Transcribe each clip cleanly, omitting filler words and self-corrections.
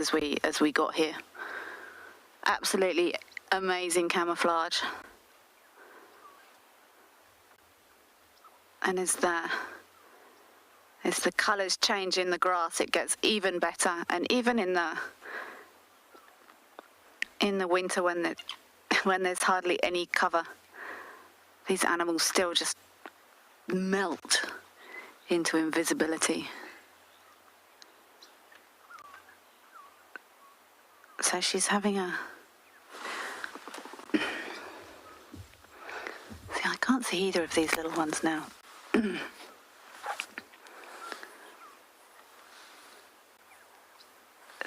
as we got here. Absolutely amazing camouflage. And as the colours change in the grass, it gets even better. And even in the winter when there's hardly any cover, these animals still just melt into invisibility. So she's having a... See, I can't see either of these little ones now.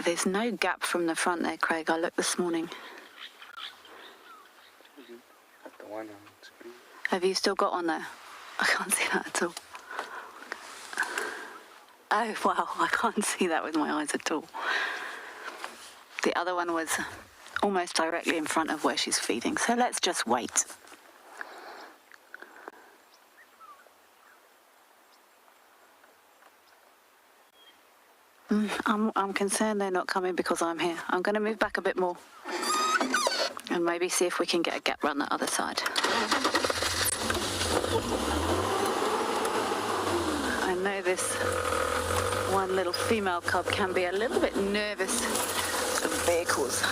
There's no gap from the front there, Craig. I looked this morning. Have you still got on there? I can't see that at all. Oh, wow, I can't see that with my eyes at all. The other one was almost directly in front of where she's feeding, so let's just wait. I'm concerned they're not coming because I'm here. I'm going to move back a bit more and maybe see if we can get a gap round the other side. I know this one little female cub can be a little bit nervous of vehicles.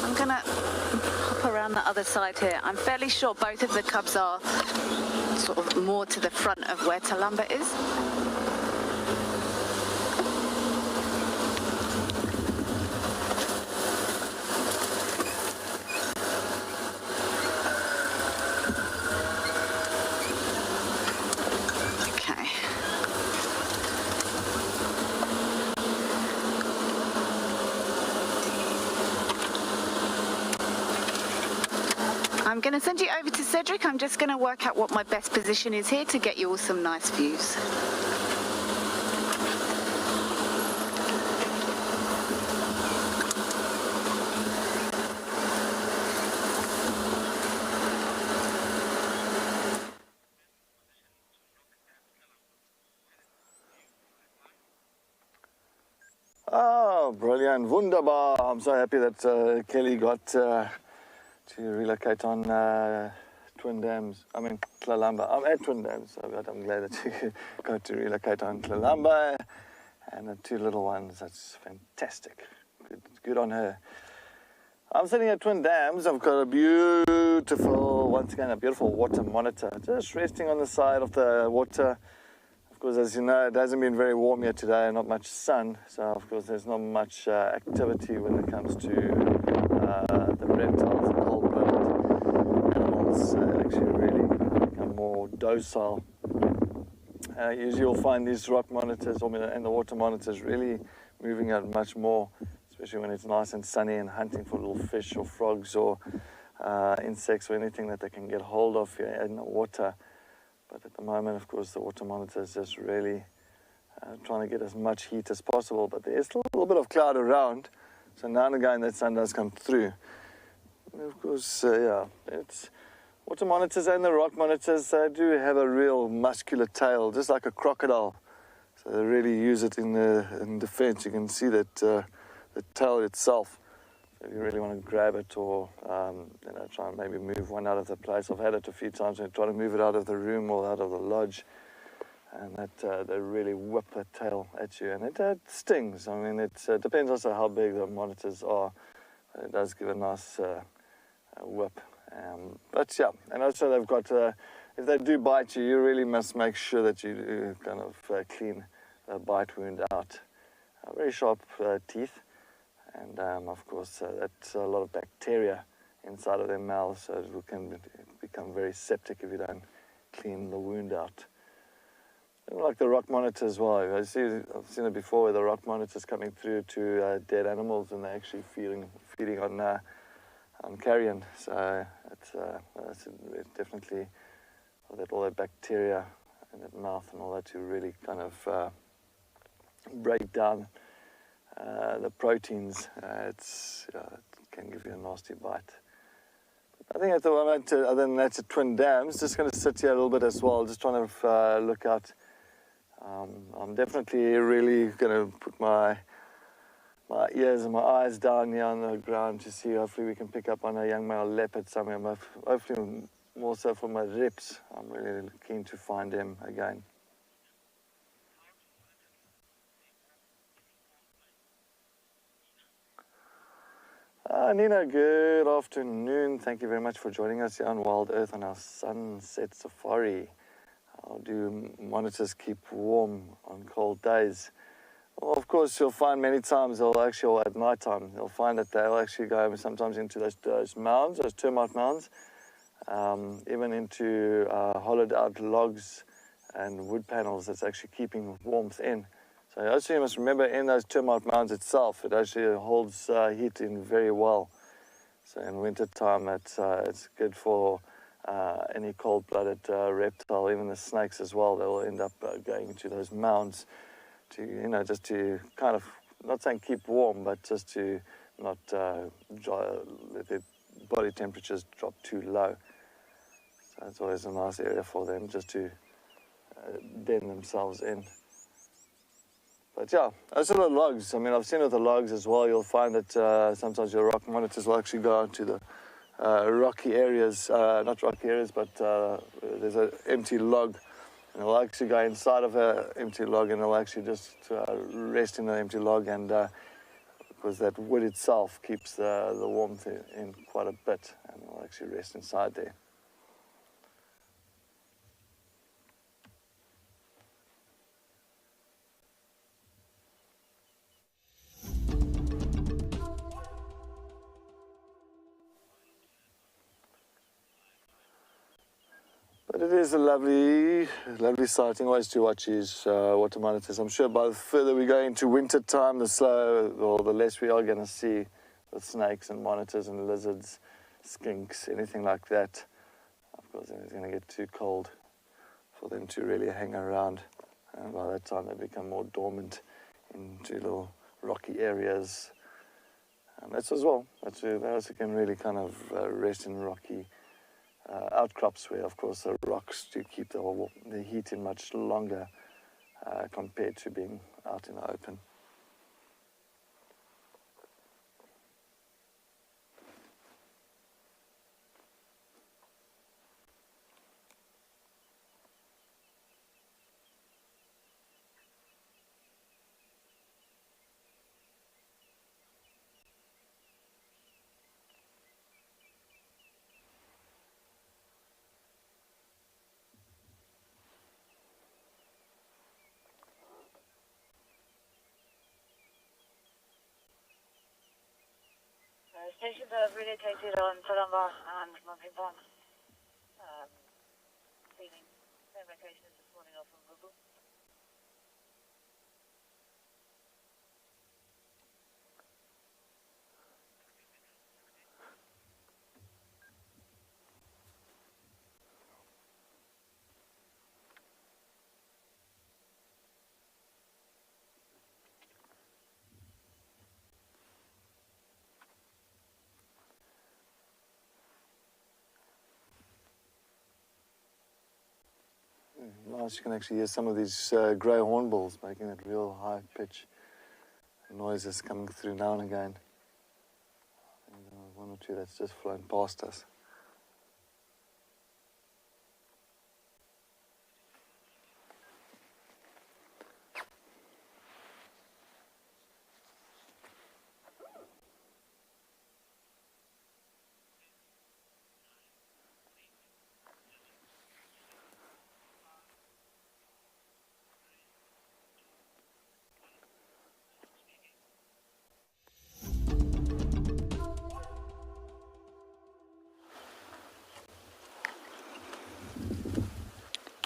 I'm going to hop around the other side here. I'm fairly sure both of the cubs are sort of more to the front of where Talumba is. I'm going to send you over to Cedric. I'm just going to work out what my best position is here to get you all some nice views. Oh, brilliant. Wunderbar. I'm so happy that Kelly got to relocate on Twin Dams. I mean, Tlalamba. I'm at Twin Dams, but I'm glad that you got to relocate on Tlalamba. And the two little ones, that's fantastic. Good on her. I'm sitting at Twin Dams. I've got a beautiful, once again, a beautiful water monitor. Just resting on the side of the water. Of course, as you know, it hasn't been very warm here today, not much sun. So, of course, there's not much activity when it comes to the reptiles, the cold-blooded animals. Actually really become more docile. Usually you'll find these rock monitors and the water monitors really moving out much more, especially when it's nice and sunny and hunting for little fish or frogs or insects or anything that they can get hold of here in the water. But at the moment, of course, the water monitor is just really trying to get as much heat as possible. But there's still a little bit of cloud around, so now and again that sun does come through. And of course, yeah, it's water monitors and the rock monitors do have a real muscular tail, just like a crocodile. So they really use it in defense. You can see that the tail itself. So if you really want to grab it or try and maybe move one out of the place. I've had it a few times when I try to move it out of the room or out of the lodge, and that they really whip that tail at you, and it stings. I mean, it depends also how big the monitors are. It does give a nice whip. But yeah, and also they've got, if they do bite you, you really must make sure that you kind of clean the bite wound out. Very sharp teeth. And of course, that's a lot of bacteria inside of their mouths, so it can become very septic if you don't clean the wound out. Like the rock monitor as well. I've seen it before, where the rock monitor's coming through to dead animals, and they're actually feeding on carrion. So it's definitely all that bacteria in that mouth and all that to really kind of break down the proteins. It can give you a nasty bite. But I think at the moment, other than that, at Twin Dams, just going to sit here a little bit as well, just trying to look out. I'm definitely really going to put my ears and my eyes down here on the ground to see, hopefully we can pick up on a young male leopard somewhere, but hopefully more so for my rips. I'm really keen to find him again. Nina, good afternoon. Thank you very much for joining us here on Wild Earth on our sunset safari. How do monitors keep warm on cold days? Well, of course, you'll find many times they'll actually, or at night time, you'll find that they'll actually go sometimes into those mounds, those termite mounds, even into hollowed out logs and wood panels that's actually keeping warmth in. So also you must remember in those termite mounds itself, it actually holds heat in very well. So in winter time, it's good for any cold-blooded reptile, even the snakes as well. They will end up going into those mounds to, just to kind of, not saying keep warm, but just to not let their body temperatures drop too low. So it's always a nice area for them just to den themselves in. But yeah, those sort of logs, I mean, I've seen with the logs as well, you'll find that sometimes your rock monitors will actually go out to the rocky areas, not rocky areas, but there's an empty log, and it'll actually go inside of an empty log, and it'll actually just rest in the empty log, and because that wood itself keeps the warmth in quite a bit, and it'll actually rest inside there. But it is a lovely sighting always to watch these water monitors. I'm sure by the further we go into winter time, the less we are going to see the snakes and monitors and lizards, skinks, anything like that. Of course, then it's going to get too cold for them to really hang around. And by that time, they become more dormant into little rocky areas. And that's as well. They also can really kind of rest in rocky outcrops where, of course, the rocks do keep the heat in much longer compared to being out in the open. Stations have relocated on Salamba and Mompimpan. Seeing same locations this morning off on Google. Nice, you can actually hear some of these grey hornbills making that real high pitch noises coming through now and again. And one or two that's just flown past us.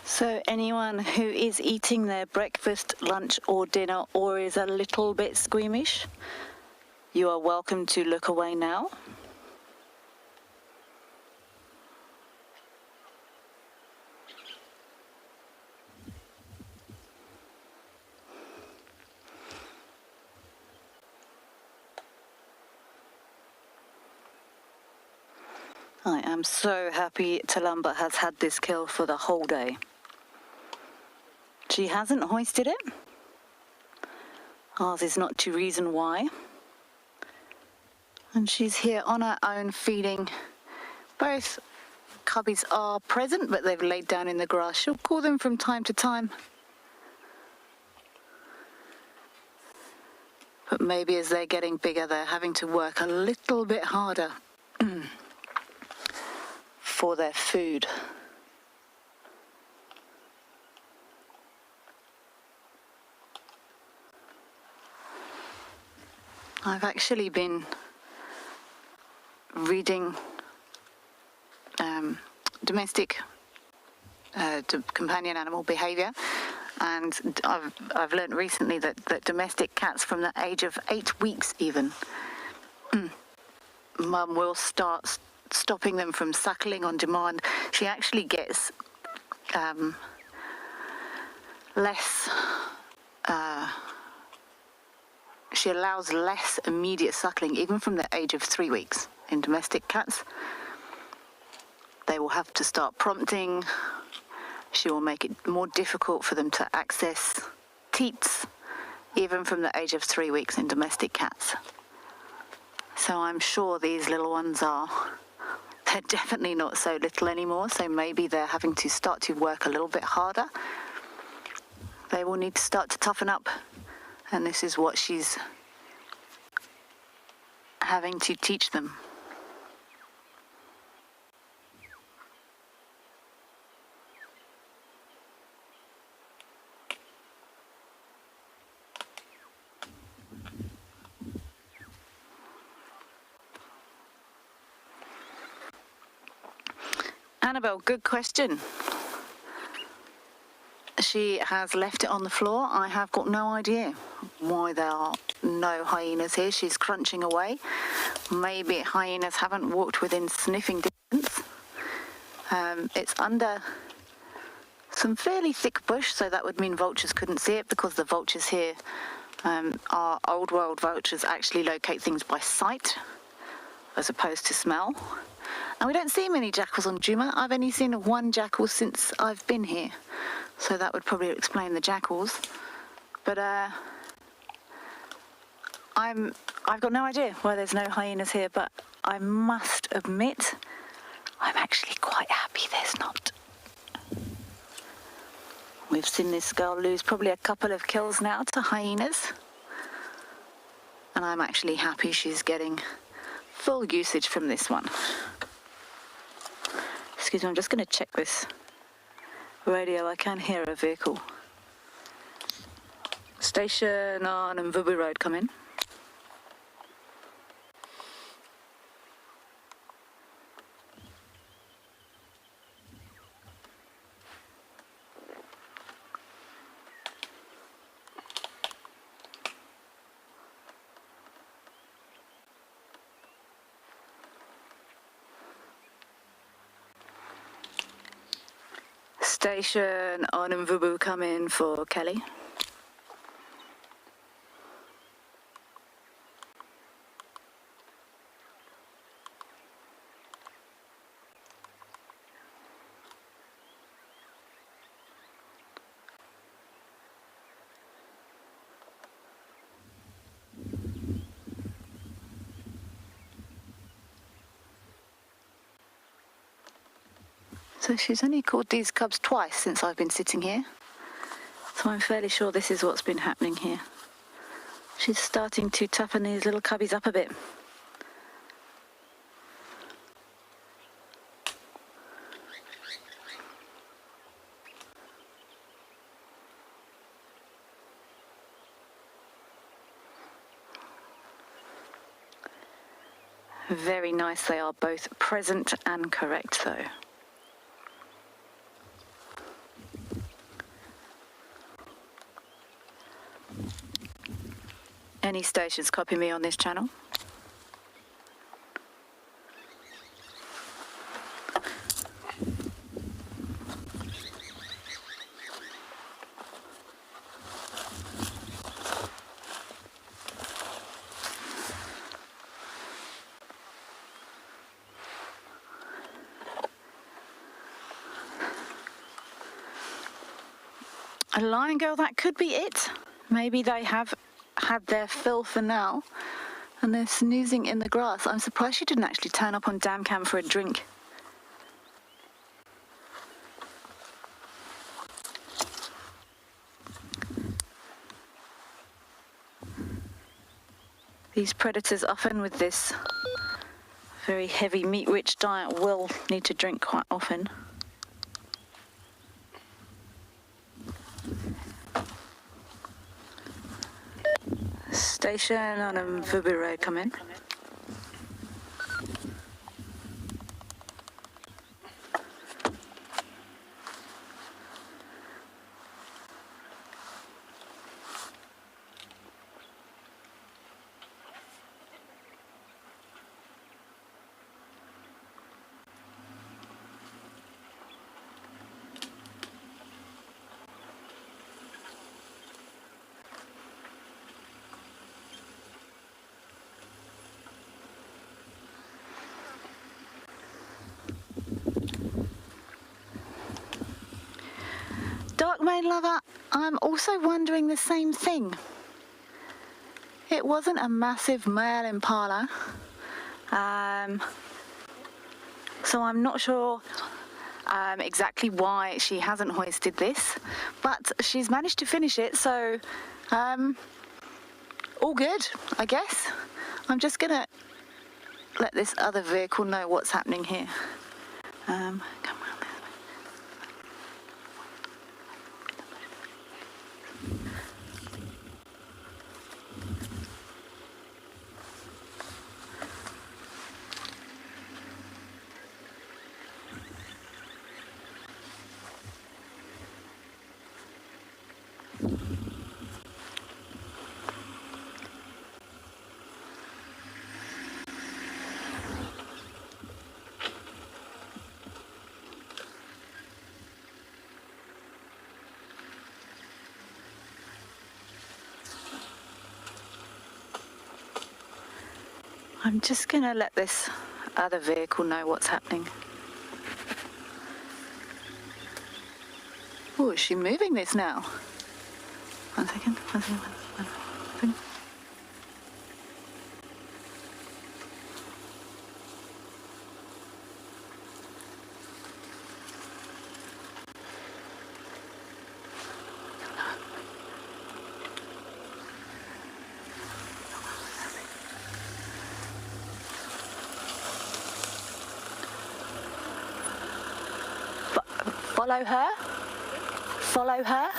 So anyone who is eating their breakfast, lunch or dinner or is a little bit squeamish, you are welcome to look away now. I am so happy Talamba has had this kill for the whole day. She hasn't hoisted it. Ours is not to reason why. And she's here on her own feeding. Both cubbies are present, but they've laid down in the grass. She'll call them from time to time. But maybe as they're getting bigger, they're having to work a little bit harder for their food. I've actually been reading domestic companion animal behavior, and I've learned recently that domestic cats from the age of 8 weeks even, mum will start stopping them from suckling on demand. She actually gets less, she allows less immediate suckling even from the age of 3 weeks in domestic cats. They will have to start prompting. She will make it more difficult for them to access teats, even from the age of 3 weeks in domestic cats. So I'm sure these little ones they're definitely not so little anymore, so maybe they're having to start to work a little bit harder. They will need to start to toughen up, and this is what she's having to teach them. Annabelle, good question. She has left it on the floor. I have got no idea why there are no hyenas here. She's crunching away. Maybe hyenas haven't walked within sniffing distance. It's under some fairly thick bush, so that would mean vultures couldn't see it, because the vultures here are old world vultures, actually locate things by sight as opposed to smell. And we don't see many jackals on Djuma. I've only seen one jackal since I've been here, so that would probably explain the jackals. But I've got no idea why there's no hyenas here, but I must admit I'm actually quite happy there's not. We've seen this girl lose probably a couple of kills now to hyenas, and I'm actually happy she's getting full usage from this one. Excuse me, I'm just going to check this radio. I can hear a vehicle. Station on Mvubu Road, come in. Station on Mvubu, come in for Kelly. So she's only called these cubs twice since I've been sitting here. So I'm fairly sure this is what's been happening here. She's starting to toughen these little cubbies up a bit. Very nice. They are both present and correct though. Any stations copy me on this channel? A lion girl, that could be it. Maybe they have had their fill for now and they're snoozing in the grass. I'm surprised she didn't actually turn up on Dam Cam for a drink. These predators, often with this very heavy meat-rich diet, will need to drink quite often. Station on Mvubu Road, come in. Dark Mane Lover, I'm also wondering the same thing. It wasn't a massive male impala, so I'm not sure exactly why she hasn't hoisted this, but she's managed to finish it, so all good, I guess. I'm just gonna let this other vehicle know what's happening here. Come on. I'm just going to let this other vehicle know what's happening. Oh, is she moving this now? One second. Follow her. Follow her.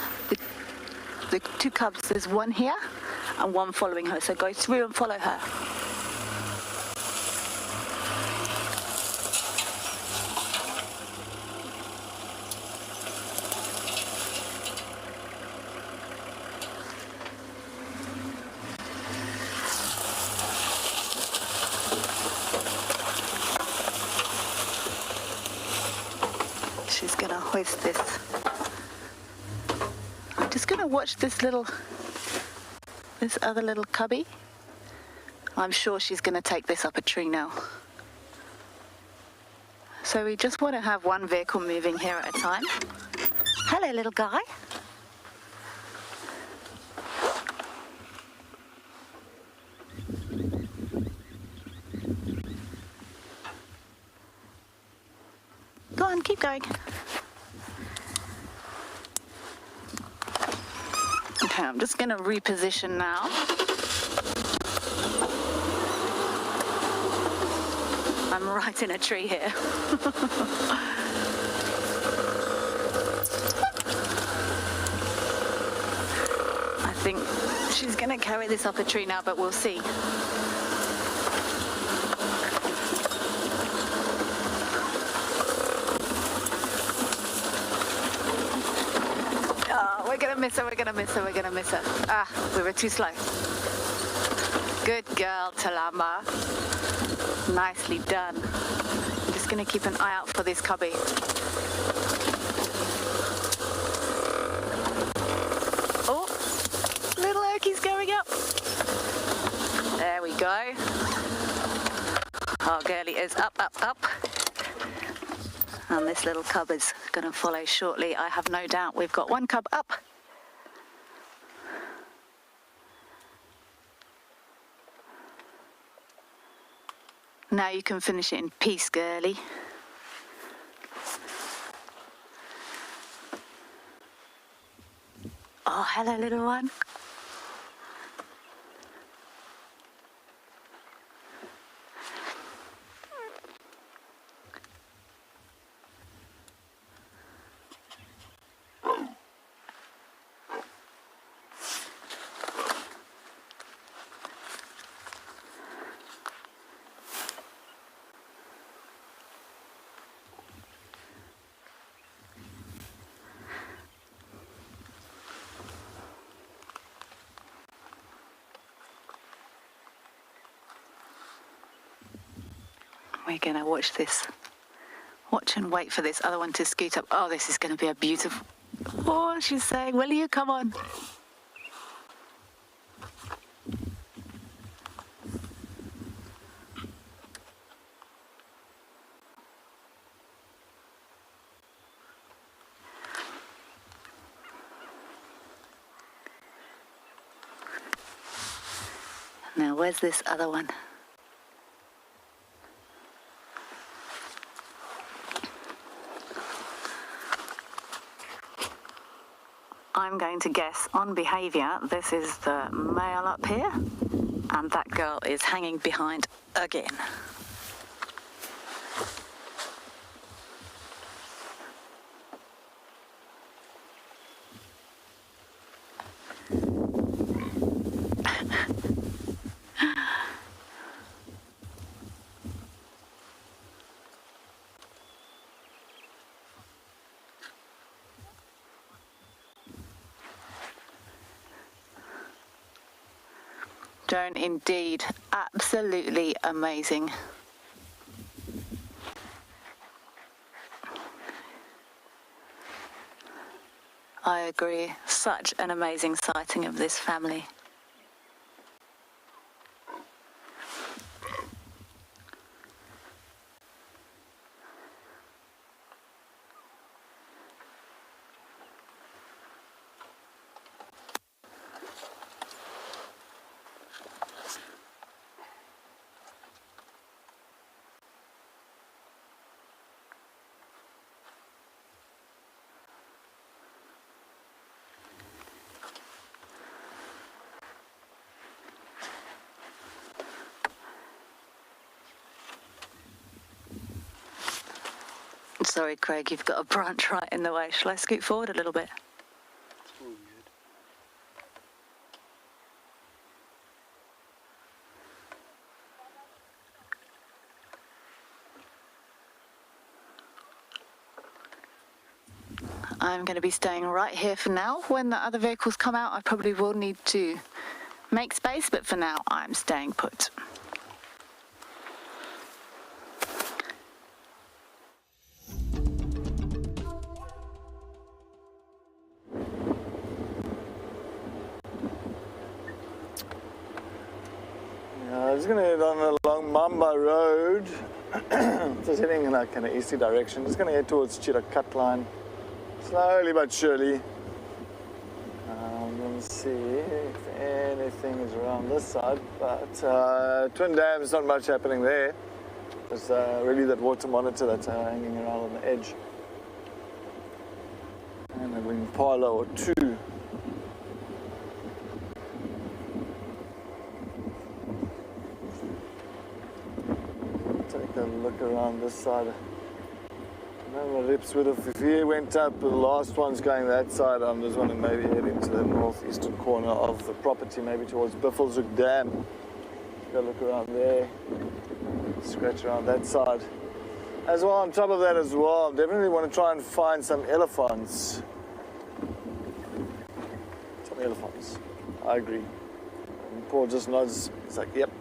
The two cubs, there's one here and one following her. So go through and follow her. She's gonna hoist this. I'm just gonna watch this other little cubby. I'm sure she's gonna take this up a tree now. So we just want to have one vehicle moving here at a time. Hello, little guy. Go on, keep going. Okay, I'm just going to reposition now. I'm right in a tree here. I think she's going to carry this up a tree now, but we'll see. We're gonna miss her. Ah, we were too slow. Good girl, Talamba. Nicely done. I'm just gonna keep an eye out for this cubby. Oh, little Oakie's going up. There we go. Our girlie is up. And this little cub is going to follow shortly. I have no doubt we've got one cub up Now you can finish it in peace, girlie. Oh, hello, little one. We're going to watch this. Watch and wait for this other one to scoot up. Oh, this is going to be a beautiful... Oh, she's saying, will you come on? Now, where's this other one? I'm going to guess on behaviour, this is the male up here, and that girl is hanging behind again. Joan, indeed, absolutely amazing. I agree, such an amazing sighting of this family. Sorry, Craig, you've got a branch right in the way. Shall I scoot forward a little bit? I'm going to be staying right here for now. When the other vehicles come out, I probably will need to make space, but for now, I'm staying put. I'm just going to head on along Mamba Road, just heading in a kind of easterly direction. Just going to head towards Cheetah Cut Line, slowly but surely. Let's see if anything is around this side, but Twin Dam's not much happening there. There's really that water monitor that's hanging around on the edge. And a Impala or two. Take a look around this side. I know my rips would have, if he went up, the last one's going that side. I'm just want to maybe head into the northeastern corner of the property, maybe towards Buffelshoek Dam. Go look around there, scratch around that side. As well, on top of that as well, I definitely want to try and find some elephants. Some elephants, I agree. And Paul just nods, he's like, yep.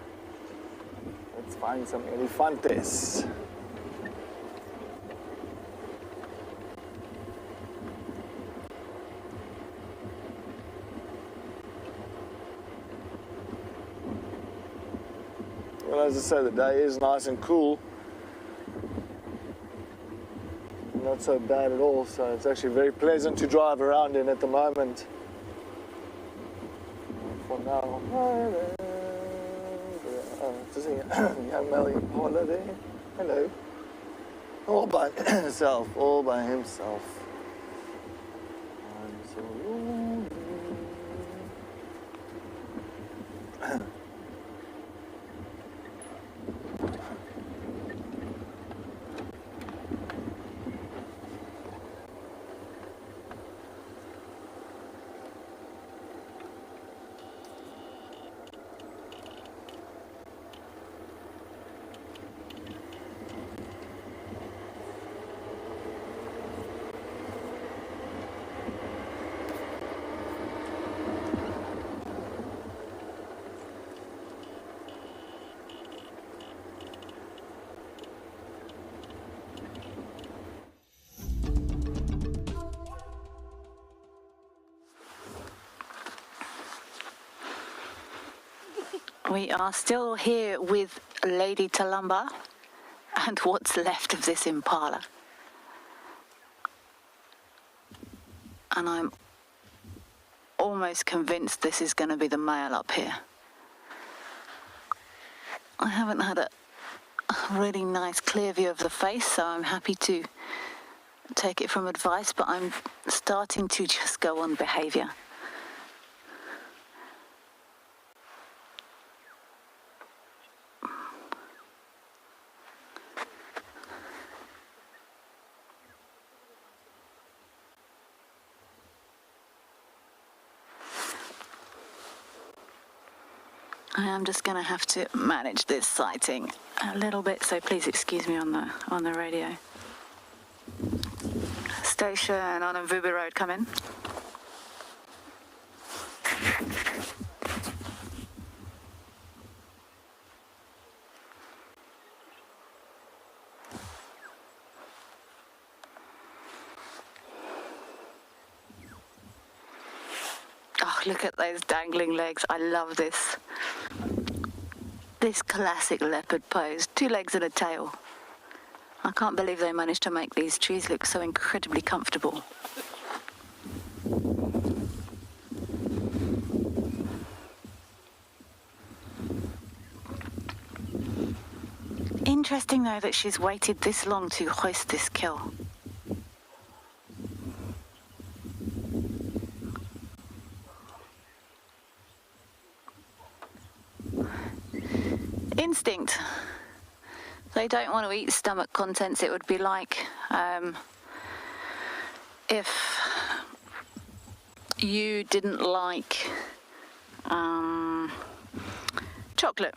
Let's find some elefantes. Well, as I say, the day is nice and cool. Not so bad at all, so it's actually very pleasant to drive around in at the moment. For now. There's a young male impala there. Hello. All by himself, all by himself. I'm so lonely. We are still here with Lady Talumba and what's left of this impala. And I'm almost convinced this is going to be the male up here. I haven't had a really nice clear view of the face, so I'm happy to take it from advice, but I'm starting to just go on behaviour. I am just going to have to manage this sighting a little bit, so please excuse me on the radio. Station on Mvubu Road, come in. Oh, look at those dangling legs. I love this. This classic leopard pose. 2 legs and a tail. I can't believe they managed to make these trees look so incredibly comfortable. Interesting though that she's waited this long to hoist this kill. Instinct. They don't want to eat stomach contents. It would be like if you didn't like chocolate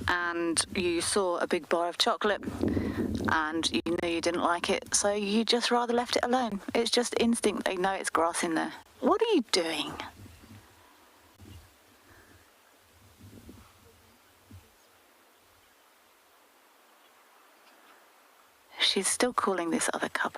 and you saw a big bar of chocolate and you knew you didn't like it, so you just rather left it alone. It's just instinct. They know it's grass in there. What are you doing? She's still calling this other cub.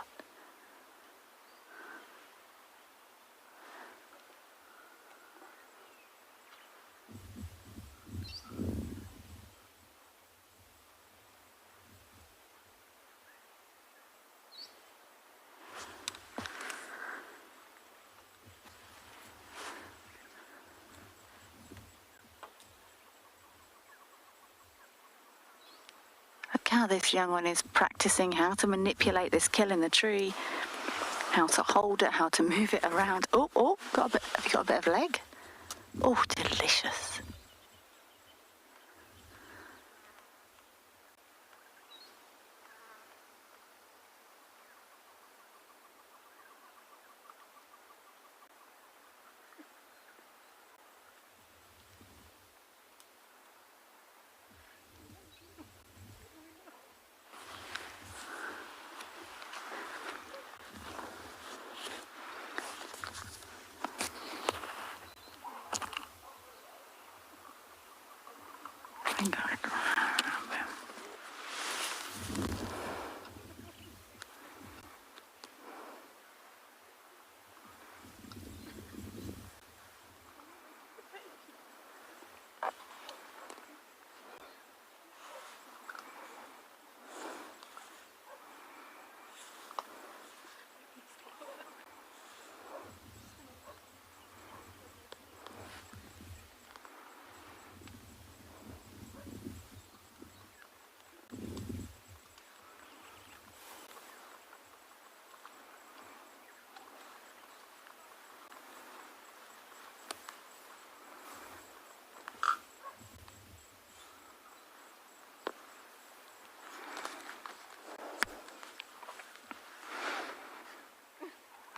Look how this young one is practicing how to manipulate this kill in the tree, how to hold it, how to move it around. Oh, have you got a bit of leg? Oh, delicious.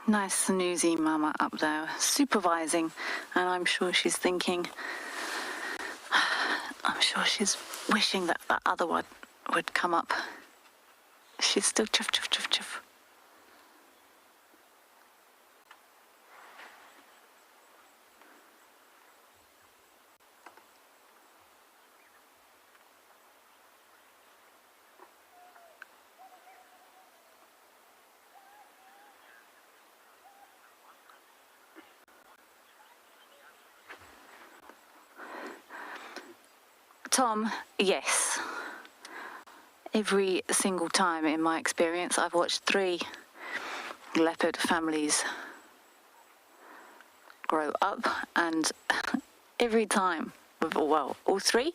Nice snoozy mama up there, supervising, and I'm sure she's thinking, I'm sure she's wishing that that other one would come up. She's still chuff, chuff, chuff, chuff. Tom, yes. Every single time in my experience, I've watched 3 leopard families grow up, and every time, well, all 3,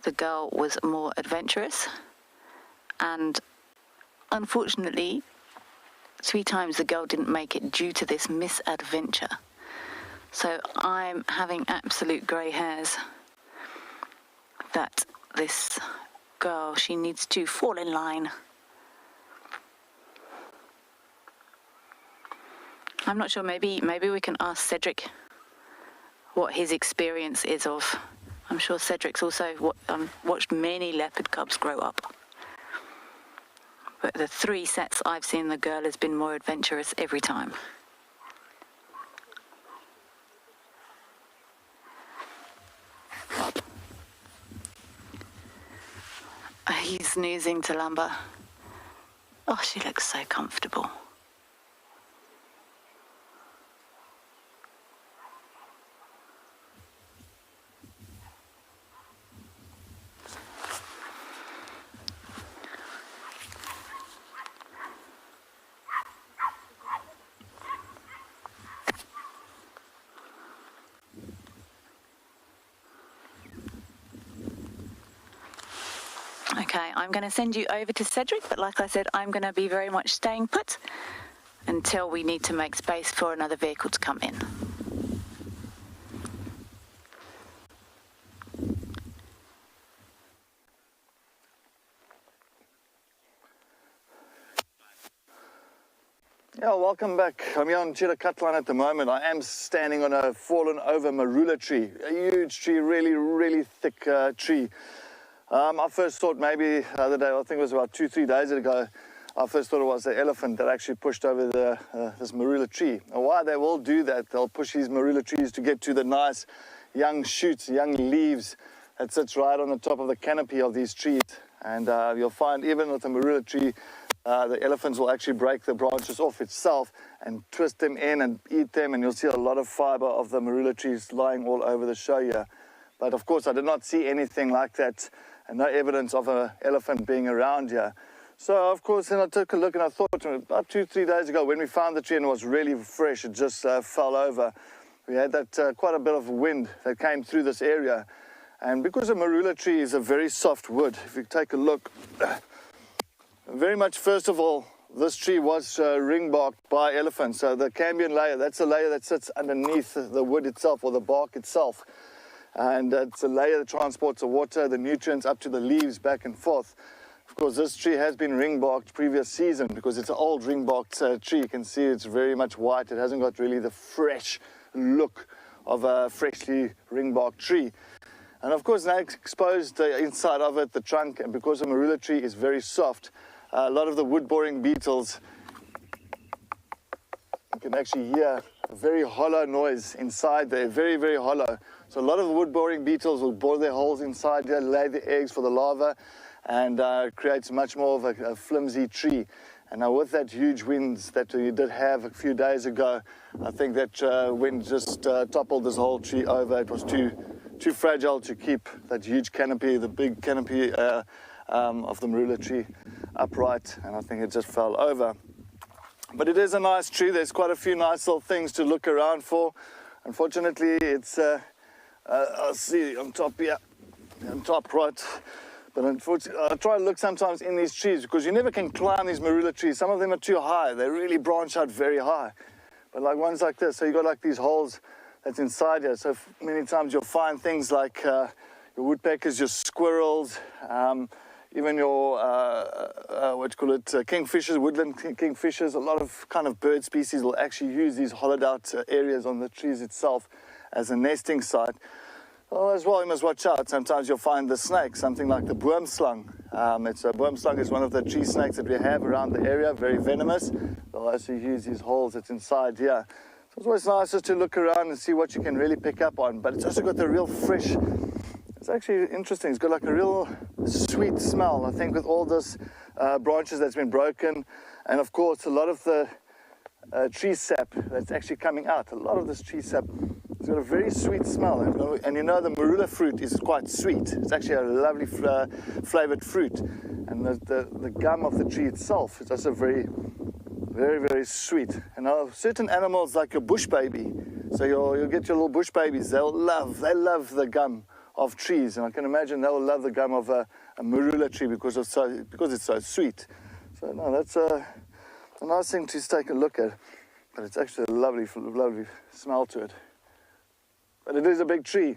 the girl was more adventurous, and unfortunately, 3 times the girl didn't make it due to this misadventure. So I'm having absolute grey hairs that this girl, she needs to fall in line. I'm not sure, maybe we can ask Cedric what his experience is of. I'm sure Cedric's also watched many leopard cubs grow up. But the 3 sets I've seen, the girl has been more adventurous every time. He's snoozing to Lumber. Oh, she looks so comfortable. Okay, I'm going to send you over to Cedric, but like I said, I'm going to be very much staying put until we need to make space for another vehicle to come in. Yeah, welcome back. I'm here on Cheetah Cutline at the moment. I am standing on a fallen over marula tree, a huge tree, really, really thick tree. I first thought maybe the other day, I think it was about 2-3 days ago, I first thought it was the elephant that actually pushed over this marula tree. And why they will do that, they'll push these marula trees to get to the nice young shoots, young leaves that sits right on the top of the canopy of these trees. And you'll find even with a marula tree, the elephants will actually break the branches off itself and twist them in and eat them, and you'll see a lot of fiber of the marula trees lying all over the show here. But of course I did not see anything like that, and no evidence of an elephant being around here. So of course then I took a look, and I thought about 2-3 days ago when we found the tree and it was really fresh, it just fell over. We had that quite a bit of wind that came through this area, and because a marula tree is a very soft wood, if you take a look, very much, first of all, this tree was ring barked by elephants. So the cambium layer, that's a layer that sits underneath the wood itself, or the bark itself. And it's a layer that transports the water, the nutrients up to the leaves, back and forth. Of course, this tree has been ring barked previous season because it's an old ring barked tree. You can see it's very much white. It hasn't got really the fresh look of a freshly ring barked tree. And of course, now exposed the inside of it, the trunk, and because a marula tree is very soft, a lot of the wood-boring beetles, you can actually hear a very hollow noise inside there, very, very hollow. So a lot of the wood-boring beetles will bore their holes inside there, lay the eggs for the larvae, and creates much more of a flimsy tree. And now with that huge winds that we did have a few days ago, I think that wind just toppled this whole tree over. It was too fragile to keep that huge canopy, the big canopy of the marula tree upright, and I think it just fell over. But it is a nice tree. There's quite a few nice little things to look around for. Unfortunately, it's I'll see on top here, on top right. But unfortunately, I try to look sometimes in these trees because you never can climb these marula trees. Some of them are too high. They really branch out very high. But like ones like this, so you got like these holes that's inside here. So many times you'll find things like your woodpeckers, your squirrels, even your, what you call it, kingfishers, woodland kingfishers, a lot of kind of bird species will actually use these hollowed out areas on the trees itself as a nesting site. Well, as well, you must watch out. Sometimes you'll find the snake, something like the boomslang. Boomslang is one of the tree snakes that we have around the area, very venomous. They'll also use these holes that's inside here. So it's always nice just to look around and see what you can really pick up on. But it's also got the real fresh, it's actually interesting. It's got like a real sweet smell, I think, with all this branches that's been broken. And of course, a lot of the tree sap that's actually coming out. A lot of this tree sap, it's got a very sweet smell, and you know the marula fruit is quite sweet. It's actually a lovely flavored fruit, and the gum of the tree itself is also very, very sweet. And certain animals like your bush baby, so you'll get your little bush babies, they love the gum of trees, and I can imagine they'll love the gum of a marula tree because it's so sweet. So no, that's a nice thing to take a look at, but it's actually a lovely smell to it. But it is a big tree.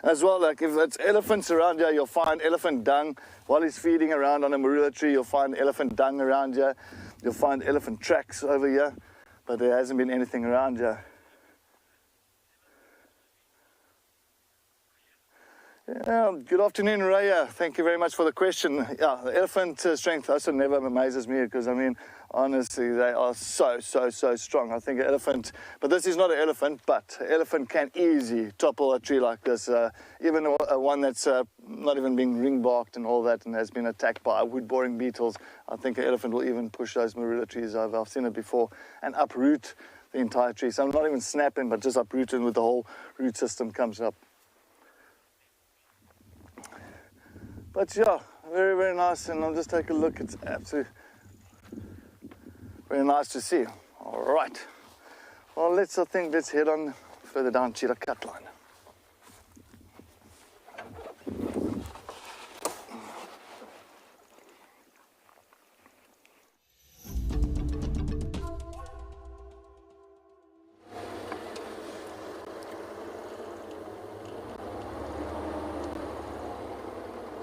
As well, like if it's elephants around here, you'll find elephant dung. While he's feeding around on a marula tree, you'll find elephant dung around here. You'll find elephant tracks over here, but there hasn't been anything around here. Yeah, good afternoon, Raya. Thank you very much for the question. Yeah, the elephant strength also never amazes me because, I mean, honestly, they are so strong. I think an elephant, but this is not an elephant, but an elephant can easily topple a tree like this. Even one that's not even being ring-barked and all that and has been attacked by wood-boring beetles. I think an elephant will even push those marula trees over. I've seen it before and uproot the entire tree. So I'm not even snapping, but just uprooting with the whole root system comes up. But yeah, very nice, and I'll just take a look. It's absolutely very nice to see. All right. Well, let's head on further down Cheetah Cut Line.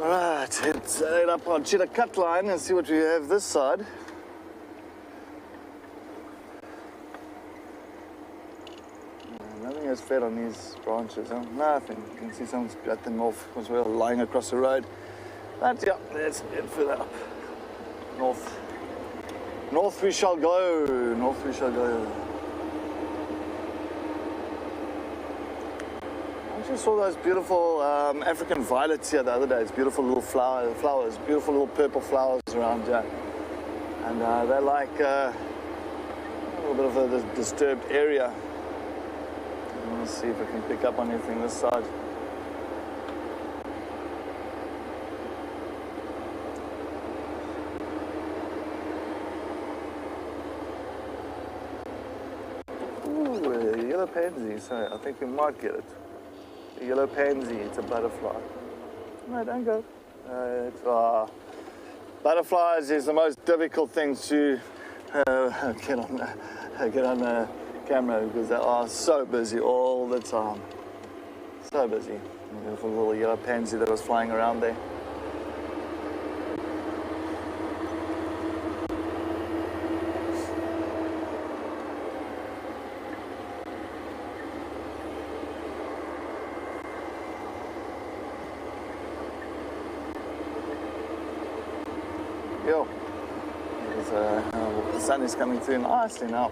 Alright, let's head up on Cheetah Cut Line and see what we have this side. Nothing has fed on these branches, huh? Nothing. You can see someone's got them off because we're lying across the road. But yeah, let's head further up. North we shall go. North we shall go. I just saw those beautiful African violets here the other day. It's beautiful little flowers, beautiful little purple flowers around here. And they're like a little bit of a disturbed area. Let's see if I can pick up on anything this side. Ooh, a yellow pansy. So I think we might get it. A yellow pansy, it's a butterfly. No, don't go. Butterflies is the most difficult thing to get on camera because they are so busy all the time. So busy. Beautiful little yellow pansy that was flying around there. The sun is coming through nicely now.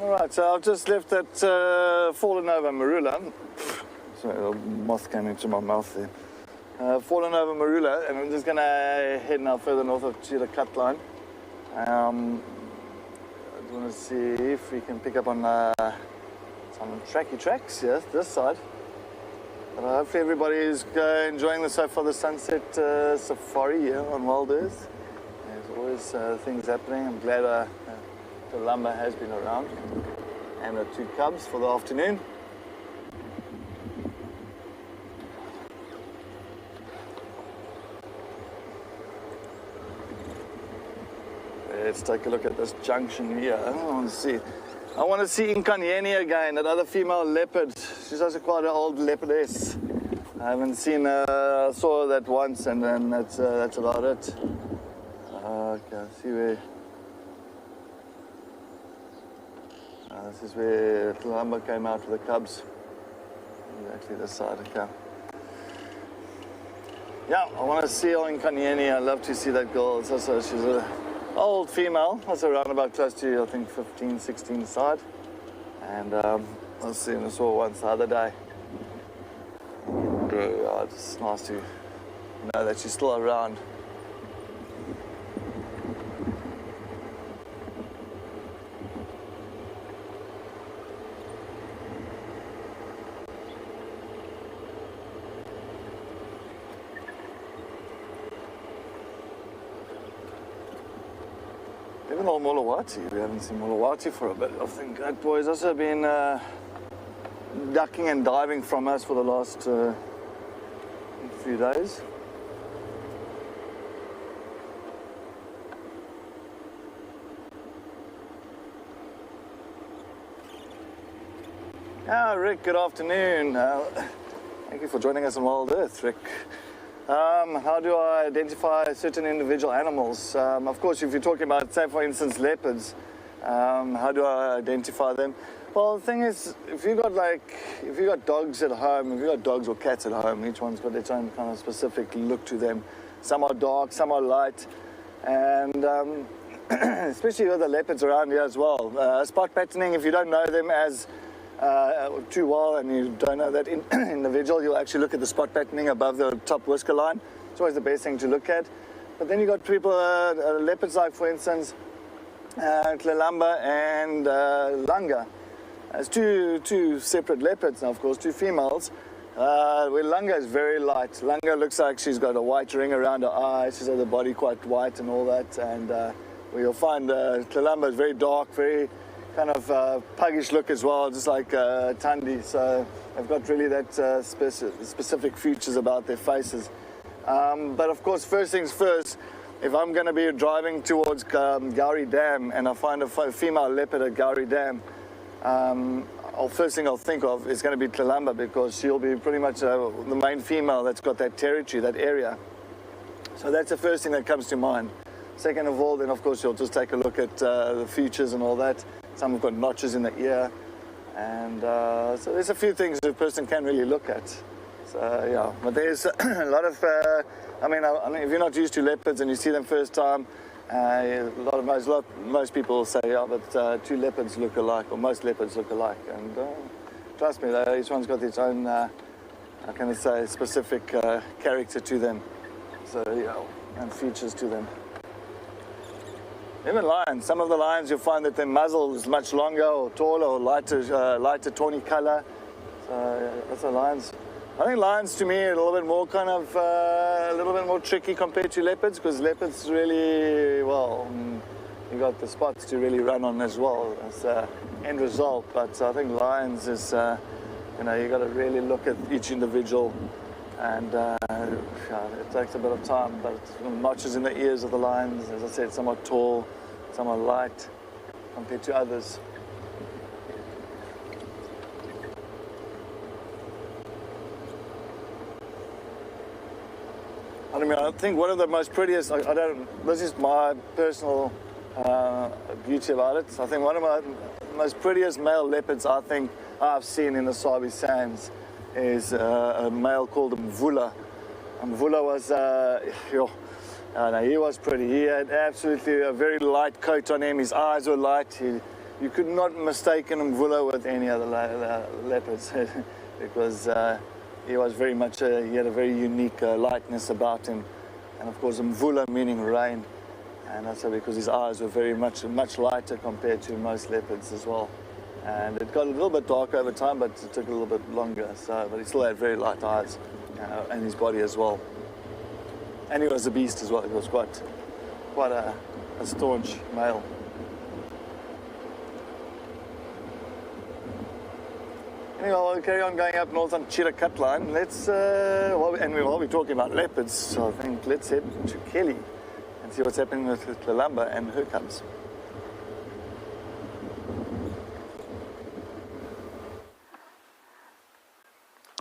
All right, so I've just left that fallen over marula. Sorry, a moth came into my mouth there. Fallen over marula, and I'm just going to head now further north to the cut line. I want to see if we can pick up on some tracky tracks, yes, this side. But hopefully everybody is enjoying the so far the sunset safari here on Wild Earth. There's always things happening. I'm glad the lumber has been around. And the 2 cubs for the afternoon. Let's take a look at this junction here. I want to see Inkanyeni again, that other female leopard. She's also quite an old leopardess. I haven't seen her. I saw her that once, and then that's about it. Okay, see where. This is where Tlamba came out with the cubs. Exactly this side, okay. Yeah, I want to see her in Kanyeni. I love to see that girl. It's also, she's an old female. That's around about close to, I think, 15, 16 side. And I saw once the other day. And, it's nice to know that she's still around. Even old Molawati, we haven't seen Molawati for a bit. I think that boy's also been ducking and diving from us for the last few days. Rick, good afternoon. Thank you for joining us on Wild Earth, Rick. How do I identify certain individual animals? Of course, if you're talking about, say, for instance, leopards, how do I identify them? Well, the thing is, if you've got dogs at home, if you've got dogs or cats at home, each one's got its own kind of specific look to them. Some are dark, some are light, and especially with the leopards around here as well. Spot patterning, if you don't know them as too well and you don't know that individual, you'll actually look at the spot patterning above the top whisker line. It's always the best thing to look at. But then you got people, leopards like, for instance, Tlelamba and Langa. There's two separate leopards now, of course, 2 females. Where Langa is very light. Langa looks like she's got a white ring around her eye. She's got the body quite white and all that. And where you'll find Tlelamba is very dark, very kind of puggish look as well, just like Tandi. So they've got really that specific features about their faces. But of course, first things first, if I'm going to be driving towards Gowrie Dam and I find a female leopard at Gowrie Dam, first thing I'll think of is going to be Tlelamba, because she'll be pretty much the main female that's got that territory, that area. So that's the first thing that comes to mind. Second of all, then of course you'll just take a look at the features and all that. Some have got notches in the ear, and so there's a few things a person can really look at. So yeah, but there's a lot of, I mean, if you're not used to leopards and you see them first time, most people will say, yeah, but 2 leopards look alike, or most leopards look alike. And trust me, each one's got its own, how can I say, specific character to them. So yeah, and features to them. Even lions, some of the lions you'll find that their muzzle is much longer or taller or lighter tawny color. So that's the lions. I think lions to me are a little bit more kind of, a little bit more tricky compared to leopards, because leopards really, well, you got the spots to really run on as well as end result. But I think lions is, you got to really look at each individual, and it takes a bit of time. But notches in the ears of the lions, as I said, some are tall, some are light compared to others. I think one of the most prettiest, this is my personal beauty about it. I think one of my most prettiest male leopards I think I've seen in the Sabi Sands is a male called Mvula. Mvula was, he was pretty. He had absolutely a very light coat on him. His eyes were light. you could not mistake an mvula with any other leopards because he was very much, he had a very unique lightness about him. And of course, mvula meaning rain. And also because his eyes were very much lighter compared to most leopards as well. And it got a little bit darker over time, but it took a little bit longer. So, but he still had very light eyes, and his body as well. And he was a beast as well. He was quite a staunch male. Anyway, we'll carry on going up north on Chirakat line. Let's, while we're talking about leopards, so I think let's head to Kelly and see what's happening with Tlalamba and her cubs.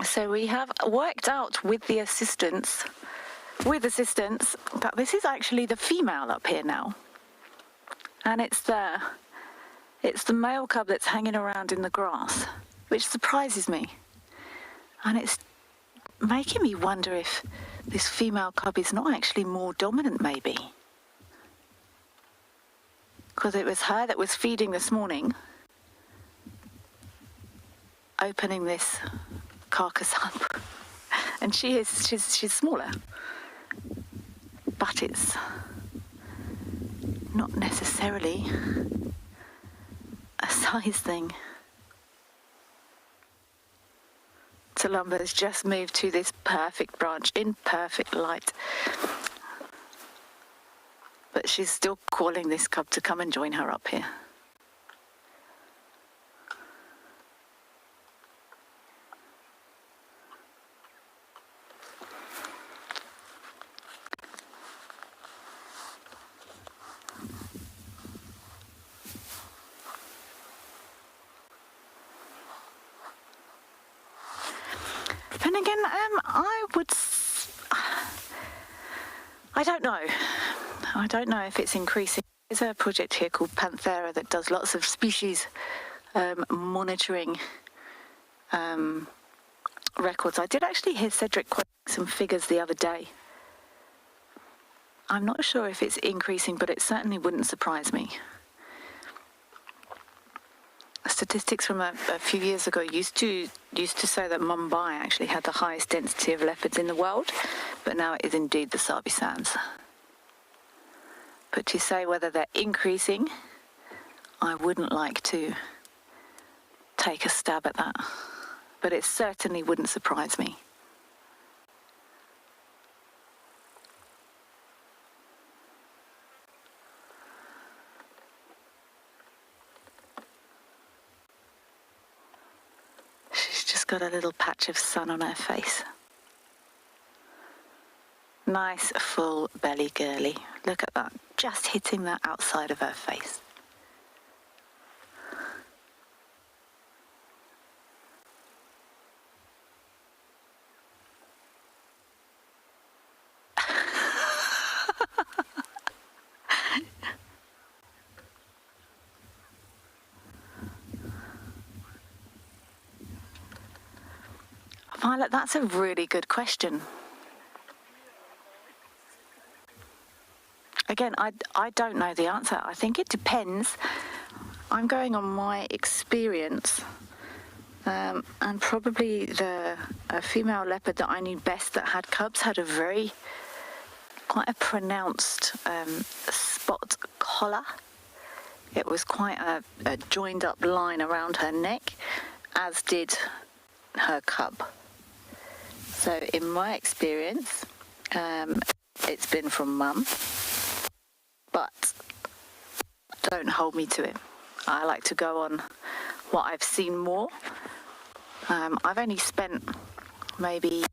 So we have worked out with assistance that this is actually the female up here now. And it's the male cub that's hanging around in the grass, which surprises me. And it's making me wonder if this female cub is not actually more dominant, maybe. Because it was her that was feeding this morning, opening this carcass up. And she's smaller. But it's not necessarily a size thing. Tlalamba has just moved to this perfect branch in perfect light. But she's still calling this cub to come and join her up here. And again, I don't know. I don't know if it's increasing. There's a project here called Panthera that does lots of species monitoring records. I did actually hear Cedric quoting some figures the other day. I'm not sure if it's increasing, but it certainly wouldn't surprise me. Statistics from a few years ago used to say that Mumbai actually had the highest density of leopards in the world, but now it is indeed the Sabi Sands. But to say whether they're increasing, I wouldn't like to take a stab at that. But it certainly wouldn't surprise me. She's just got a little patch of sun on her face. Nice, full belly girly. Look at that, just hitting the outside of her face. Violet, that's a really good question. Again, I don't know the answer. I think it depends. I'm going on my experience, and probably the female leopard that I knew best that had cubs had quite a pronounced spot collar. It was quite a joined up line around her neck, as did her cub. So in my experience, it's been from mum. But don't hold me to it. I like to go on what I've seen more. I've only spent maybe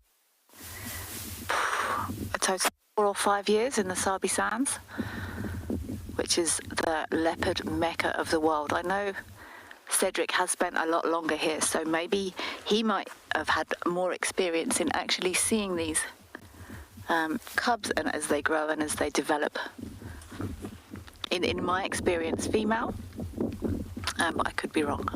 a total of 4 or 5 years in the Sabi Sands, which is the leopard mecca of the world. I know Cedric has spent a lot longer here, so maybe he might have had more experience in actually seeing these cubs and as they grow and as they develop. In my experience, female, but I could be wrong.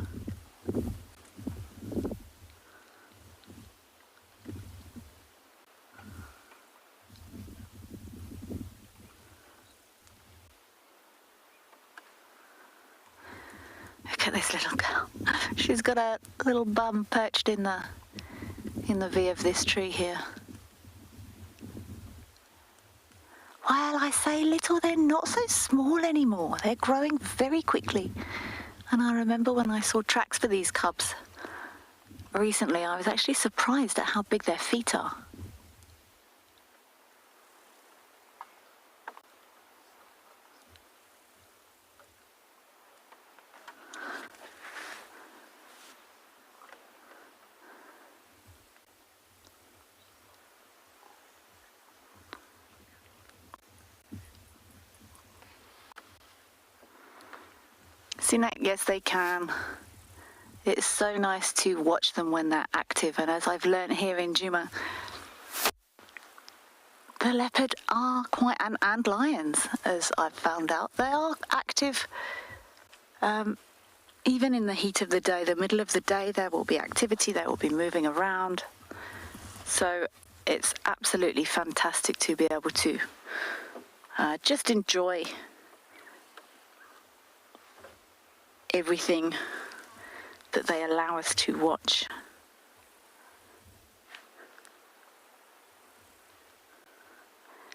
this little girl. She's got a little bum perched in the V of this tree here. Well, I say little, they're not so small anymore. They're growing very quickly. And I remember when I saw tracks for these cubs recently, I was actually surprised at how big their feet are. See, yes, they can. It's so nice to watch them when they're active, and as I've learned here in Djuma, the leopard are quite, and lions, as I've found out, they are active even in the heat of the day. The middle of the day, there will be activity, they will be moving around. So it's absolutely fantastic to be able to just enjoy everything that they allow us to watch.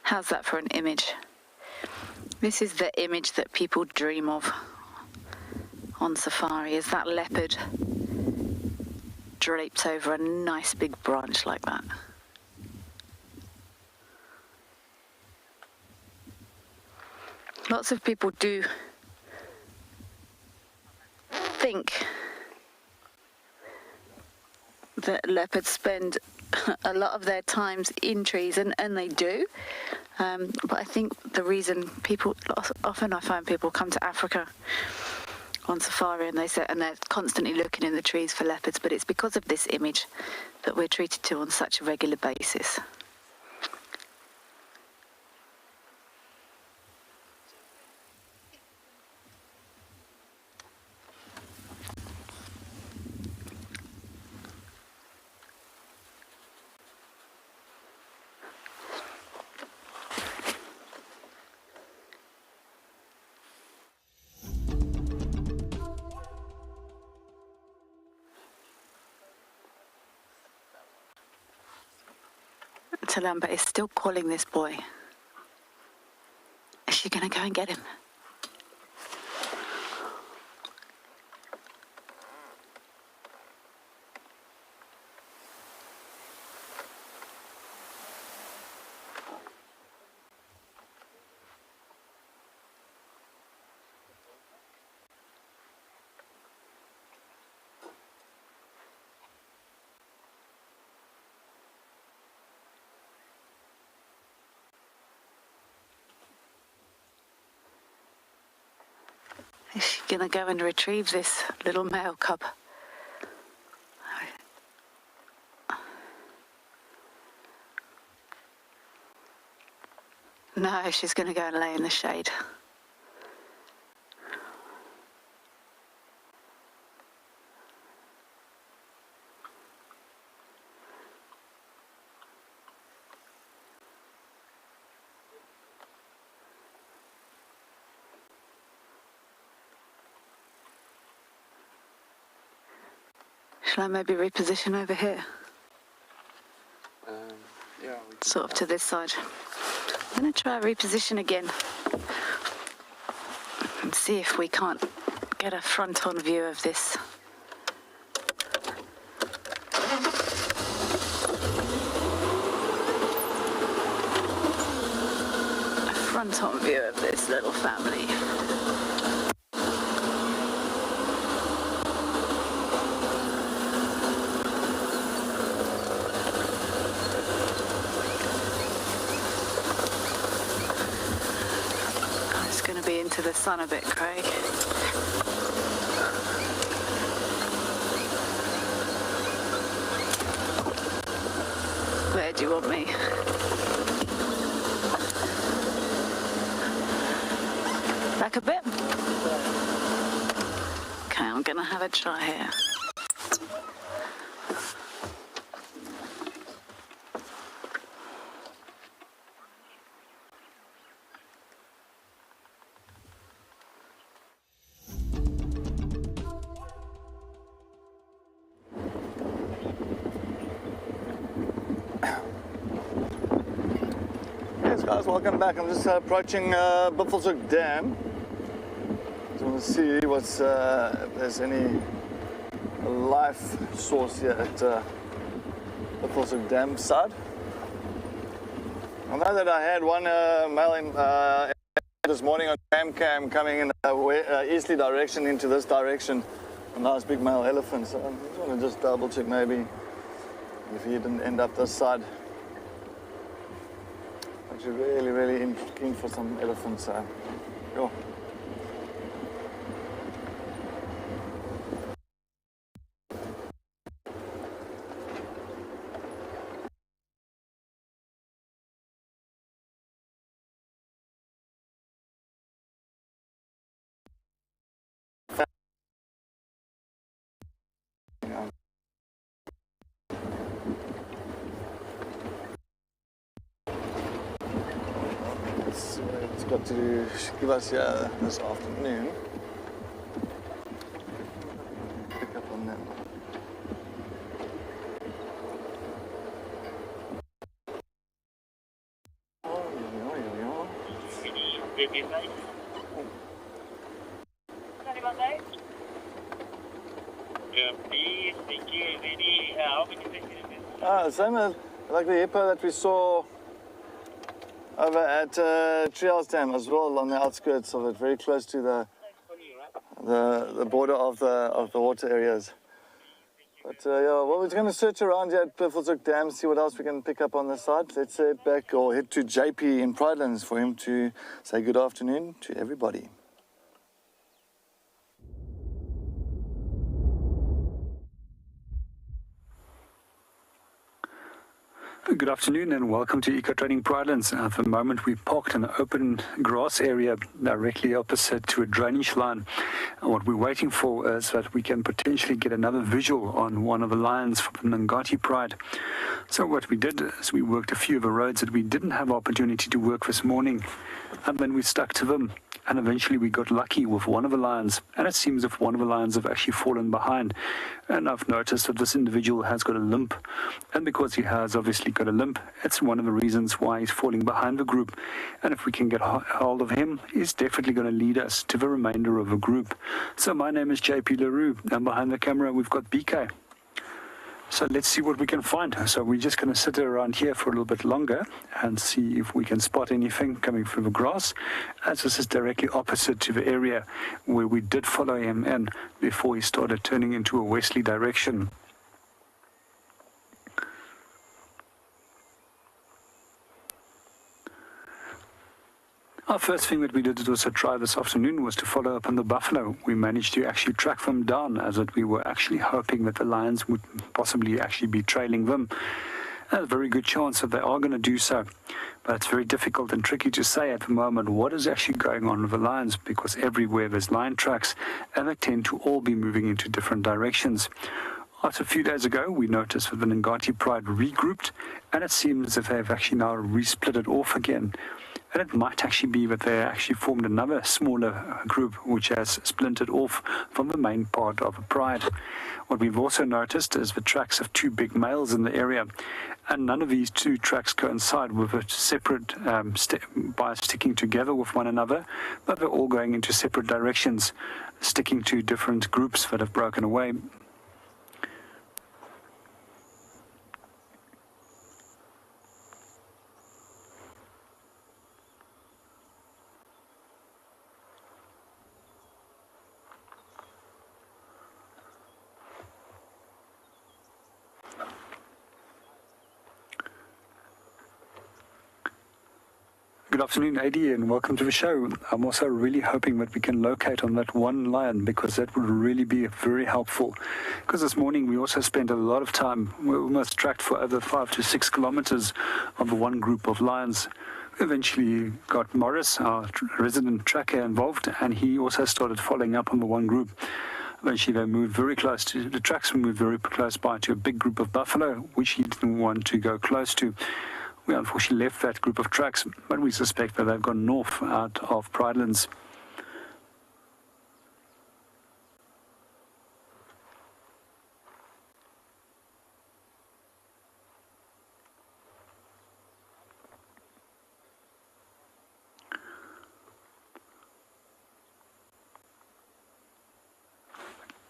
How's that for an image? This is the image that people dream of on safari, is that leopard draped over a nice big branch like that. Lots of people do think that leopards spend a lot of their times in trees, and they do. But I think the reason often I find people come to Africa on safari and they're constantly looking in the trees for leopards, but it's because of this image that we're treated to on such a regular basis. Talamba is still calling this boy. Is she going to go and get him? Is she going to go and retrieve this little male cub? No, she's going to go and lay in the shade. Shall I maybe reposition over here? Yeah. Sort of to this side. I'm going to try reposition again and see if we can't get a front-on view of this. A front-on view of this little family. Into the sun a bit, Craig. Where do you want me? Back a bit? Okay, I'm gonna have a try here. Thanks guys, welcome back. I'm just approaching Buffelshoek Dam. Just want to see what's if there's any life source here at Buffelshoek Dam side. I know that I had one male in this morning on cam coming in easterly direction into this direction. A nice big male elephant. So I just want to just double check maybe if he didn't end up this side. Actually really keen for some elephants. Yo. It's got to give us here this afternoon. Pick up on them. Same as like the hippo that we saw over at Treehouse Dam as well, on the outskirts of it, very close to the border of the water areas. But yeah, well, we're going to search around here at Buffelshoek Dam, see what else we can pick up on the side. Let's head back or head to JP in Pridelands for him to say good afternoon to everybody. Good afternoon and welcome to Eco Training Pridelands. At the moment we parked in an open grass area directly opposite to a drainage line. And what we're waiting for is that we can potentially get another visual on one of the lions from the Ngati Pride. So what we did is we worked a few of the roads that we didn't have opportunity to work this morning, and then we stuck to them. And eventually we got lucky with one of the lions, and it seems if one of the lions have actually fallen behind. And I've noticed that this individual has got a limp, and because he has obviously got a limp, it's one of the reasons why he's falling behind the group. And if we can get hold of him, he's definitely going to lead us to the remainder of the group. So my name is JP LaRue, and behind the camera we've got BK. So let's see what we can find. So we're just going to sit around here for a little bit longer and see if we can spot anything coming through the grass, as this is directly opposite to the area where we did follow him in before he started turning into a westerly direction. Our first thing that we did also try this afternoon was to follow up on the buffalo. We managed to actually track them down, as that we were actually hoping that the lions would possibly actually be trailing them. There's a very good chance that they are going to do so. But it's very difficult and tricky to say at the moment what is actually going on with the lions, because everywhere there's lion tracks and they tend to all be moving into different directions. After a few days ago, we noticed that the Ngati Pride regrouped, and it seems as if they've actually now re-split it off again. And it might actually be that they actually formed another smaller group which has splintered off from the main part of the pride. What we've also noticed is the tracks of two big males in the area, and none of these two tracks coincide with a separate by sticking together with one another, but they're all going into separate directions, sticking to different groups that have broken away. Good afternoon, AD, and welcome to the show. I'm also really hoping that we can locate on that one lion, because that would really be very helpful. Because this morning we also spent a lot of time, we almost tracked for over 5 to 6 kilometers of the one group of lions. We eventually got Morris, our resident tracker, involved, and he also started following up on the one group. Eventually they moved very close to, the tracks moved very close by to a big group of buffalo, which he didn't want to go close to. We unfortunately left that group of tracks, but we suspect that they've gone north out of Pridelands.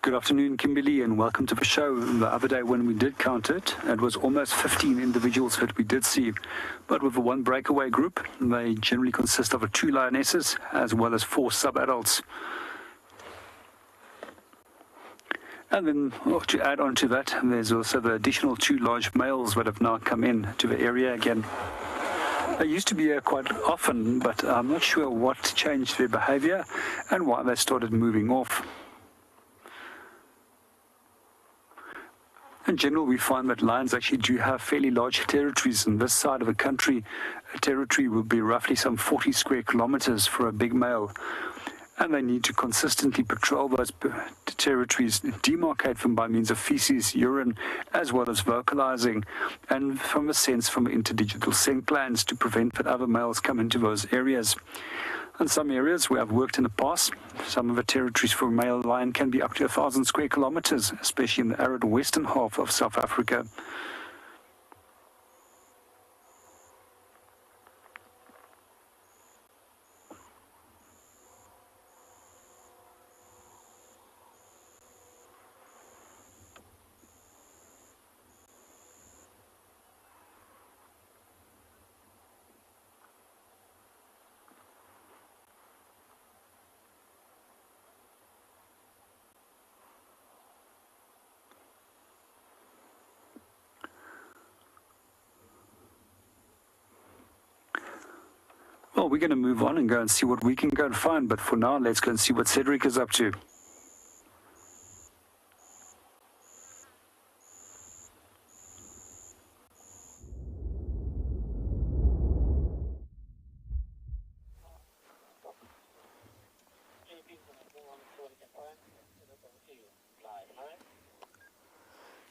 Good afternoon, Kimberly, and welcome to the show. The other day when we did count it, it was almost 15 individuals that we did see. But with the one breakaway group, they generally consist of 2 lionesses as well as 4 sub-adults. And then to add on to that, there's also the additional 2 large males that have now come in to the area again. They used to be here quite often, but I'm not sure what changed their behavior and why they started moving off. In general, we find that lions actually do have fairly large territories. In this side of the country, a territory will be roughly some 40 square kilometers for a big male. And they need to consistently patrol those territories, demarcate them by means of feces, urine, as well as vocalizing, and from a sense from interdigital scent glands to prevent that other males come into those areas. In some areas where I've worked in the past, some of the territories for a male lion can be up to 1,000 square kilometers, especially in the arid western half of South Africa. Well, we're going to move on and go and see what we can go and find. But for now, let's go and see what Cedric is up to.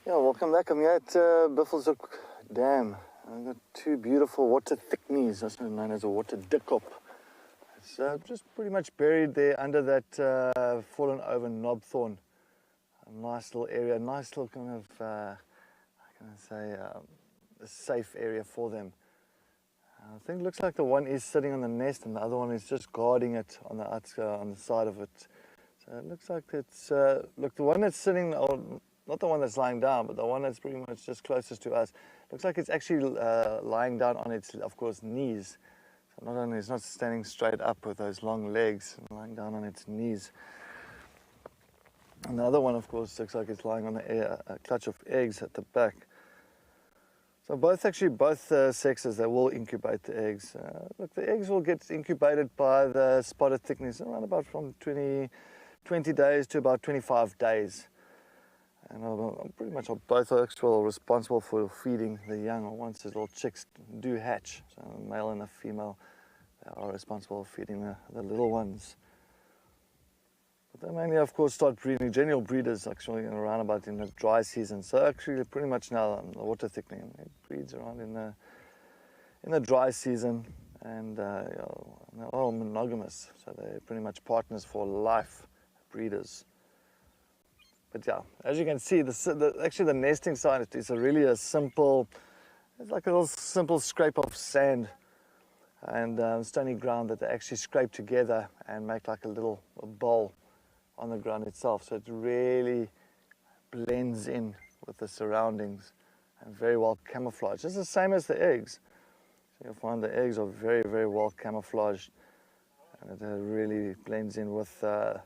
Yeah, welcome back. I'm here at Buffelshoek Dam. I've got 2 beautiful water thickneys, also known as a water dikkop. It's just pretty much buried there under that fallen over knobthorn. A nice little area, nice little kind of, how can I say, a safe area for them. I think it looks like the one is sitting on the nest and the other one is just guarding it on the side of it. So it looks like it's, look, the one that's sitting, not the one that's lying down, but the one that's pretty much just closest to us, looks like it's actually lying down on its, of course, knees. So not only it's not standing straight up with those long legs, lying down on its knees. And the other one, of course, looks like it's lying on a clutch of eggs at the back. So both sexes, they will incubate the eggs. Look, the eggs will get incubated by the spotted thickness around about from 20 days to about 25 days. And pretty much both are actually responsible for feeding the young once the little chicks do hatch. So a male and a female, they are responsible for feeding the little ones. But they mainly, of course, start breeding. General breeders actually around about in the dry season. So actually, pretty much now the water thickening it breeds around in the dry season, and they're all monogamous. So they're pretty much partners for life, breeders. But yeah, as you can see, actually the nesting site is really a simple, it's like a little simple scrape of sand and stony ground that they actually scrape together and make like a little bowl on the ground itself. So it really blends in with the surroundings and very well camouflaged. It's the same as the eggs. So you'll find the eggs are very, very well camouflaged, and it really blends in with the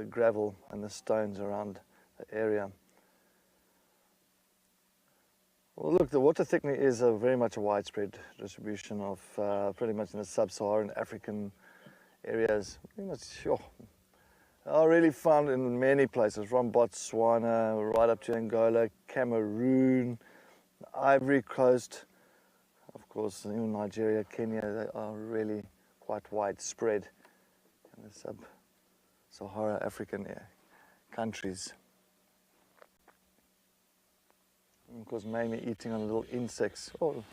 gravel and the stones around the area. Well, look, the water thickening is very much a widespread distribution of pretty much in the sub-Saharan African areas. Pretty much, are really found in many places, from Botswana right up to Angola, Cameroon, the Ivory Coast, of course, even Nigeria, Kenya. They are really quite widespread in the sub-Saharan African countries. And of course, mainly eating on little insects. Oh,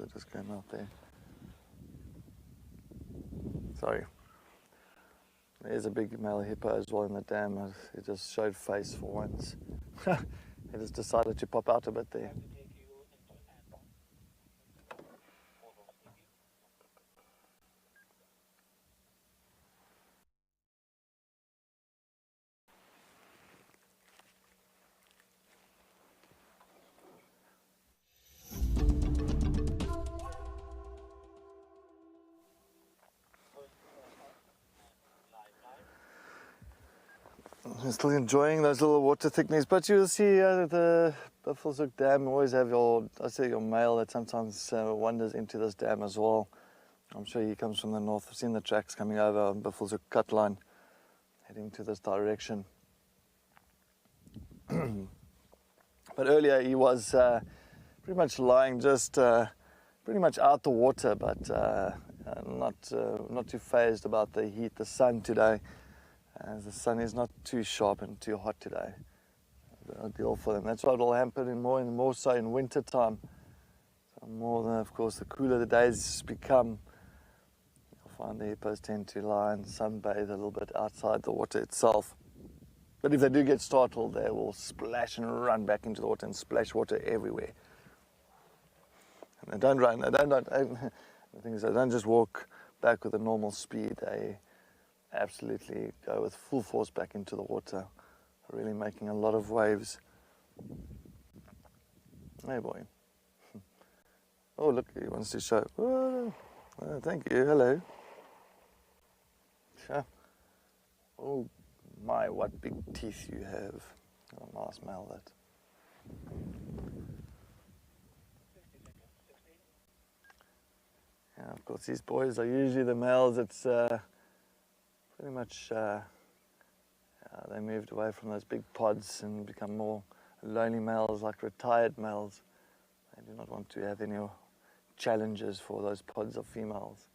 it just came out there. Sorry. There's a big male hippo as well in the dam. It just showed face for once. It just decided to pop out a bit there. I'm still enjoying those little water thickness, but you'll see the Buffelshoek Dam always have your male that sometimes wanders into this dam as well. I'm sure he comes from the north. I've seen the tracks coming over on Buffelshoek cut line, heading to this direction. But earlier he was pretty much lying just pretty much out the water, but not too phased about the heat, the sun today. The sun is not too sharp and too hot today. Ideal for them. That's what will happen more so in winter time. So more than, of course, the cooler the days become, you'll find the hippos tend to lie and sunbathe a little bit outside the water itself. But if they do get startled, they will splash and run back into the water and splash water everywhere. And they don't run. The thing is, they don't just walk back with a normal speed. They absolutely go with full force back into the water, really making a lot of waves. Hey boy. Oh look, he wants to show. Oh, thank you, hello. Sure. Oh my, what big teeth you have. Oh, I'll smell that. Yeah, of course, these boys are usually the males. It's pretty much they moved away from those big pods and become more lonely males, like retired males. They do not want to have any challenges for those pods of females.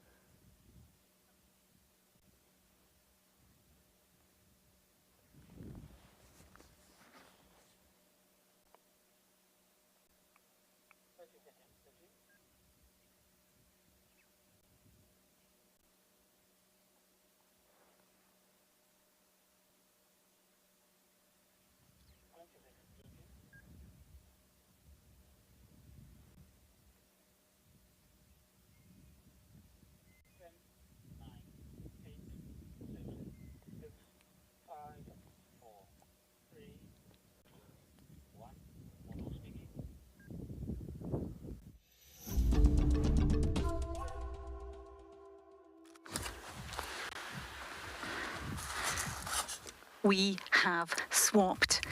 We have swapped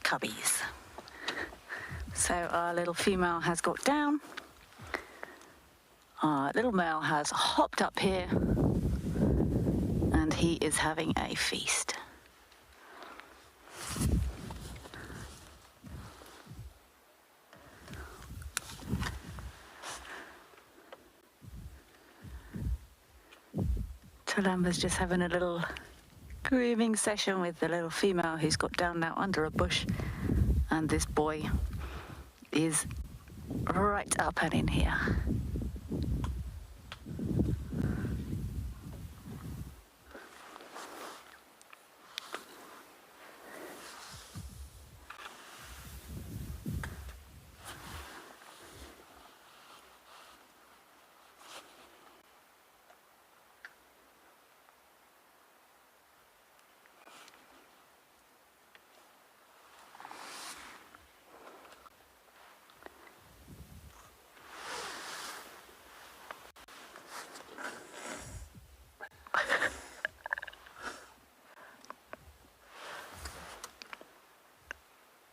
cubbies. So our little female has got down. Our little male has hopped up here, and he is having a feast. Talamba's just having a little grooming session with the little female who's got down now under a bush, and this boy is right up and in here.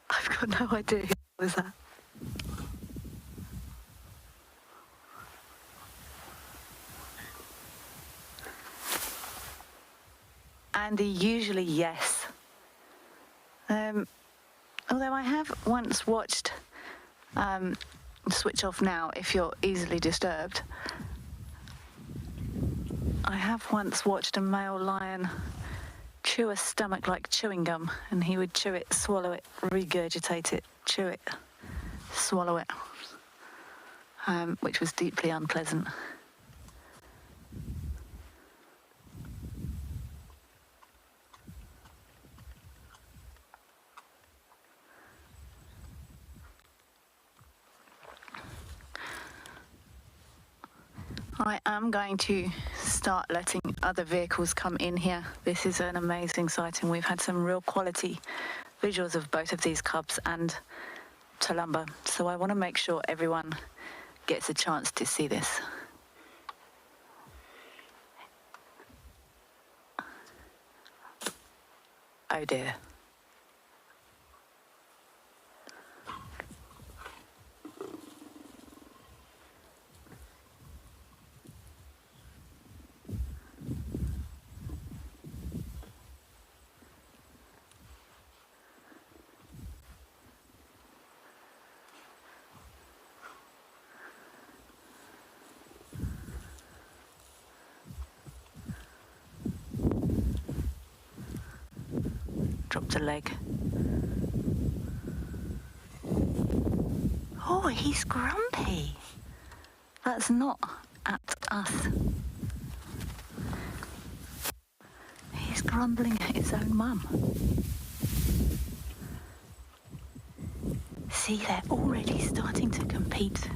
I've got no idea who was that. Andy, usually yes. Although I have once watched, switch off now if you're easily disturbed. I have once watched a male lion chew a stomach like chewing gum, and he would chew it, swallow it, regurgitate it, chew it, swallow it, which was deeply unpleasant. I am going to start letting other vehicles come in here. This is an amazing sighting. We've had some real quality visuals of both of these cubs and Talamba, so I want to make sure everyone gets a chance to see this. Oh dear. Dropped a leg. Oh, he's grumpy. That's not at us. He's grumbling at his own mum. See, they're already starting to compete.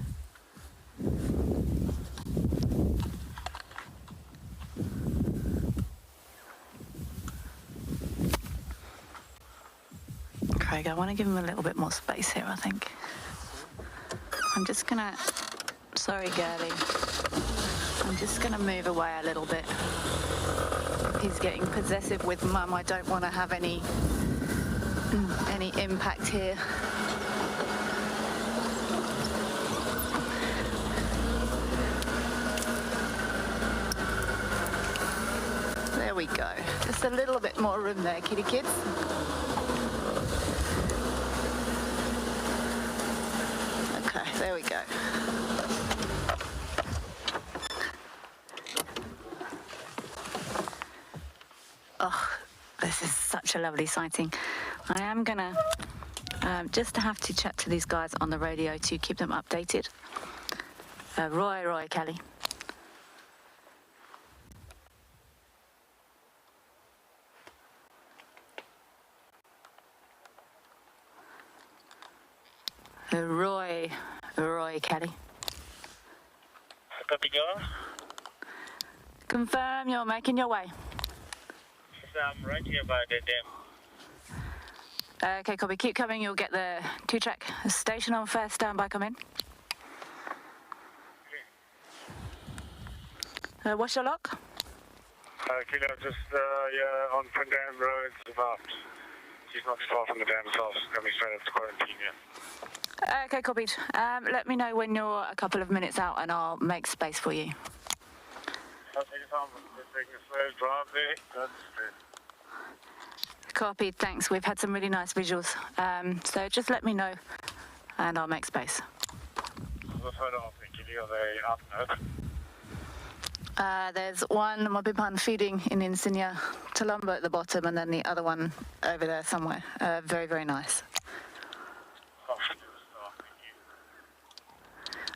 Craig, I want to give him a little bit more space here, I think. I'm just gonna... Sorry, girlie. I'm just gonna move away a little bit. He's getting possessive with mum. I don't want to have any impact here. There we go. Just a little bit more room there, kitty kids. Okay, there we go. Oh, this is such a lovely sighting. I am gonna just have to chat to these guys on the radio to keep them updated. Roy, Kelly. Roy, Kelly. Copy, go. Confirm you're making your way. I'm right here by the dam. Okay, copy. Keep coming. You'll get the 2-track station on first. Stand by. Come in. What's your lock? Kilo, just on Twin Dam Road. It's about. She's not far from the dam itself. Coming straight up to quarantine. Yeah. Okay, copied. Let me know when you're a couple of minutes out, and I'll make space for you. I'll take your time. Just taking a slow drive there. That's good. Copied. Thanks. We've had some really nice visuals. So just let me know, and I'll make space. What photo of the kitty? Are they out and open? There's one Mabipan feeding in Insignia, Tulumba at the bottom, and then the other one over there somewhere. Very, very nice.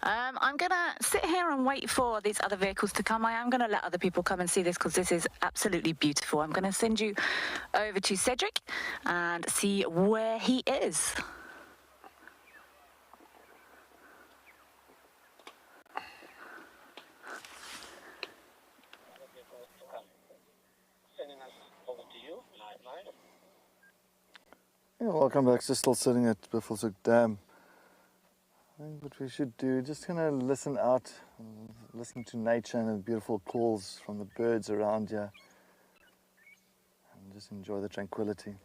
I'm going to sit here and wait for these other vehicles to come. I am going to let other people come and see this because this is absolutely beautiful. I'm going to send you over to Cedric and see where he is. Yeah, welcome back. Just still sitting at Buffelshoek Dam. I think what we should do, just kind of listen out, listen to nature and the beautiful calls from the birds around here, and just enjoy the tranquility.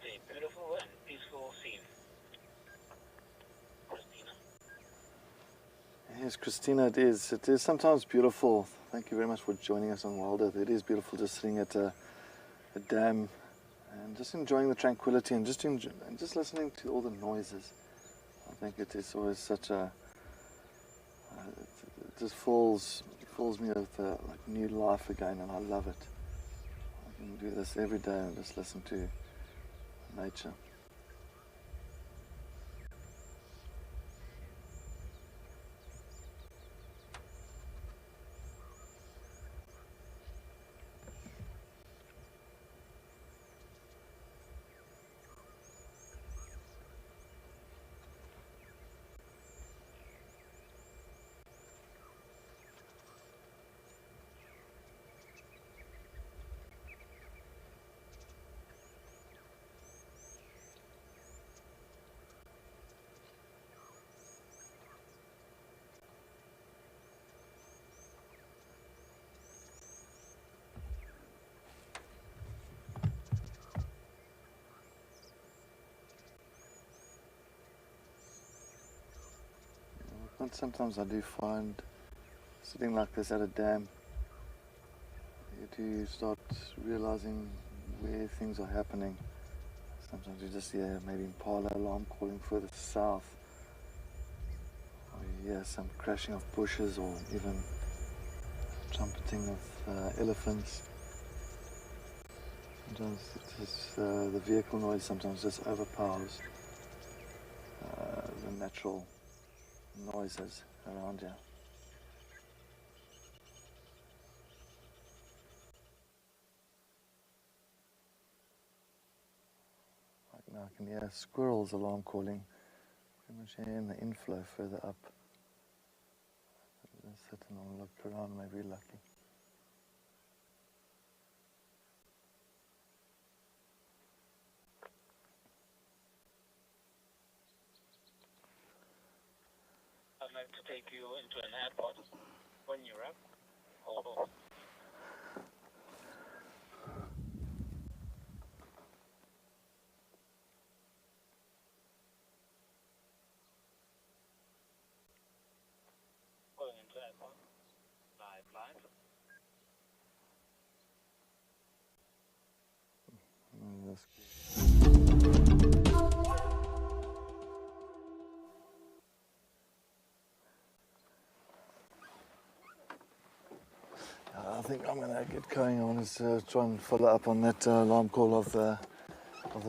a beautiful and peaceful scene. Christina. Yes, Christina, it is. It is sometimes beautiful. Thank you very much for joining us on Wild Earth. It is beautiful just sitting at a dam and just enjoying the tranquility and just listening to all the noises. I think it is always such a... it just fills me with like new life again, and I love it. I can do this every day and just listen to nature. But sometimes I do find sitting like this at a dam, you do start realizing where things are happening. Sometimes you just hear maybe impala alarm calling further south, or you hear some crashing of bushes, or even trumpeting of elephants. Sometimes it is, the vehicle noise sometimes just overpowers the natural noises around you. Like now I can hear squirrels alarm calling, pretty much hearing the inflow further up. I'll sit and I'll look around, maybe lucky. I'd like to take you into an airport. When you're up, hold on. Going into airport. Live line. That's good. I think I'm gonna get going. I want to try and follow up on that alarm call of the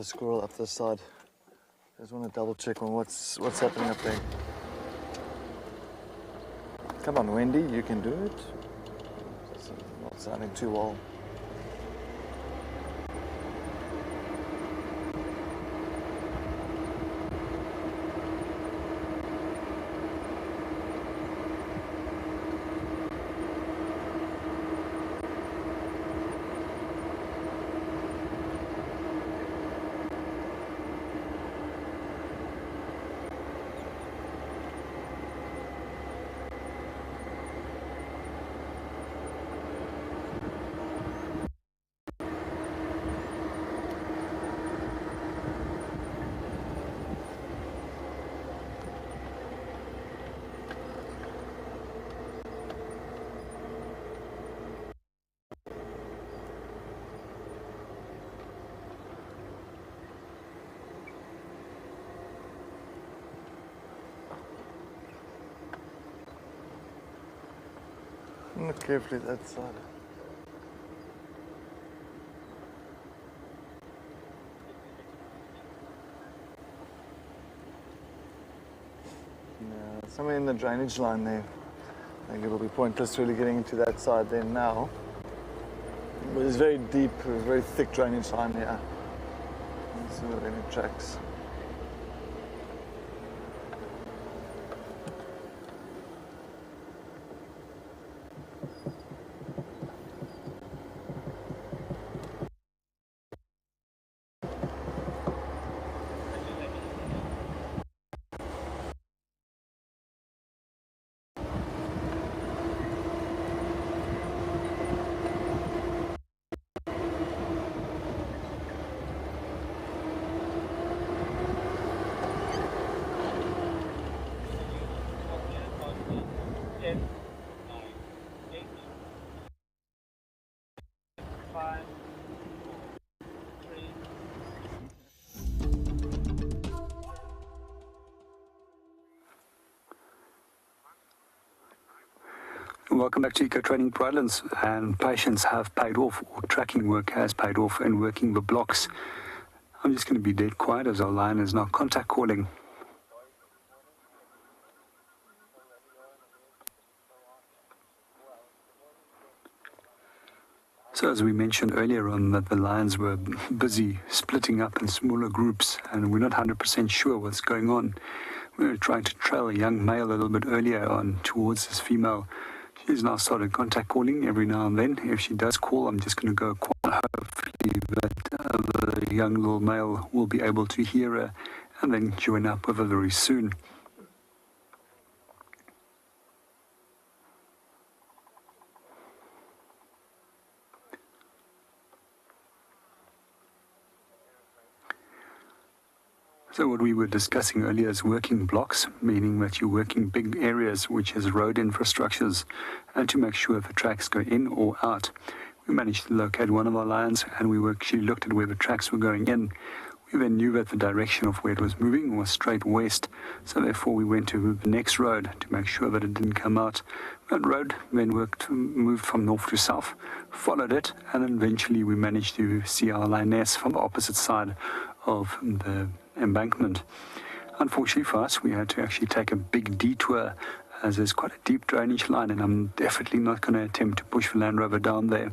squirrel up this side. I just want to double check on what's happening up there. Come on, Wendy, you can do it. It's not sounding too well. Look carefully at that side. Yeah, somewhere in the drainage line there. I think it'll be pointless really getting into that side there now. But it's very deep, very thick drainage line here. Let's see if there are any tracks. Welcome back to Eco Training Pro Islands, and patience have paid off, or tracking work has paid off in working the blocks. I'm just going to be dead quiet as our lion is now contact calling. So as we mentioned earlier on, that the lions were busy splitting up in smaller groups, and we're not 100% sure what's going on. We were trying to trail a young male a little bit earlier on towards this female. She's now started contact calling every now and then. If she does call, I'm just going to go quiet. Hopefully that the young little male will be able to hear her and then join up with her very soon. So what we were discussing earlier is working blocks, meaning that you're working big areas, which is road infrastructures, and to make sure the tracks go in or out. We managed to locate one of our lions, and we actually looked at where the tracks were going in. We then knew that the direction of where it was moving was straight west, so therefore we went to the next road to make sure that it didn't come out. That road then moved from north to south, followed it, and then eventually we managed to see our lioness from the opposite side of the embankment. Unfortunately for us, we had to actually take a big detour, as there's quite a deep drainage line, and I'm definitely not going to attempt to push the Land Rover down there.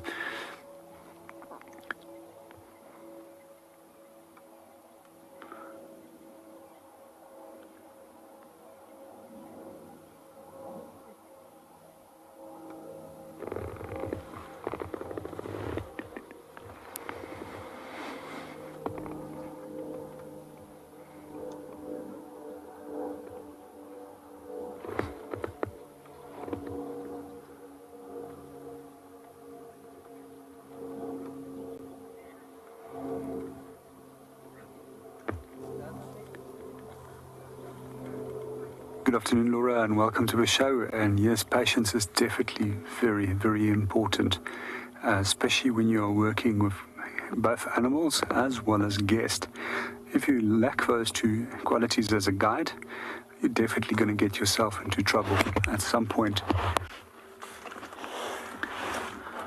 Good afternoon, Laura, and welcome to the show. And yes, patience is definitely very, very important, especially when you are working with both animals as well as guests. If you lack those two qualities as a guide, you're definitely going to get yourself into trouble at some point.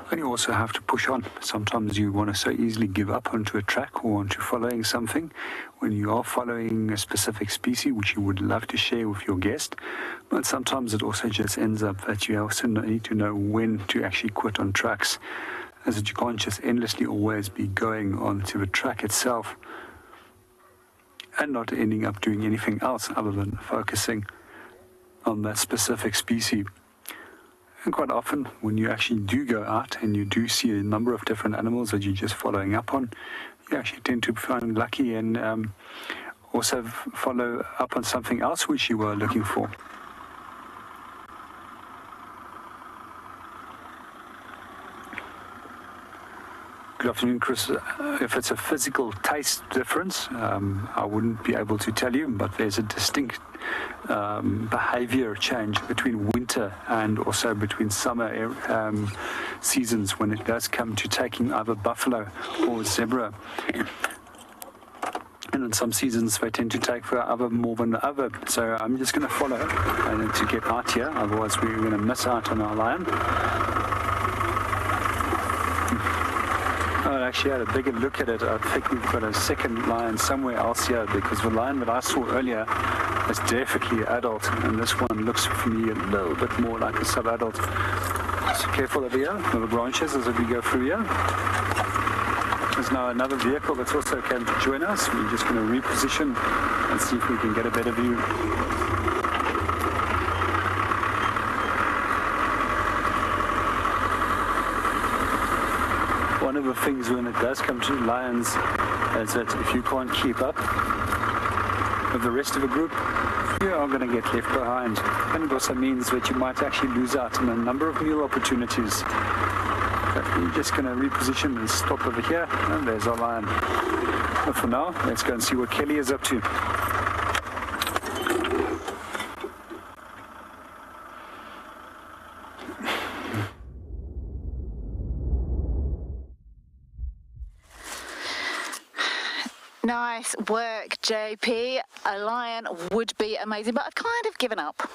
And you also have to push on. Sometimes you want to so easily give up onto a track or onto following something when you are following a specific species which you would love to share with your guest. But sometimes it also just ends up that you also need to know when to actually quit on tracks, as that you can't just endlessly always be going onto the track itself and not ending up doing anything else other than focusing on that specific species. And quite often, when you actually do go out and you do see a number of different animals that you're just following up on, you actually tend to find lucky and also follow up on something else which you were looking for. Good afternoon, Chris. If it's a physical taste difference, I wouldn't be able to tell you, but there's a distinct behavior change between winter and also between summer seasons when it does come to taking either buffalo or zebra. And in some seasons they tend to take for other more than the other. So I'm just going to follow and to get out here, otherwise we're going to miss out on our lion. I actually had a bigger look at it. I think we've got a second lion somewhere else here, because the lion that I saw earlier is definitely adult, and this one looks for me a little bit more like a sub-adult. So careful over here with the branches as we go through here. There's now another vehicle that's also came to join us. We're just going to reposition and see if we can get a better view. One of the things when it does come to lions is that if you can't keep up with the rest of the group, you are going to get left behind. And it also means that you might actually lose out on a number of meal opportunities. But we're just going to reposition and stop over here, and there's our lion. But for now, let's go and see what Kelly is up to. Nice work, JP. A lion would be amazing, but I've kind of given up.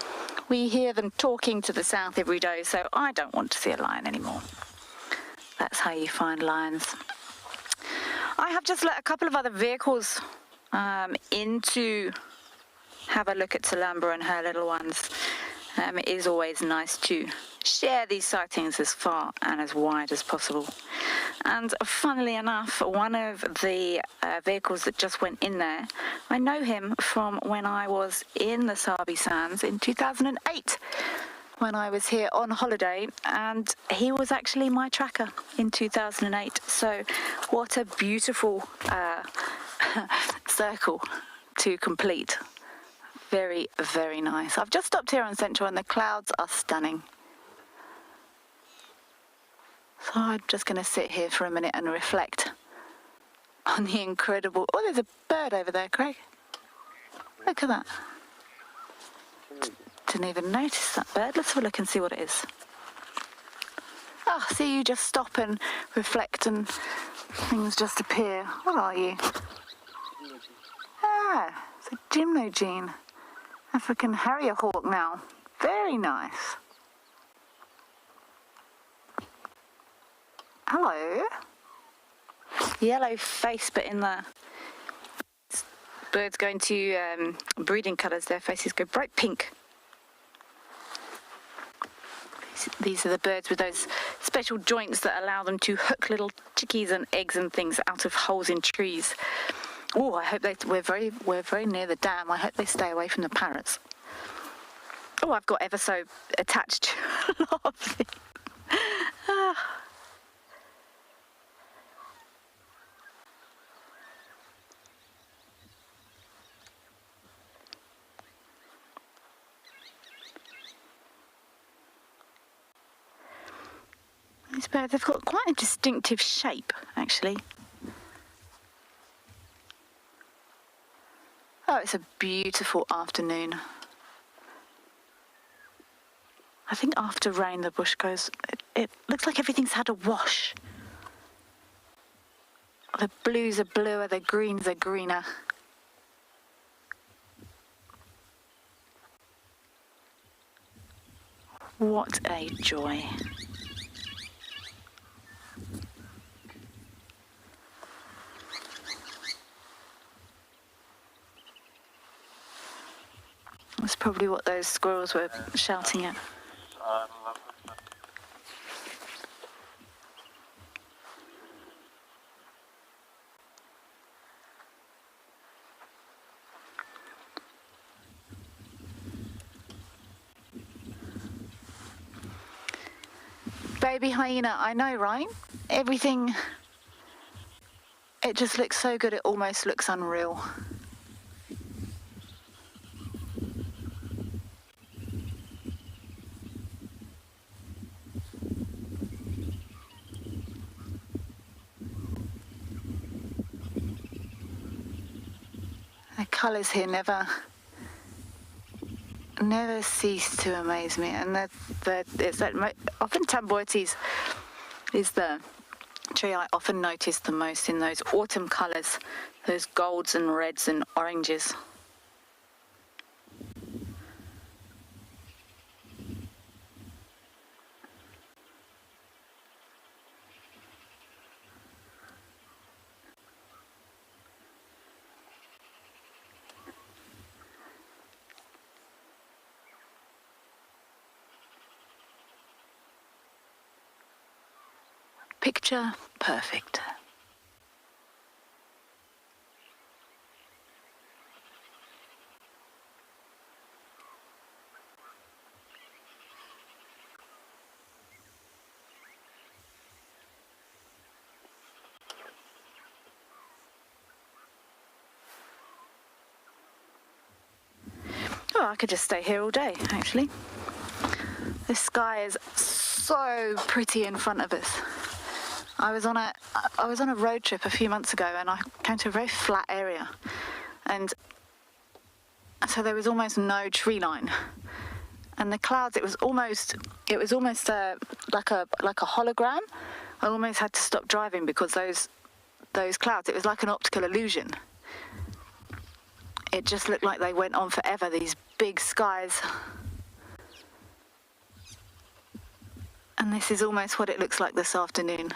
We hear them talking to the south every day, so I don't want to see a lion anymore. That's how you find lions. I have just let a couple of other vehicles in to have a look at Talamba and her little ones. It is always nice to share these sightings as far and as wide as possible. And funnily enough, one of the vehicles that just went in there, I know him from when I was in the Sabi Sands in 2008, when I was here on holiday, and he was actually my tracker in 2008. So what a beautiful circle to complete. Very, very nice. I've just stopped here on Central and the clouds are stunning. So I'm just going to sit here for a minute and reflect on the incredible... Oh, there's a bird over there, Craig. Look at that. Didn't even notice that bird. Let's have a look and see what it is. Oh, see, you just stop and reflect and things just appear. What are you? Ah, it's a Djuma African harrier hawk now. Very nice. Hello. Yellow face, but in the birds going to breeding colours, their faces go bright pink. These are the birds with those special joints that allow them to hook little chickies and eggs and things out of holes in trees. Oh, I hope we're very near the dam. I hope they stay away from the parrots. Oh, I've got ever so attached to a lot of things. These birds have got quite a distinctive shape, actually. Oh, it's a beautiful afternoon. I think after rain the bush goes... It looks like everything's had a wash. The blues are bluer, the greens are greener. What a joy. That's probably what those squirrels were shouting at. Baby hyena, I know, right? Everything, it just looks so good, it almost looks unreal. The colours here never cease to amaze me, and often Tamboites is the tree I often notice the most in those autumn colours, those golds and reds and oranges. Picture perfect. Oh, I could just stay here all day, actually. The sky is so pretty in front of us. I was on a road trip a few months ago, and I came to a very flat area, and so there was almost no tree line, and the clouds. It was almost like a hologram. I almost had to stop driving because those clouds. It was like an optical illusion. It just looked like they went on forever. These big skies. And this is almost what it looks like this afternoon.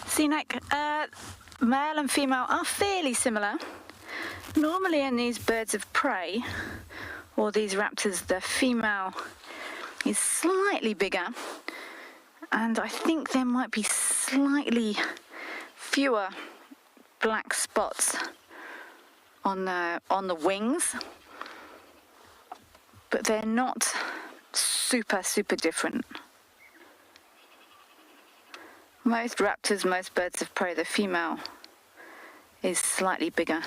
Scenic, male and female are fairly similar. Normally in these birds of prey, or these raptors, the female is slightly bigger, and I think there might be slightly fewer black spots on the wings, but they're not super different. Most raptors, most birds of prey, the female is slightly bigger,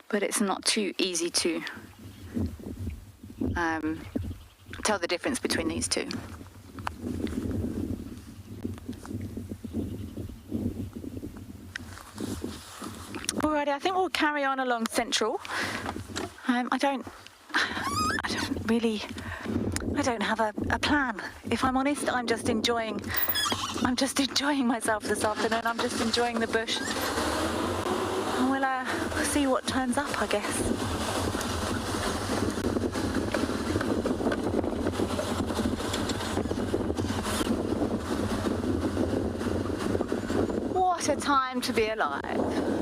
but it's not too easy to tell the difference between these two. Alrighty, I think we'll carry on along Central. I don't have a plan. If I'm honest, I'm just enjoying myself this afternoon. I'm just enjoying the bush. And we'll see what turns up, I guess. What a time to be alive.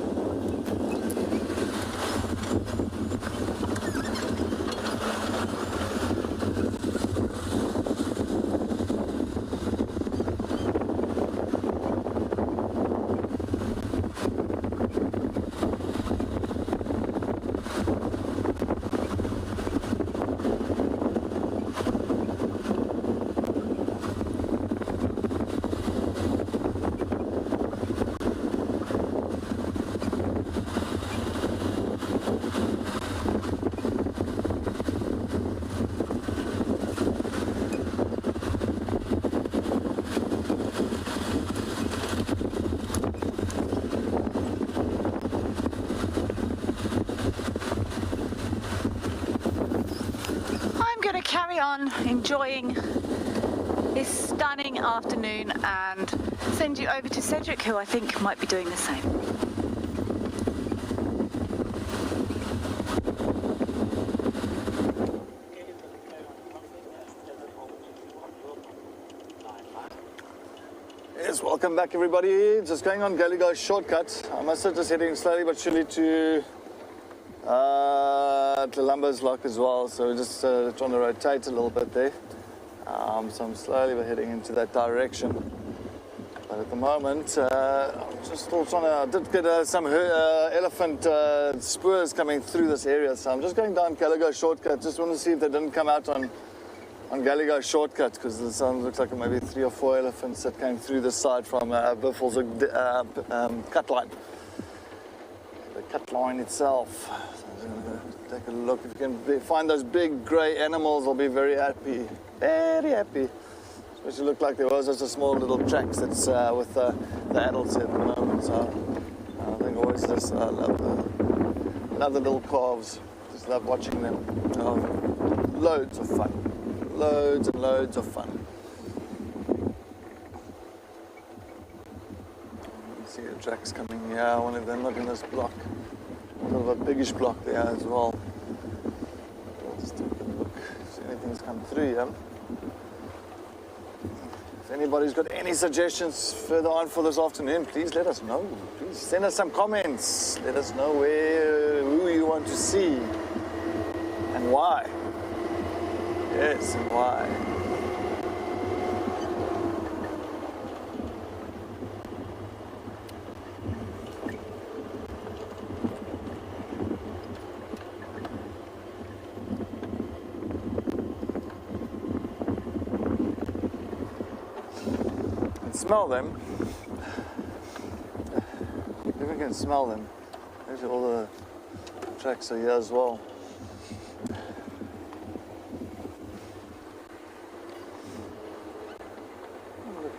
Carry on enjoying this stunning afternoon and send you over to Cedric, who I think might be doing the same. Yes, welcome back everybody. Just going on Gallagher's shortcut. I must have just heading slowly but surely to Lumber's Lock as well, so we're just trying to rotate a little bit there. So I'm slowly heading into that direction. But at the moment, I'm just still trying to. I did get some elephant spurs coming through this area, so I'm just going down Gallagher shortcut. Just want to see if they didn't come out on Gallagher shortcut, because it looks like maybe 3 or 4 elephants that came through this side from Biffle's cut line. The cut line itself. Take a look. If you can find those big grey animals, I'll be very happy. Very happy. Especially look like there was just a small little tracks that's with the adults at the moment. So I think always just love the little calves. Just love watching them. Loads of fun. Loads and loads of fun. You see the tracks coming here. One of them not in this block. Sort of a biggish block there as well. Let's take a look. See anything's come through here. If anybody's got any suggestions further on for this afternoon, please let us know. Please send us some comments. Let us know who you want to see and why. Yes, and why. Smell them. If we can smell them. Actually, all the tracks are here as well.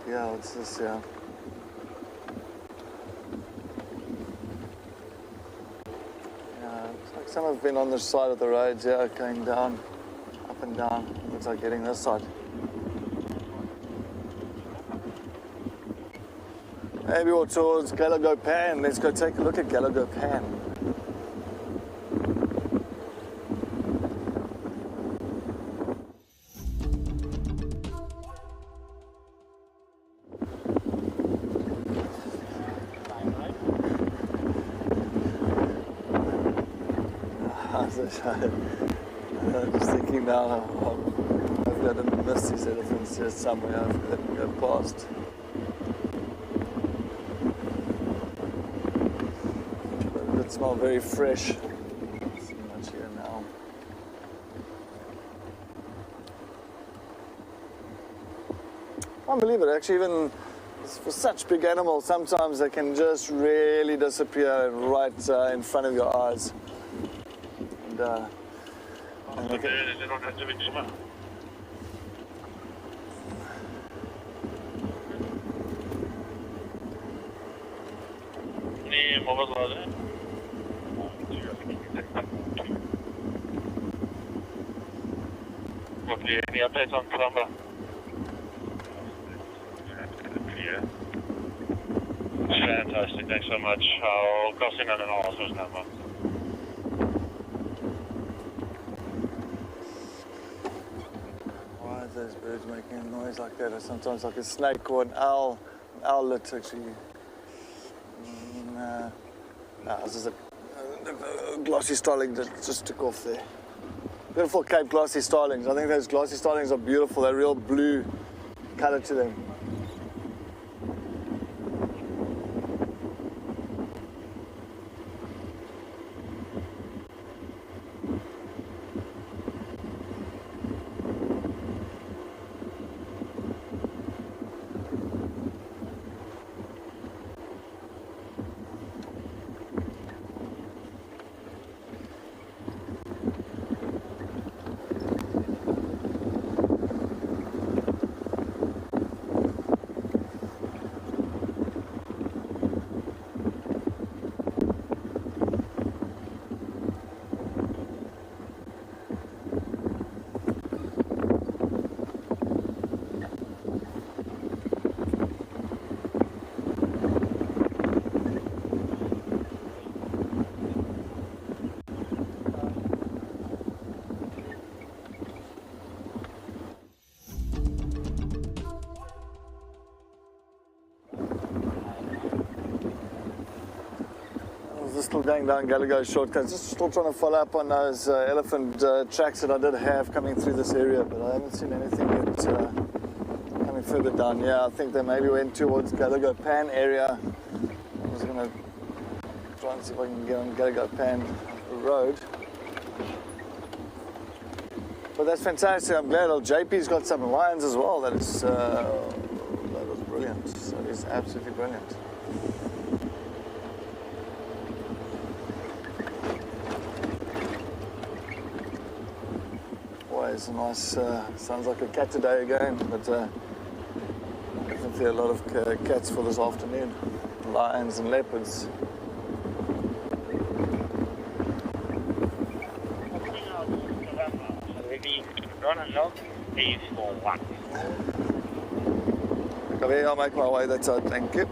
Yeah, what's this? Yeah. Yeah, looks like some have been on the side of the roads, yeah, going down, up and down. Looks like getting this side. Maybe we're towards Gallagher Pan. Let's go take a look at Gallagher Pan. I'm just thinking now, hopefully I didn't miss these elephants just somewhere. Hopefully they didn't go past. But it smells very fresh. Not so much here now. Can't believe it, actually, even for such big animals, sometimes they can just really disappear right in front of your eyes. And okay. Nee, maar wat was het? Okay, any updates on Columba? Fantastic, thanks so much. I'll cross in on an also number. Why are those birds making a noise like that? Or sometimes like a snake or an owl. An owlet actually. No, this is a glossy starling that just took off there. Beautiful Cape glossy starlings. I think those glossy starlings are beautiful. They're real blue color to them. Still going down Gallagher shortcuts, just still trying to follow up on those elephant tracks that I did have coming through this area, but I haven't seen anything yet coming further down. Yeah, I think they maybe went towards Gallagher Pan area. I'm just going to try and see if I can get on Gallagher Pan Road. But that's fantastic. I'm glad old JP's got some lions as well. That was brilliant. That is absolutely brilliant. It's a nice, sounds like a cat today again, but definitely a lot of cats for this afternoon. Lions and leopards. Okay, I'll make my way that side, thank you.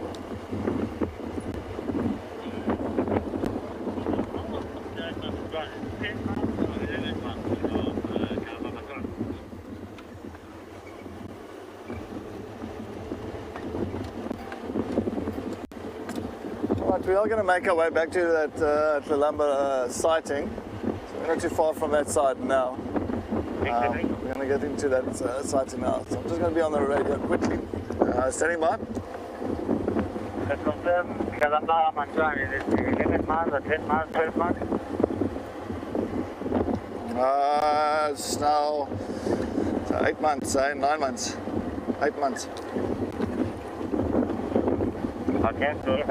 We are going to make our way back to that Tlelamba sighting. So we're not too far from that side now. We're going to get into that sighting now. So I'm just going to be on the radio quickly. Standing by. Confirm, Tlelamba, Manjani, is it 11 miles or 10 miles, 12 miles? It's now 8 months, 9 months. 8 months. Okay, good.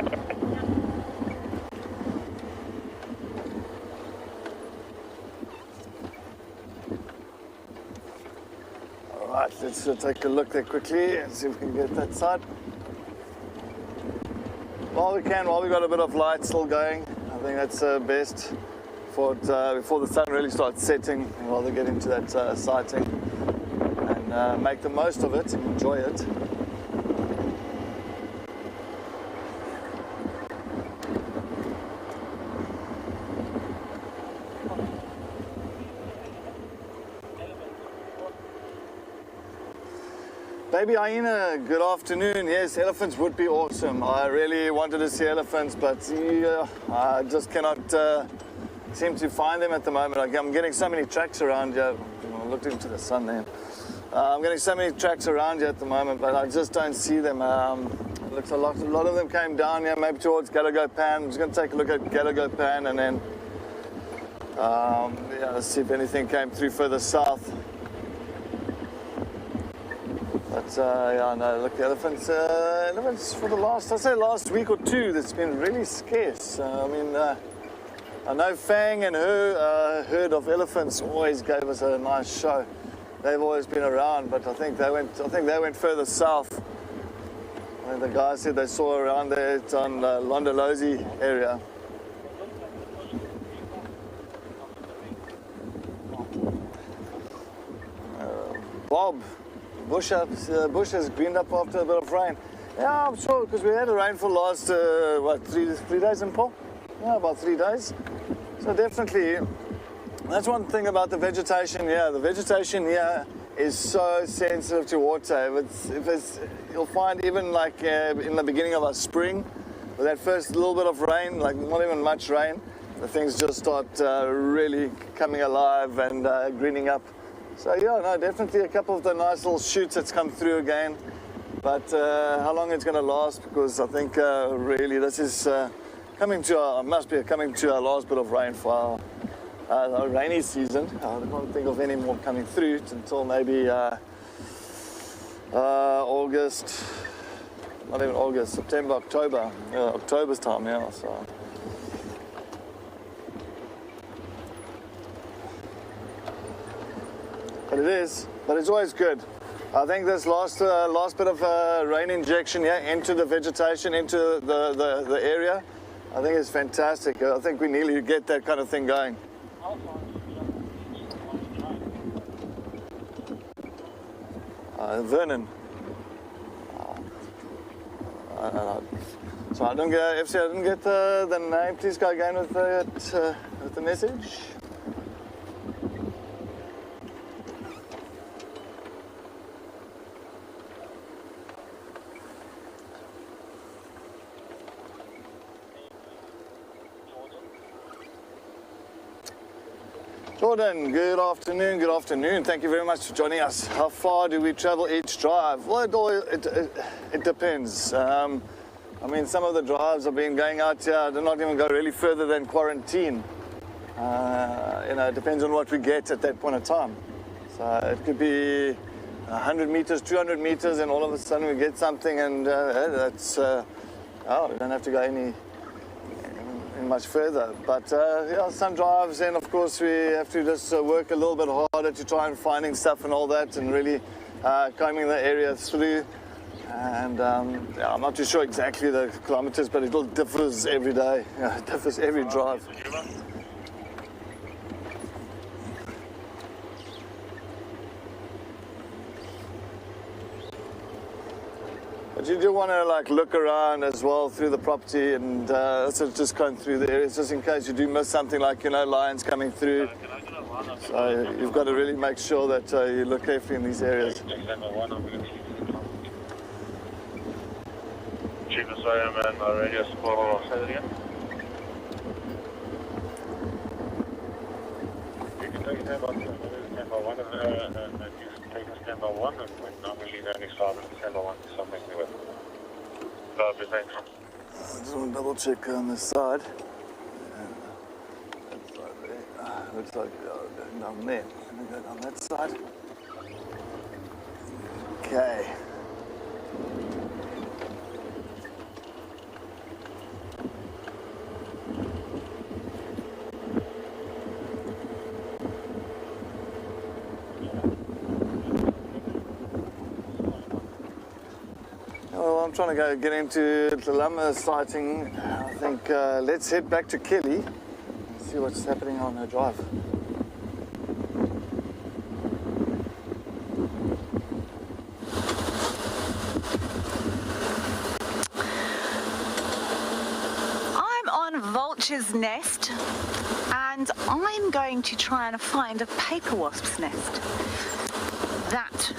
Right, let's take a look there quickly and see if we can get that side. While we can, while we've got a bit of light still going, I think that's best before the sun really starts setting, and rather get into that sighting and make the most of it and enjoy it. Baby hyena, good afternoon. Yes, elephants would be awesome. I really wanted to see elephants, but I just cannot seem to find them at the moment. I'm getting so many tracks around here. I looked into the sun there. I'm getting so many tracks around here at the moment, but I just don't see them. It looks a lot of them came down here, maybe towards Gallagher Pan. I'm just going to take a look at Gallagher Pan and then let's see if anything came through further south. But no, look, elephants for the last week or two, that's been really scarce. I know Fang and her herd of elephants always gave us a nice show. They've always been around, but I think they went further south. And the guy said they saw around there, it's on Londolozi area. Bob. Bush has greened up after a bit of rain. Yeah, I'm sure, because we had a rainfall last, 3 days in Paul? Yeah, about 3 days. So definitely, that's one thing about the vegetation here. The vegetation here is so sensitive to water. You'll find even like in the beginning of our spring, with that first little bit of rain, like not even much rain, the things just start really coming alive and greening up. So yeah, no, definitely a couple of the nice little shoots that's come through again. But how long it's going to last, because I think really this is must be coming to our last bit of rain for our rainy season. I don't think of any more coming through until maybe August, not even August, September, October, October's time, yeah. So. But it's always good. I think this last bit of rain injection here into the vegetation, into the area, I think is fantastic. I think we nearly get that kind of thing going. Vernon. So I don't get FC. I didn't get the name. Please go again with the message. Jordan, good afternoon. Thank you very much for joining us. How far do we travel each drive? Well, it depends. I mean, some of the drives have been going out here, do not even go really further than quarantine. It depends on what we get at that point of time. So it could be 100 meters, 200 meters, and all of a sudden we get something, and that's, we don't have to go any much further. But some drives, and of course we have to just work a little bit harder to try and finding stuff and all that, and really combing the area through. And I'm not too sure exactly the kilometers, but it all differs every day. It differs every drive. But you do want to look around as well through the property, and just going through the areas, just in case you do miss something, like lions coming through. So you've got to really make sure that you look carefully in these areas. Djuma, sorry, I'm in my radio support. Say that again. You can take stand by one, and you can take a stand by one, and normally the only start with stand by one is something with. Thanks. I just want to double check on this side. Looks like going down there. I'm going to go down that side. Okay. Well, I'm trying to get into Tlelama sighting. I think let's head back to Kelly and see what's happening on her drive. I'm on Vulture's Nest, and I'm going to try and find a paper wasp's nest that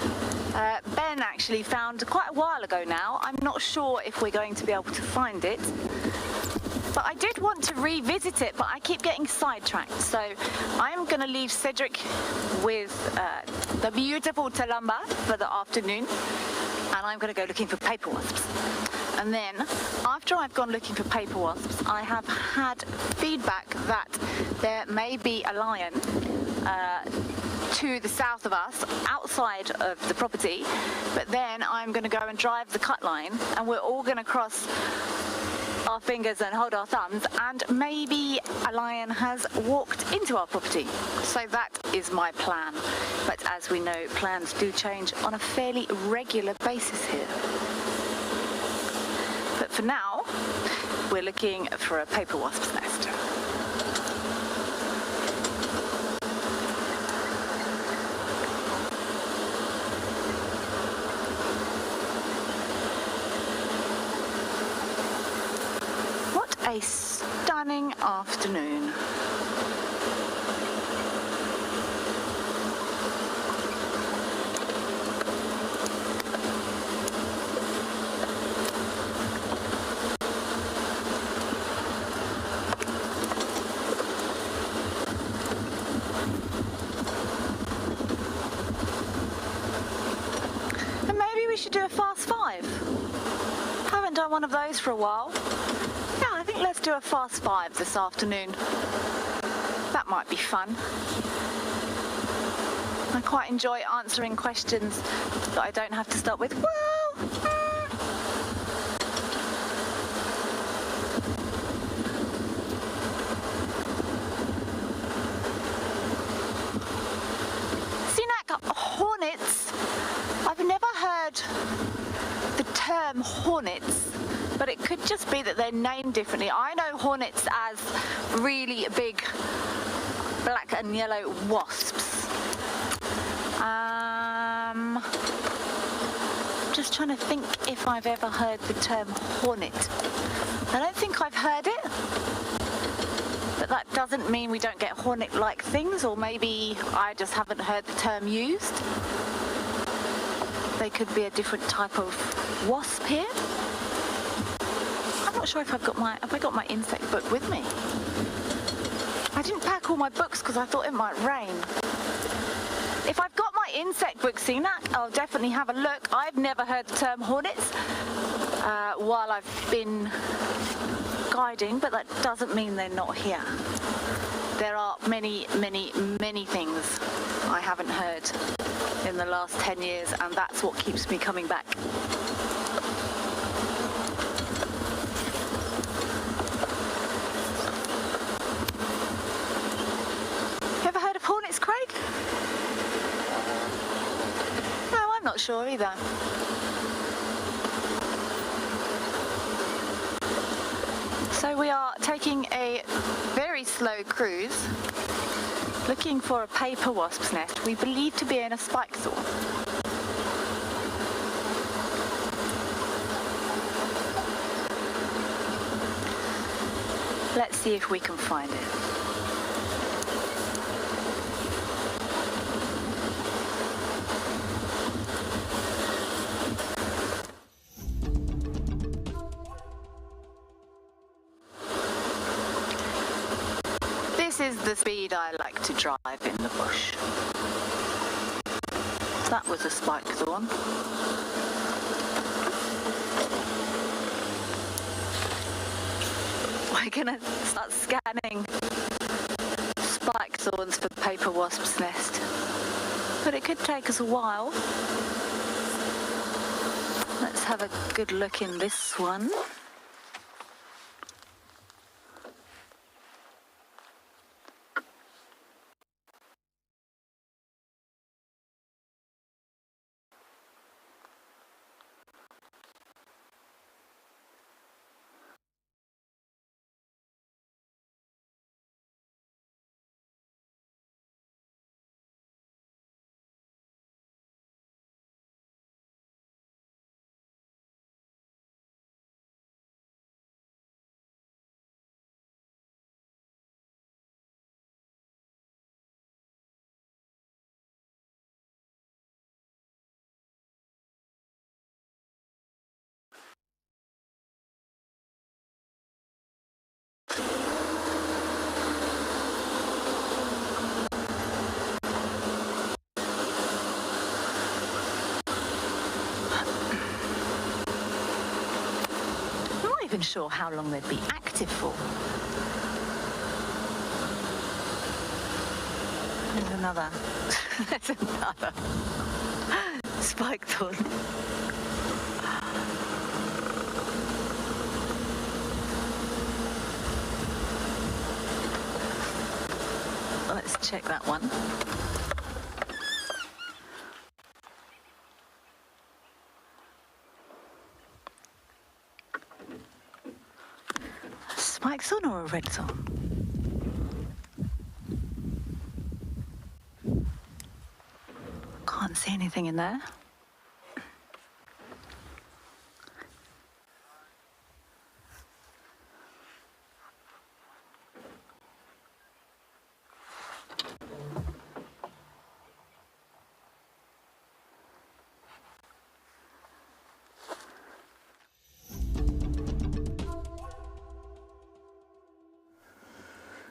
Ben actually found quite a while ago now. I'm not sure if we're going to be able to find it, but I did want to revisit it, but I keep getting sidetracked. So I'm going to leave Cedric with the beautiful Talamba for the afternoon, and I'm going to go looking for paper wasps. And then, after I've gone looking for paper wasps, I have had feedback that there may be a lion to the south of us, outside of the property, but then I'm going to go and drive the cut line, and we're all going to cross our fingers and hold our thumbs, and maybe a lion has walked into our property. So that is my plan. But as we know, plans do change on a fairly regular basis here. But for now, we're looking for a paper wasp's nest. What a stunning afternoon. We should do a fast 5. Haven't done one of those for a while. Yeah, I think let's do a fast 5 this afternoon. That might be fun. I quite enjoy answering questions that I don't have to start with, well, hornets. I've never heard the term hornets, but it could just be that they're named differently. I know hornets as really big black and yellow wasps. Just trying to think if I've ever heard the term hornet. I don't think I've heard it. But that doesn't mean we don't get hornet-like things, or maybe I just haven't heard the term used. They could be a different type of wasp here. I'm not sure if have I got my insect book with me? I didn't pack all my books because I thought it might rain. If I've got my insect book, Sinak, I'll definitely have a look. I've never heard the term hornets while I've been guiding, but that doesn't mean they're not here. There are many, many, many things I haven't heard in the last 10 years, and that's what keeps me coming back. Ever heard of hornets, Craig? No, I'm not sure either. So we are taking a very slow cruise, looking for a paper wasp's nest we believe to be in a spike thorn. Let's see if we can find it. This is the speed I like to drive in the bush. That was a spike thorn. We're gonna start scanning spike thorns for paper wasp's nest, but it could take us a while. Let's have a good look in this one. even sure how long they'd be active for. There's another. There's another spike thorn. Let's check that one. A spike thorn or a red thorn? Can't see anything in there.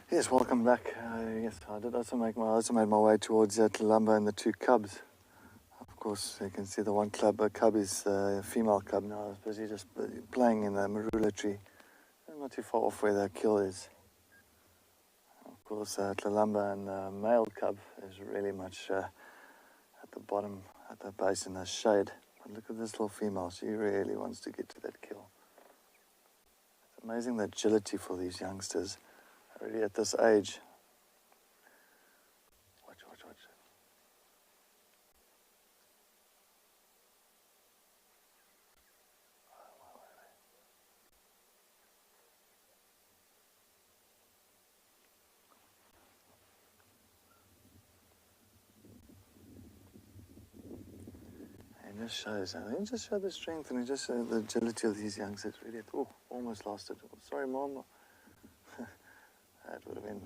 Yes, welcome back. Yes, I did also made my way towards Tlelamba and the two cubs. Of course, you can see the one cub is a female cub now. It's busy just playing in the marula tree, not too far off where the kill is. Of course, Tlelamba and the male cub is really much at the bottom, at the base in the shade. But look at this little female. She really wants to get to that kill. It's amazing the agility for these youngsters. Already at this age. Watch. And it just shows, it just shows the strength and it just shows the agility of these youngsters. Really, almost lost it. Sorry, Mom. That would have been,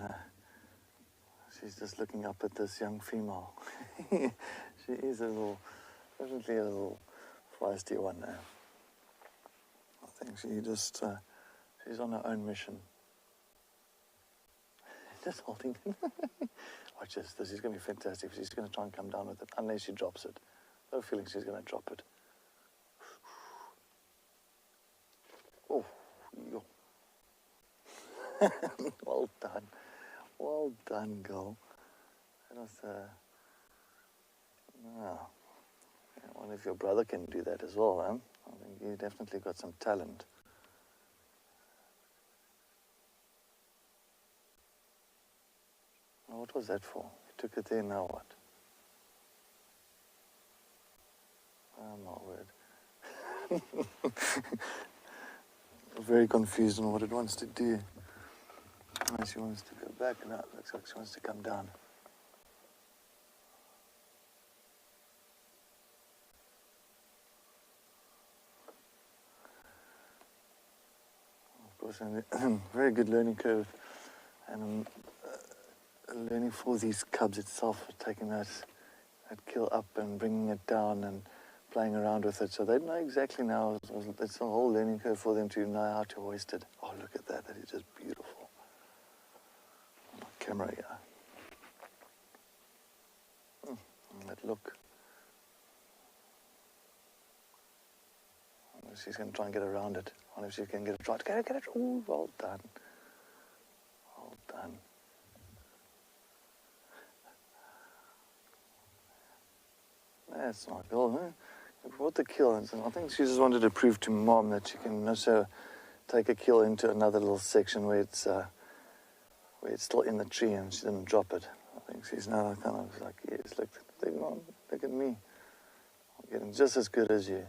she's just looking up at this young female. She is definitely a little feisty one now. I think she just, she's on her own mission. Just holding it. Watch this, this is going to be fantastic. She's going to try and come down with it, unless she drops it. I have a feeling she's going to drop it. Oh, yo. Well done, girl. That was, I wonder if your brother can do that as well, huh? I think you definitely got some talent. Well, what was that for? You took it there, now what? Oh, my word. Very confused on what it wants to do. Oh, she wants to go back now. It looks like she wants to come down. Of course, a very good learning curve, and learning for these cubs itself, taking that kill up and bringing it down and playing around with it. So they know exactly now, it's a whole learning curve for them to know how to hoist it. Oh, look at that, that is just beautiful. Camera, yeah. That look. I wonder if she's going to try and get around it. I wonder if she can get it right. Get it. Ooh, well done. Well done. That's my girl, huh? You brought the kill, and I think she just wanted to prove to Mom that she can also take a kill into another little section where it's still in the tree and she didn't drop it. I think she's now kind of like, yes, look, Mom, look at me. I'm getting just as good as you.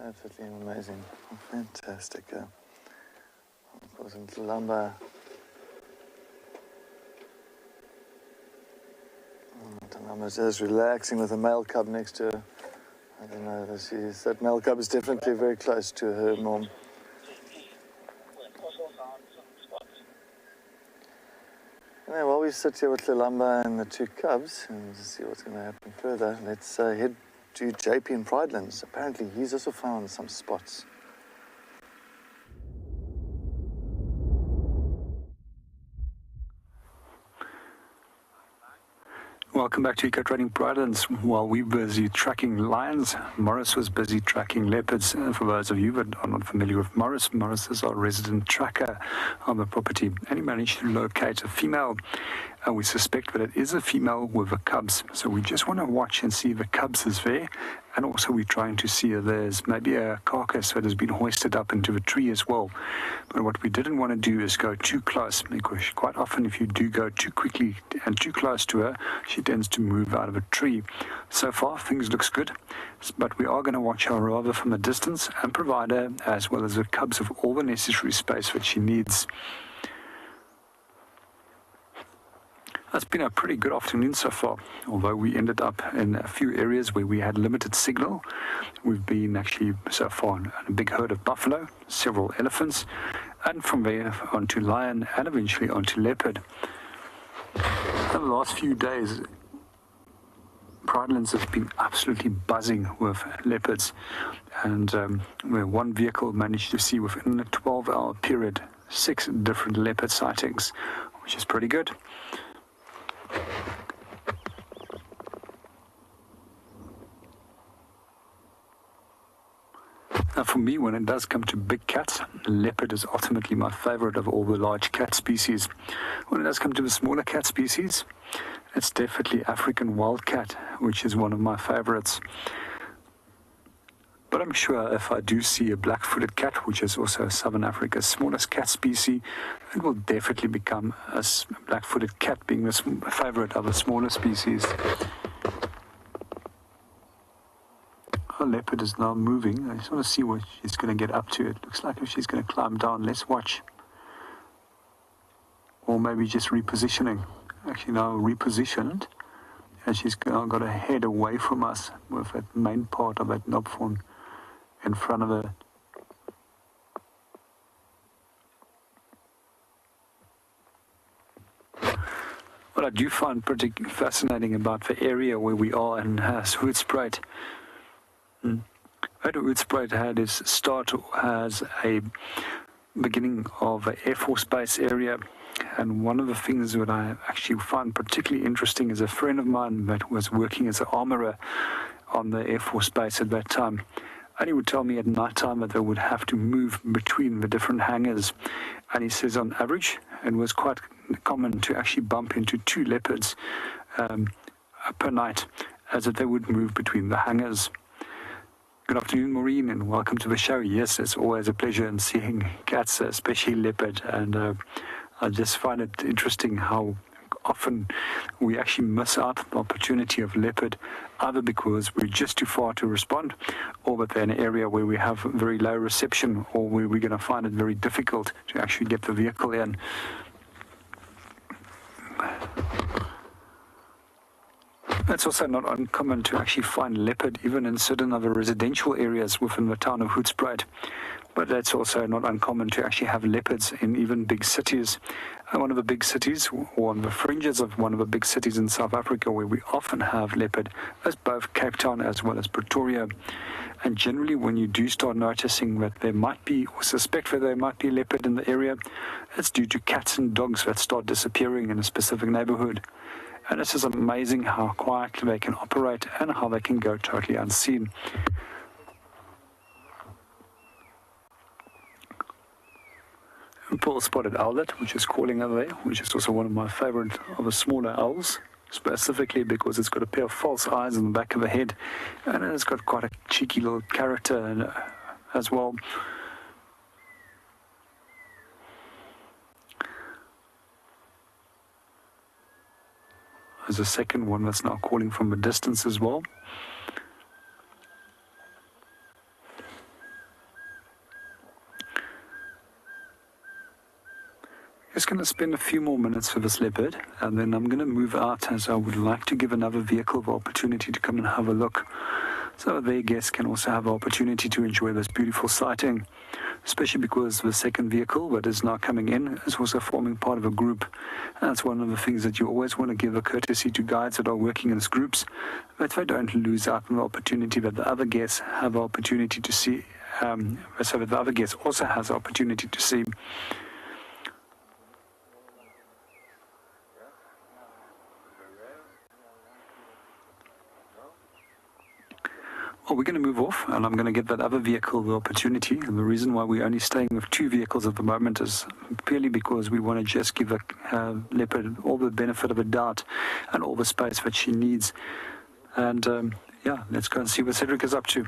Absolutely amazing. Fantastic. Of course, in Tlelamba, Tlelamba just relaxing with a male cub next to her. I don't know, that male cub is definitely very close to her mom. Now, while we sit here with Tlelamba and the two cubs and see what's going to happen further, let's head to JP in Pridelands. Apparently, he's also found some spots. welcome back to Eco Trading Providence. While we were busy tracking lions, Morris was busy tracking leopards. For those of you that are not familiar with Morris, Morris is our resident tracker on the property, and he managed to locate a female. And we suspect that it is a female with the cubs. So we just want to watch and see if the cubs is there. And also we're trying to see if there's maybe a carcass that has been hoisted up into the tree as well. But what we didn't want to do is go too close, because quite often if you do go too quickly and too close to her, she tends to move out of a tree. So far, things looks good. But we are going to watch her rather from a distance and provide her, as well as the cubs, with all the necessary space that she needs. It's been a pretty good afternoon so far, although we ended up in a few areas where we had limited signal. We've been actually so far on a big herd of buffalo, several elephants, and from there onto lion and eventually onto leopard. Over the last few days, Pridelands has been absolutely buzzing with leopards, and where one vehicle managed to see within a 12-hour period 6 different leopard sightings, which is pretty good. Now for me, when it does come to big cats, leopard is ultimately my favorite of all the large cat species. When it does come to the smaller cat species, it's definitely African wildcat, which is one of my favorites. But I'm sure if I do see a black-footed cat, which is also Southern Africa's smallest cat species, it will definitely become a black-footed cat being the favorite of the smaller species. Our leopard is now moving. I just want to see what she's going to get up to. It looks like if she's going to climb down. Let's watch. Or maybe just repositioning. Actually now repositioned. And she's now got her head away from us with that main part of that knobthorn in front of her. What I do find pretty fascinating about the area where we are in Hoedspruit, Hoedspruit had its start as a beginning of an Air Force Base area. And one of the things that I actually find particularly interesting is a friend of mine that was working as an armorer on the Air Force Base at that time. And he would tell me at night time that they would have to move between the different hangars. And he says on average, it was quite common to actually bump into 2 leopards per night, as that they would move between the hangars. Good afternoon, Maureen, and welcome to the show. Yes, it's always a pleasure in seeing cats, especially leopard, and I just find it interesting how often we actually miss out the opportunity of leopard, either because we're just too far to respond, or that they're in an area where we have very low reception, or where we're going to find it very difficult to actually get the vehicle in. It's also not uncommon to actually find leopard even in certain other residential areas within the town of Hoedspruit. But that's also not uncommon to actually have leopards in even big cities. One of the big cities, or on the fringes of one of the big cities in South Africa where we often have leopard, is both Cape Town as well as Pretoria. And generally when you do start noticing that there might be, or suspect that there might be leopard in the area, it's due to cats and dogs that start disappearing in a specific neighborhood. And it's just amazing how quietly they can operate and how they can go totally unseen. And Paul spotted owlet, which is calling over there, which is also one of my favorite of the smaller owls, specifically because it's got a pair of false eyes in the back of the head, and it's got quite a cheeky little character as well. There's a second one that's now calling from a distance as well. Just going to spend a few more minutes with this leopard, and then I'm going to move out, as I would like to give another vehicle the opportunity to come and have a look, so their guests can also have the opportunity to enjoy this beautiful sighting, especially because the second vehicle that is now coming in is also forming part of a group. And that's one of the things that you always want to give a courtesy to guides that are working in groups, that they don't lose out on the opportunity that the other guests have the opportunity to see, so that the other guest also has the opportunity to see. Well, we're going to move off, and I'm going to give that other vehicle the opportunity. And the reason why we're only staying with 2 vehicles at the moment is purely because we want to just give a leopard all the benefit of a doubt and all the space that she needs. And yeah, let's go and see what Cedric is up to.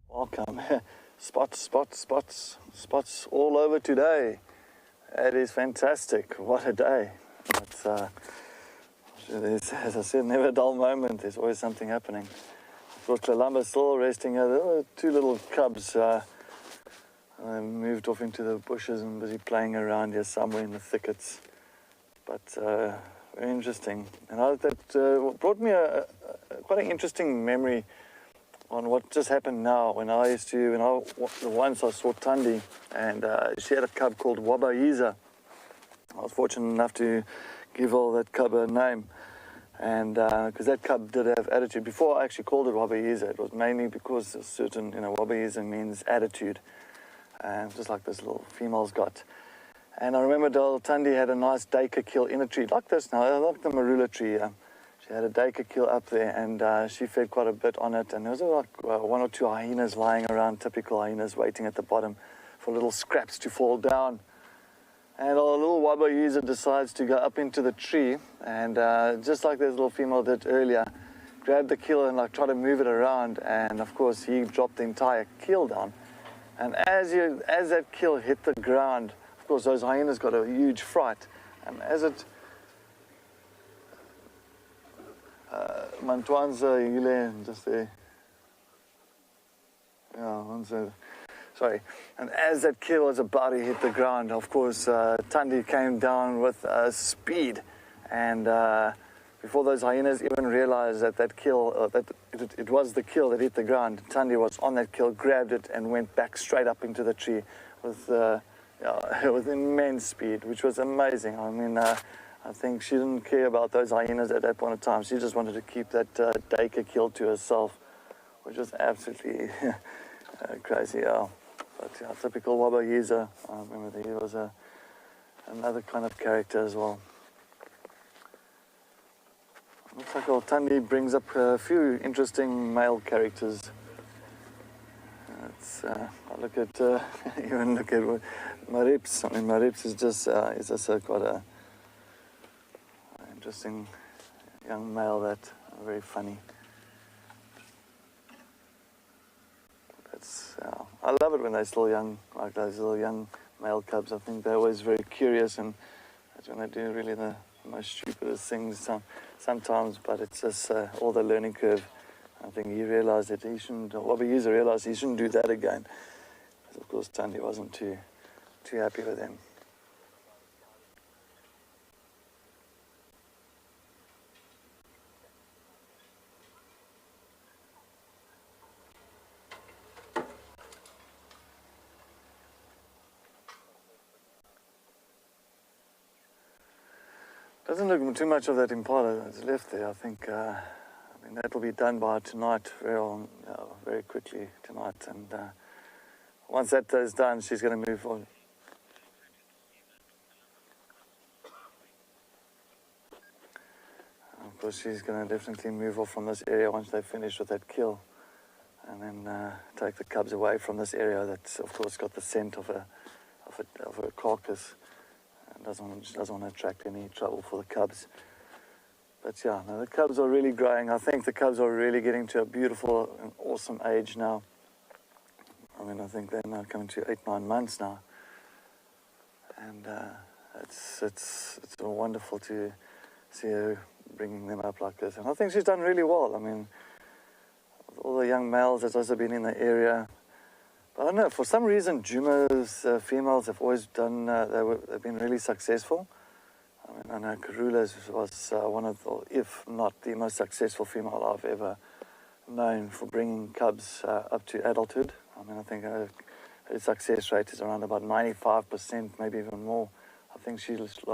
Welcome. Spots all over today. It is fantastic. What a day. It's, as I said, never a dull moment. There's always something happening. Of course, Lalamba still resting. There were 2 little cubs moved off into the bushes and busy playing around here somewhere in the thickets. But very interesting. And that brought me quite an interesting memory on what just happened now. Once I saw Thandi, and she had a cub called Wabayiza. I was fortunate enough to give all that cub a name, and because that cub did have attitude. Before I actually called it Wabayiza, it was mainly because a certain, Wabayiza means attitude, just like this little female's got. And I remember Thandi had a nice duiker kill in a tree like this now, like the marula tree. She had a duiker kill up there, and she fed quite a bit on it, and there was like 1 or 2 hyenas lying around, typical hyenas waiting at the bottom for little scraps to fall down. And our little Wabayiza decides to go up into the tree, and just like this little female did earlier, grabbed the kill and try to move it around, and of course he dropped the entire kill down. And as that kill hit the ground, of course those hyenas got a huge fright, and as it Mantwanza Yule just there. Yeah, sorry. And as that kill was about to hit the ground, of course, Thandi came down with speed. And before those hyenas even realized that kill, that it was the kill that hit the ground, Thandi was on that kill, grabbed it, and went back straight up into the tree with immense speed, which was amazing. I mean, I think she didn't care about those hyenas at that point in time. She just wanted to keep that duiker kill to herself, which was absolutely crazy. Yeah. But yeah, typical Wabayiza. I remember that he was another kind of character as well. Looks like old Thandi brings up a few interesting male characters. I look at even look at Marips. I mean, Marips is just quite a interesting young male that very funny. I love it when they're still young, like those little young male cubs. I think they're always very curious, and that's when they do really the most stupidest things sometimes, but it's just all the learning curve. I think he realized that he shouldn't, Wabayiza realized he shouldn't do that again. Because of course Thandi wasn't too happy with him. Doesn't look too much of that impala that's left there. I think that will be done by tonight, very quickly tonight. And once that is done, she's going to move on. Of course, she's going to definitely move off from this area once they finish with that kill, and then take the cubs away from this area that's, of course, got the scent of a carcass. Doesn't want to attract any trouble for the cubs. But yeah, no, the cubs are really growing. I think the cubs are really getting to a beautiful and awesome age now. I mean, I think they're now coming to 8-9 months now, and it's wonderful to see her bringing them up like this. And I think she's done really well. I mean, all the young males that's also been in the area. I don't know, for some reason Djuma's females have always done, they've been really successful. I mean, I know Karula's was one of the, if not the most successful female I've ever known for bringing cubs up to adulthood. I mean, I think her success rate is around about 95%, maybe even more. I think she lost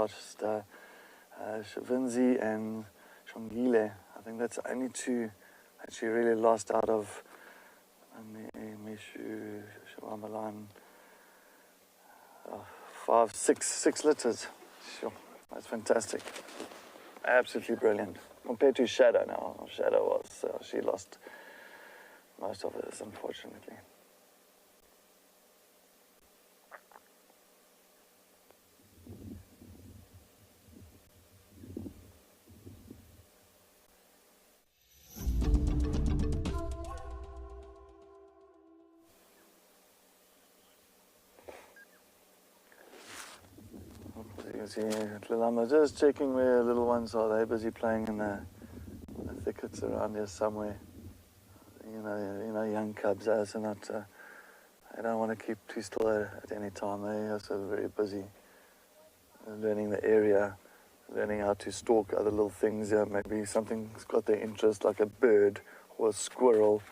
Shavinzi and Shongile. I think that's the only 2 that she really lost out of Mishu, Shawamalan, 5, 6 litters. Sure, that's fantastic. Absolutely brilliant. Compared to Shadow now. Shadow was, she lost most of this, unfortunately. As you can see, little Amma just checking where little ones are. They're busy playing in the thickets around here somewhere. You know, young cubs, so not. They don't want to keep too still at any time. They are also very busy learning the area, learning how to stalk other little things. Maybe something's got their interest, like a bird or a squirrel.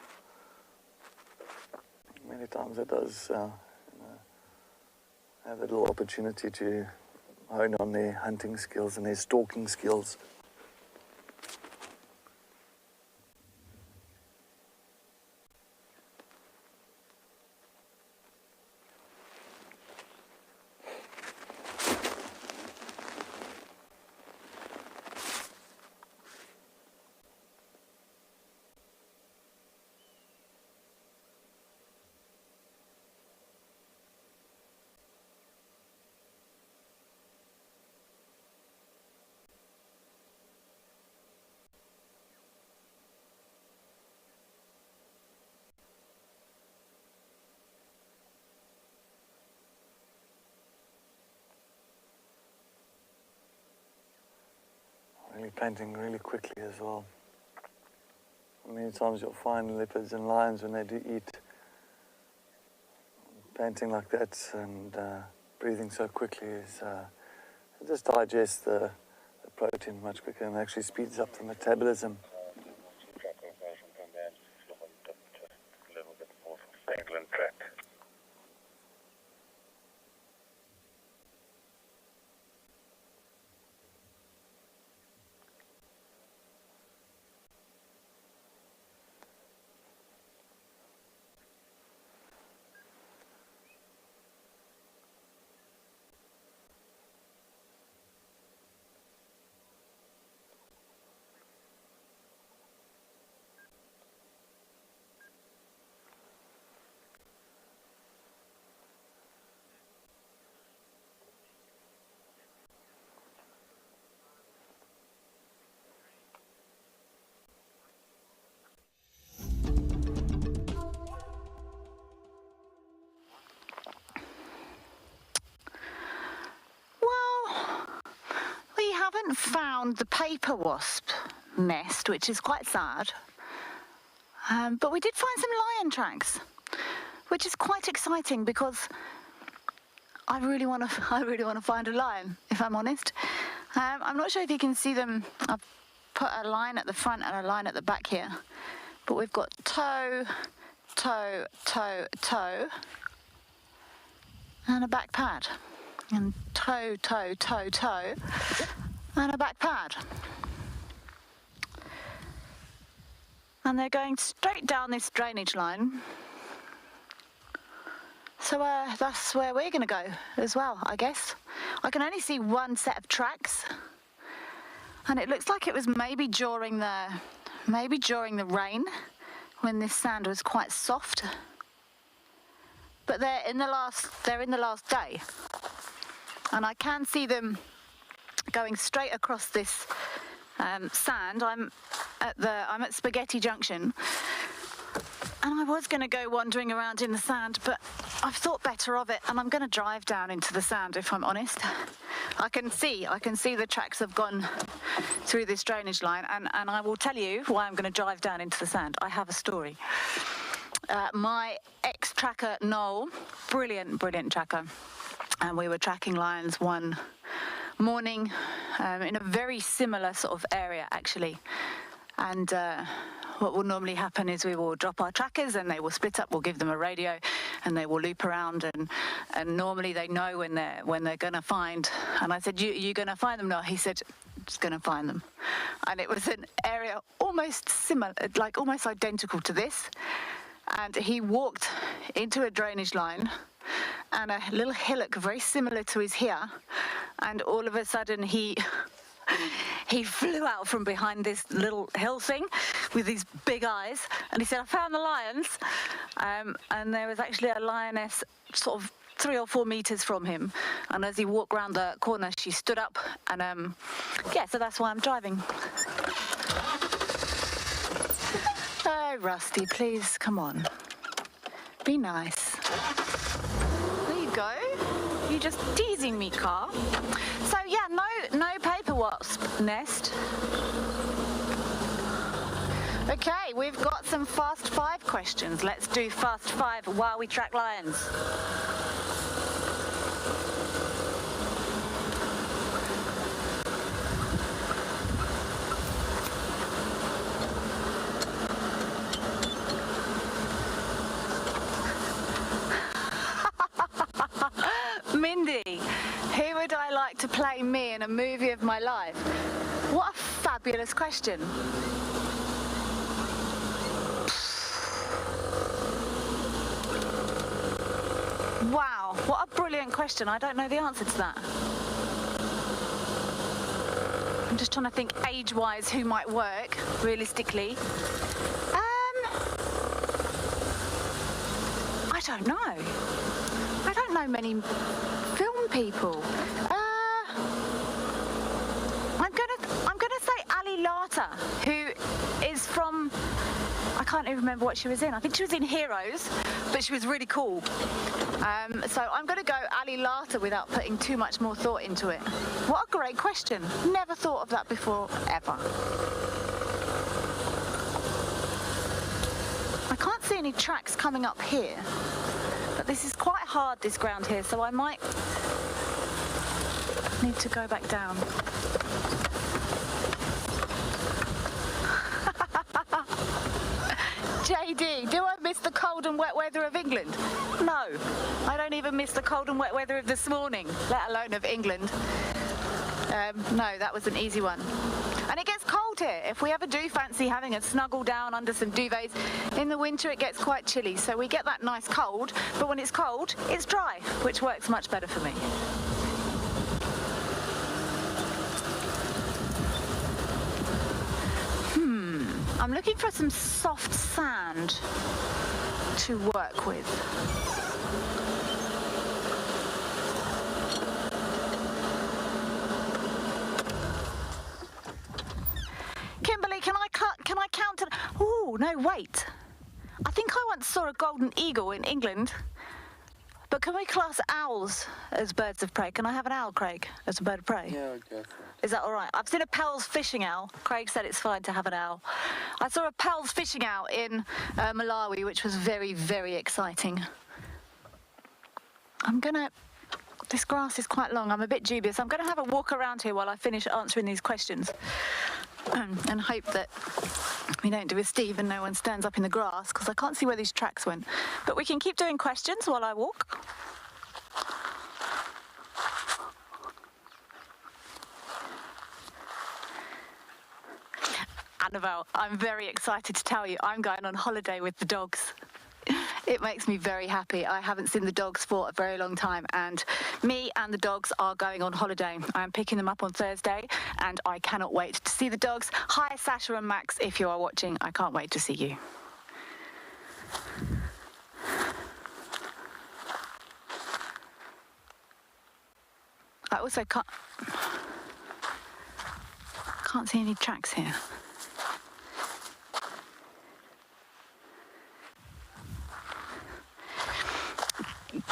Many times it does have a little opportunity to hone on their hunting skills and their stalking skills. Really painting really quickly as well. Many times you'll find leopards and lions when they do eat, painting like that and breathing so quickly is it just digests the protein much quicker and actually speeds up the metabolism. A little bit more England track. Haven't found the paper wasp nest, which is quite sad, but we did find some lion tracks, which is quite exciting because I really want to find a lion, if I'm honest. I'm not sure if you can see them. I've put a line at the front and a line at the back here, but we've got toe, toe, toe, toe, and a back pad, and toe, toe, toe, toe, and a back pad. And they're going straight down this drainage line. So that's where we're going to go as well, I guess. I can only see one set of tracks. And it looks like it was maybe during the rain when this sand was quite soft. But they're in the last day. And I can see them going straight across this sand. I'm at Spaghetti Junction, and I was going to go wandering around in the sand, but I've thought better of it, and I'm going to drive down into the sand, if I'm honest. I can see the tracks have gone through this drainage line, and I will tell you why I'm going to drive down into the sand. I have a story. My ex-tracker, Noel, brilliant tracker, and we were tracking lions one morning in a very similar sort of area, actually. And what will normally happen is we will drop our trackers and they will split up. We'll give them a radio and they will loop around, and normally they know when they're going to find. And I said, you going to find them? No, he said, just going to find them. And it was an area almost similar, like almost identical to this. And he walked into a drainage line and a little hillock very similar to his here, and all of a sudden he flew out from behind this little hill thing with these big eyes, and he said, "I found the lions," and there was actually a lioness sort of 3 or 4 meters from him, and as he walked around the corner, she stood up, and yeah, so that's why I'm driving. Oh, Rusty, please, come on. Be nice. There you go. You're just teasing me, car. So yeah, no paper wasp nest. Okay, we've got some fast 5 questions. Let's do fast 5 while we track lions. Mindy, who would I like to play me in a movie of my life? What a fabulous question. Wow, what a brilliant question. I don't know the answer to that. I'm just trying to think age-wise who might work, realistically. I don't know. I don't know many film people. I'm gonna say Ali Lata, who is from, I can't even remember what she was in. I think she was in Heroes, but she was really cool. So I'm gonna go Ali Lata without putting too much more thought into it. What a great question. Never thought of that before, ever. I can't see any tracks coming up here. But this is quite hard, this ground here, so I might need to go back down. JD, do I miss the cold and wet weather of England? No, I don't even miss the cold and wet weather of this morning, let alone of England. No, that was an easy one. And it gets cold here. If we ever do fancy having a snuggle down under some duvets, in the winter it gets quite chilly. So we get that nice cold, but when it's cold, it's dry, which works much better for me. I'm looking for some soft sand to work with. Kimberly, can I count it? Oh, no, wait. I think I once saw a golden eagle in England. But can we class owls as birds of prey? Can I have an owl, Craig, as a bird of prey? Yeah, go for it. Is that all right? I've seen a Pell's fishing owl. Craig said it's fine to have an owl. I saw a Pell's fishing owl in Malawi, which was very, very exciting. This grass is quite long. I'm a bit dubious. I'm going to have a walk around here while I finish answering these questions and hope that we don't do a Steve and no one stands up in the grass, because I can't see where these tracks went. But we can keep doing questions while I walk. Annabelle, I'm very excited to tell you I'm going on holiday with the dogs. It makes me very happy. I haven't seen the dogs for a very long time, and me and the dogs are going on holiday. I'm picking them up on Thursday, and I cannot wait to see the dogs. Hi, Sasha and Max, if you are watching, I can't wait to see you. I also can't see any tracks here.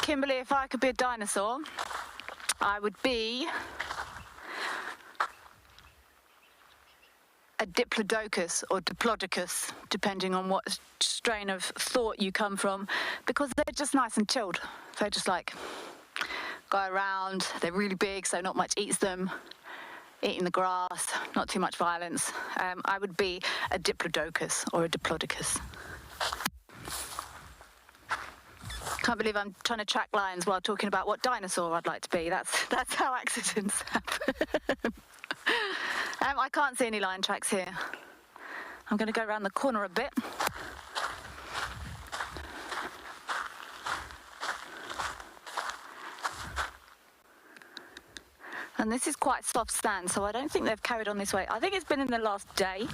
Kimberly, if I could be a dinosaur, I would be a diplodocus or diplodocus, depending on what strain of thought you come from, because they're just nice and chilled. They're just like, go around, they're really big, so not much eats them, eating the grass, not too much violence. I would be a diplodocus or a diplodocus. Can't believe I'm trying to track lions while talking about what dinosaur I'd like to be. That's how accidents happen. I can't see any lion tracks here. I'm going to go around the corner a bit. And this is quite soft sand, so I don't think they've carried on this way. I think it's been in the last day,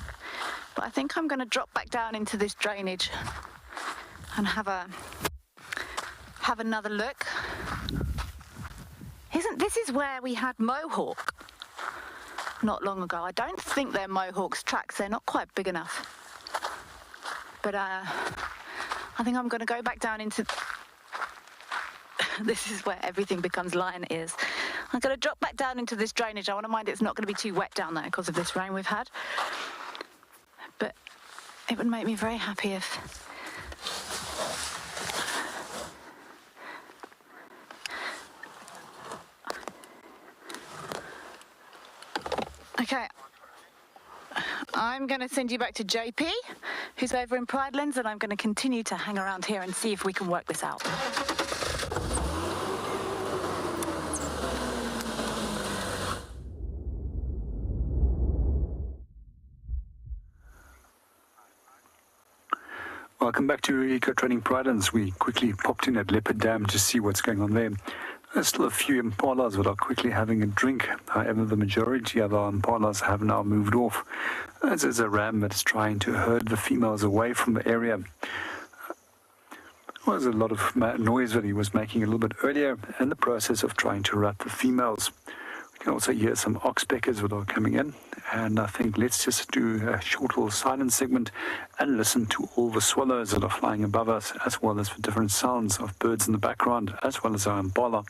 but I think I'm going to drop back down into this drainage and have another look. This is where we had mohawk not long ago. I don't think they're mohawk's tracks. They're not quite big enough. But I think I'm going to go back down into... This is where everything becomes lion ears. I'm going to drop back down into this drainage. I want to mind it's not going to be too wet down there because of this rain we've had. But it would make me very happy if... Okay. I'm going to send you back to JP, who's over in Pridelands, and I'm going to continue to hang around here and see if we can work this out. Welcome back to Eco Training Pridelands. We quickly popped in at Leopard Dam to see what's going on there. There's still a few impalas that are quickly having a drink. However, the majority of our impalas have now moved off, as is a ram that's trying to herd the females away from the area. There was a lot of noise that he was making a little bit earlier in the process of trying to rat the females. We can also hear some oxpeckers that are coming in, and I think let's just do a short little silent segment and listen to all the swallows that are flying above us, as well as the different sounds of birds in the background, as well as our impala.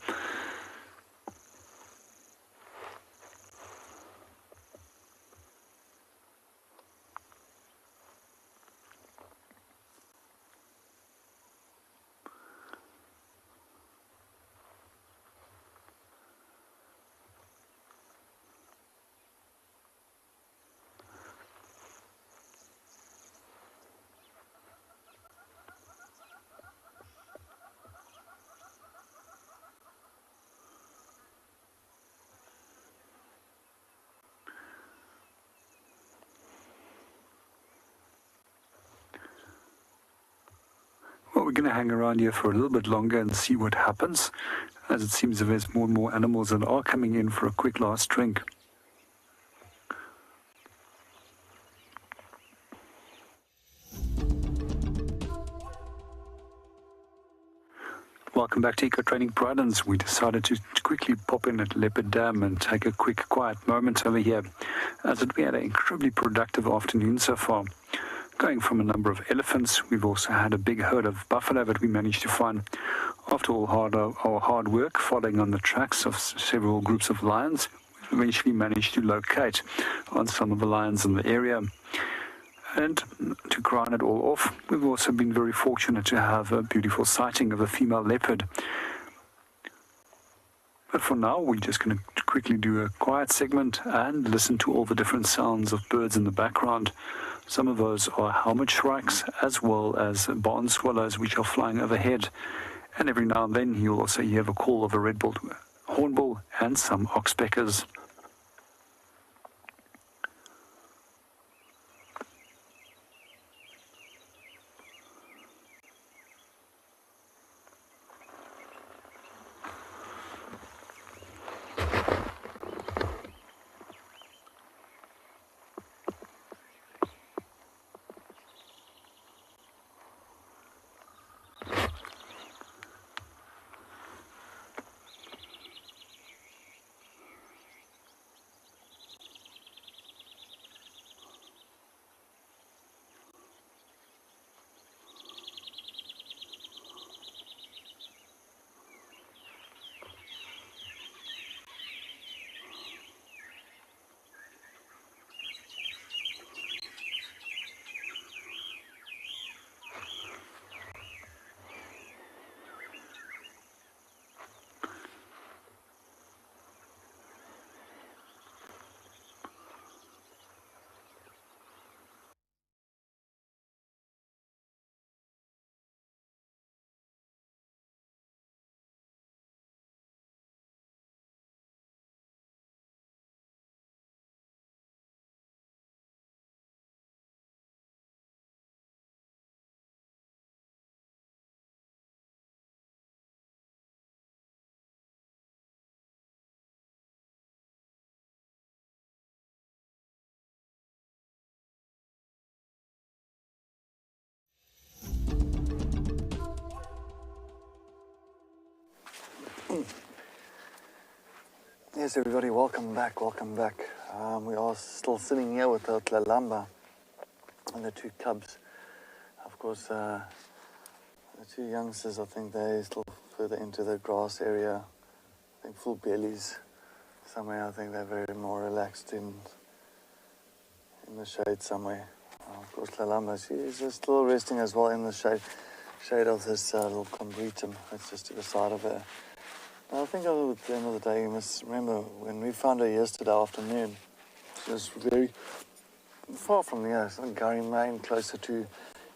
Well, we're going to hang around here for a little bit longer and see what happens, as it seems that there's more and more animals that are coming in for a quick last drink. Welcome back to Eco Training Pridelands. We decided to quickly pop in at Leopard Dam and take a quick quiet moment over here, as we had an incredibly productive afternoon so far. Going from a number of elephants, we've also had a big herd of buffalo that we managed to find. After all our hard work following on the tracks of several groups of lions, we've eventually managed to locate on some of the lions in the area. And to crown it all off, we've also been very fortunate to have a beautiful sighting of a female leopard. But for now, we're just going to quickly do a quiet segment and listen to all the different sounds of birds in the background. Some of those are helmet shrikes, as well as barn swallows, which are flying overhead. And every now and then, you'll also hear the call of a red-billed hornbill and some oxpeckers. Yes, everybody, welcome back, welcome back. We are still sitting here with the Tlalamba and the two cubs. Of course, the two youngsters, I think they're still further into the grass area. I think full bellies. Somewhere, I think they're very more relaxed in the shade somewhere. Of course, Tlalamba, she's still resting as well in the shade of this little combretum that's just to the side of her. I think at the end of the day, you must remember when we found her yesterday afternoon, she was very far from here. It's on Gary Main, closer to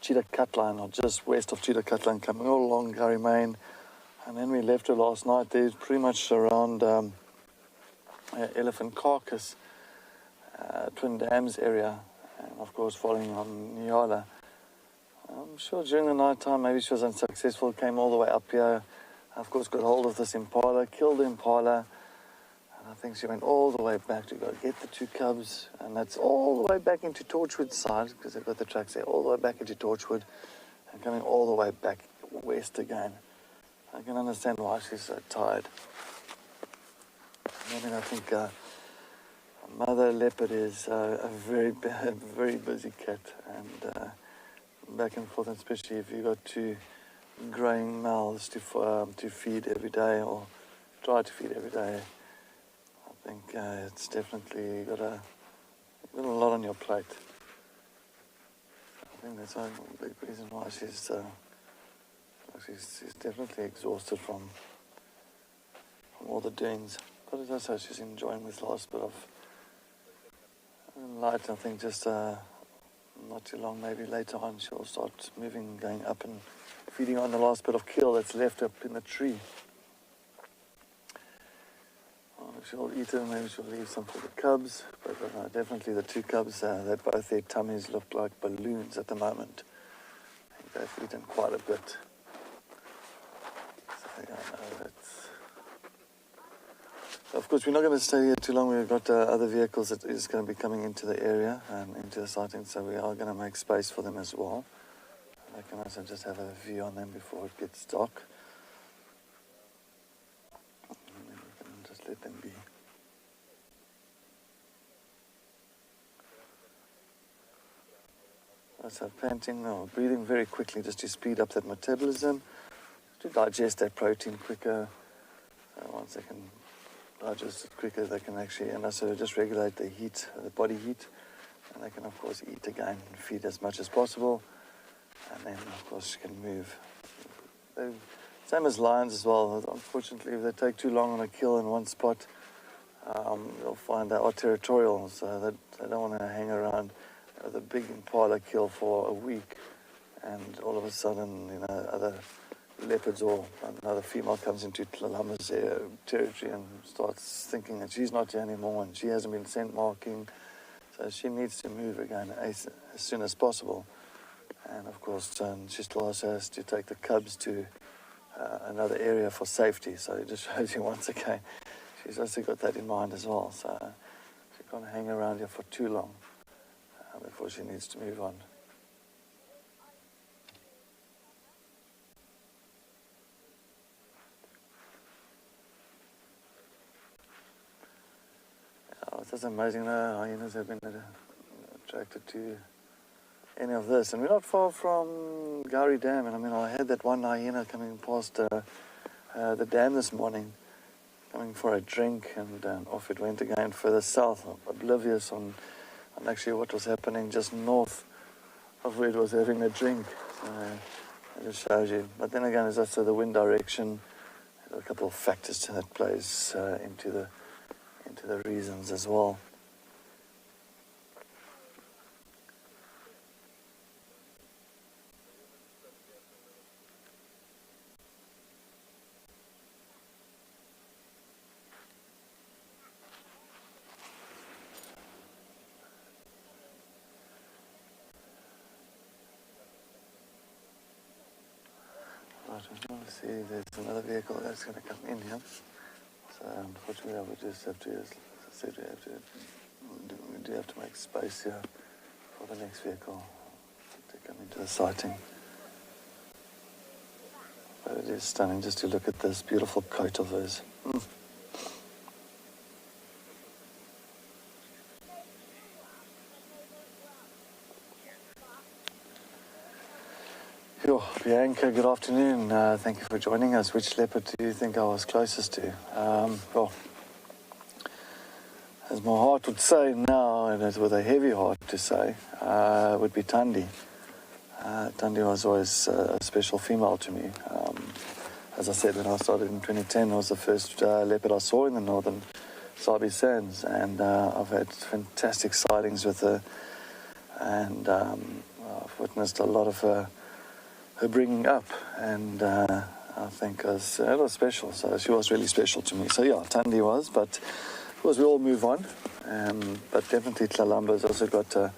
Cheetah Cutline, or just west of Cheetah Cutline, coming all along Gary Main. And then we left her last night. There's pretty much around Elephant Carcass, Twin Dams area, and of course following on Nyala. I'm sure during the night time maybe she was unsuccessful, came all the way up here. Of course, got hold of this impala, killed the impala, and I think she went all the way back to go get the two cubs, and that's all the way back into Torchwood side, because they've got the tracks there, all the way back into Torchwood, and coming all the way back west again. I can understand why she's so tired. I mean, I think mother leopard is a very busy cat, and back and forth, especially if you've got two growing mouths to feed every day, or try to feed every day. I think it's definitely got a lot on your plate. I think that's a big reason why she's definitely exhausted from all the doings. But as I say, she's enjoying this last bit of light. I think just not too long, maybe later on, she'll start moving, going up and feeding on the last bit of kill that's left up in the tree. She'll eat it, maybe she'll leave some for the cubs, but definitely the two cubs, both their tummies look like balloons at the moment. I think they've eaten quite a bit. So, yeah, no, of course, we're not going to stay here too long. We've got other vehicles that is going to be coming into the area and into the sighting, so we are going to make space for them as well. I can also just have a view on them before it gets dark. And then we can just let them be. So panting or breathing very quickly just to speed up that metabolism, to digest that protein quicker. Once they can digest it quicker, they can actually, and also just regulate the heat, the body heat. And they can, of course, eat again and feed as much as possible. And then, of course, you can move. Same as lions as well. Unfortunately, if they take too long on a kill in one spot, you'll find they are territorial, so they don't want to hang around with a big impala kill for a week, and all of a sudden, other leopards or another female comes into Tlalamba's territory and starts thinking that she's not here anymore and she hasn't been scent marking, so she needs to move again as soon as possible. And of course, she still also has to take the cubs to another area for safety. So it just shows you once again, she's also got that in mind as well. So she can't hang around here for too long before she needs to move on. It's just amazing how hyenas have been attracted to any of this. And we're not far from Gowrie Dam. And I mean, I had that one hyena coming past the dam this morning, coming for a drink, and off it went again further south, oblivious on actually what was happening just north of where it was having a drink. So it just shows you. But then again, as I said, the wind direction, there are a couple of factors that plays into the reasons as well. Right, we want to see there's another vehicle that's going to come in here. So unfortunately, we just have to, as I said, we do have to make space here for the next vehicle to come into the sighting. But it is stunning just to look at this beautiful coat of hers. Yo, Bianca, good afternoon. Thank you for joining us. Which leopard do you think I was closest to? Well, as my heart would say now, and as with a heavy heart to say, would be Tundi. Tundi was always a special female to me. As I said, when I started in 2010, it was the first leopard I saw in the northern Sabi Sands, and I've had fantastic sightings with her, and I've witnessed a lot of her bringing up, and I think it was special. So she was really special to me. So yeah, Tundi was, but of course we all move on. But definitely Tlalamba's also got a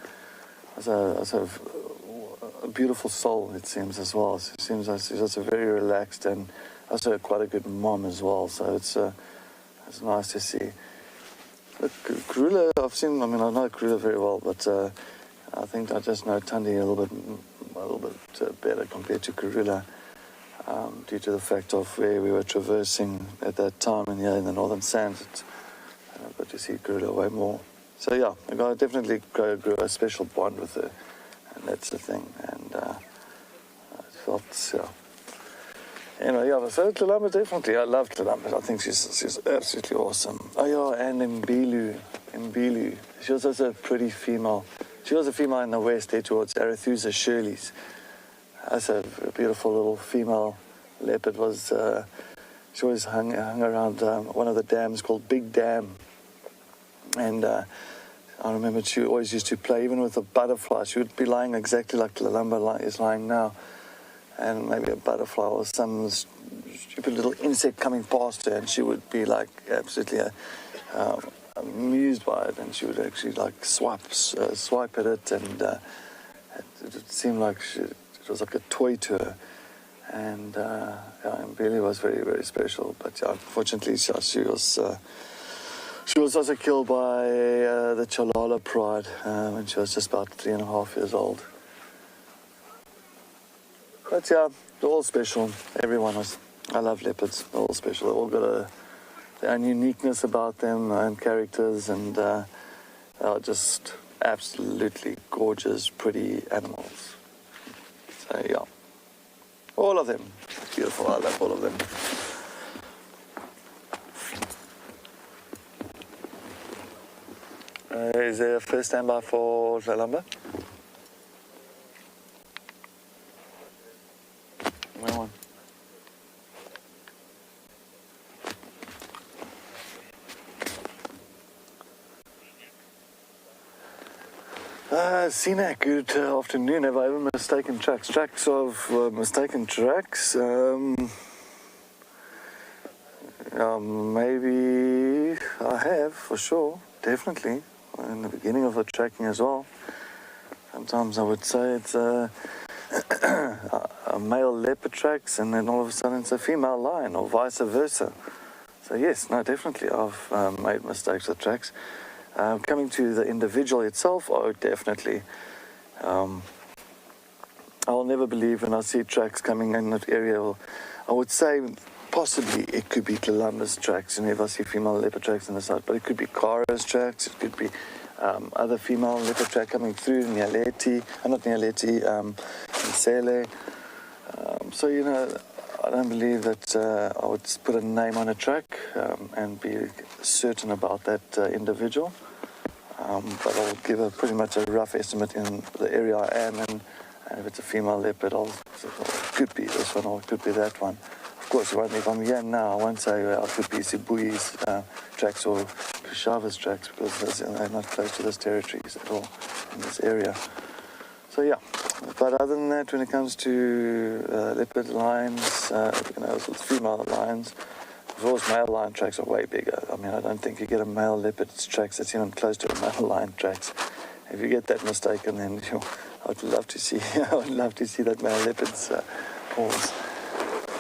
beautiful soul, it seems, as well. She seems like she's also very relaxed and also quite a good mom as well. So it's nice to see. Look, Kruger, I know Kruger very well, but I think I just know Tundi a little bit better compared to Kruger, due to the fact of where we were traversing at that time in the northern sands. I got to see Kruger way more. So yeah, I definitely grew a special bond with her, and that's the thing. And I felt, yeah. Anyway, yeah, so Tlalamba, definitely, I love Tlalamba. I think she's absolutely awesome. Oh yeah, and Mbilu. She was also a pretty female. She was a female in the west there towards Arethusa Shirley's. That's a beautiful little female leopard. She always hung around one of the dams called Big Dam. And I remember she always used to play, even with a butterfly. She would be lying exactly like Tlalamba is lying now. And maybe a butterfly or some stupid little insect coming past her, and she would be like absolutely amused by it, and she would actually like swipe at it, and it seemed like it was like a toy to her. And and Billy was very, very special. But yeah, unfortunately, she was also killed by the Chalala Pride when she was just about 3.5 years old. But yeah, they're all special. Everyone was. I love leopards. They're all special. They've all got their own uniqueness about them and characters, and they're just absolutely gorgeous, pretty animals. So yeah, all of them. Beautiful. I love all of them. Is there a first standby for Tlalamba? Where on? Sina, good afternoon. Have I ever mistaken tracks? Tracks of mistaken tracks? Maybe I have, for sure, definitely. In the beginning of the tracking as well. Sometimes I would say it's a male leopard tracks, and then all of a sudden it's a female lion, or vice versa. So yes, no, definitely I've made mistakes with tracks. Coming to the individual itself, oh, definitely. I'll never believe when I see tracks coming in that area. I would say possibly it could be Tlalamba's tracks, if I see female leopard tracks on the side, but it could be Kara's tracks, it could be other female leopard track coming through, Nsele. So, I don't believe that I would put a name on a track and be certain about that individual. But I'll give pretty much a rough estimate in the area I am in, and if it's a female leopard, it could be this one or it could be that one. Of course, if I'm here now, I won't say it could be Sibui's tracks or Kushava's tracks, because they're not close to those territories at all in this area. So yeah, but other than that, when it comes to leopard lions, with female lions, of course, male lion tracks are way bigger. I mean, I don't think you get a male leopard tracks that's even close to a male lion tracks. If you get that mistaken, then I'd love to see that male leopard's paws.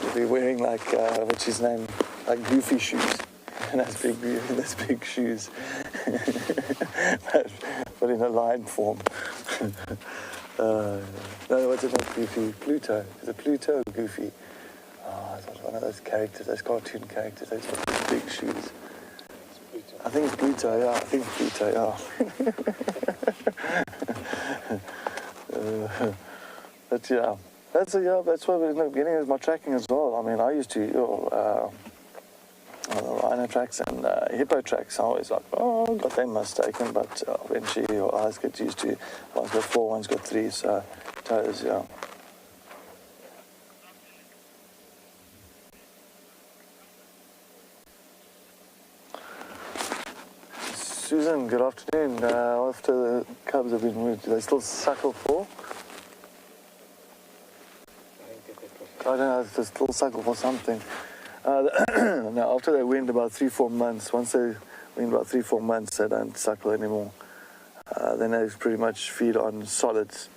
You'll be wearing like what's his name, like goofy shoes, and those big shoes, but in a lion form. No, what's it not Goofy? Pluto. Is it Pluto or Goofy? Oh, it's one of those characters, those cartoon characters. Those big shoes. I think it's Pluto. Yeah, but yeah, That's what we ended up getting is my tracking as well. I mean, I used to rhino tracks and hippo tracks. I always like, got them mistaken, but eventually your eyes get used to. One's got 4, one's got 3, so toes, yeah. Susan, good afternoon. After the cubs have been moved, do they still suckle for? I don't know if they still suckle for something. Now, after they weaned about 3-4 months, once they weaned about 3-4 months, they don't suckle anymore. Then they pretty much feed on solids.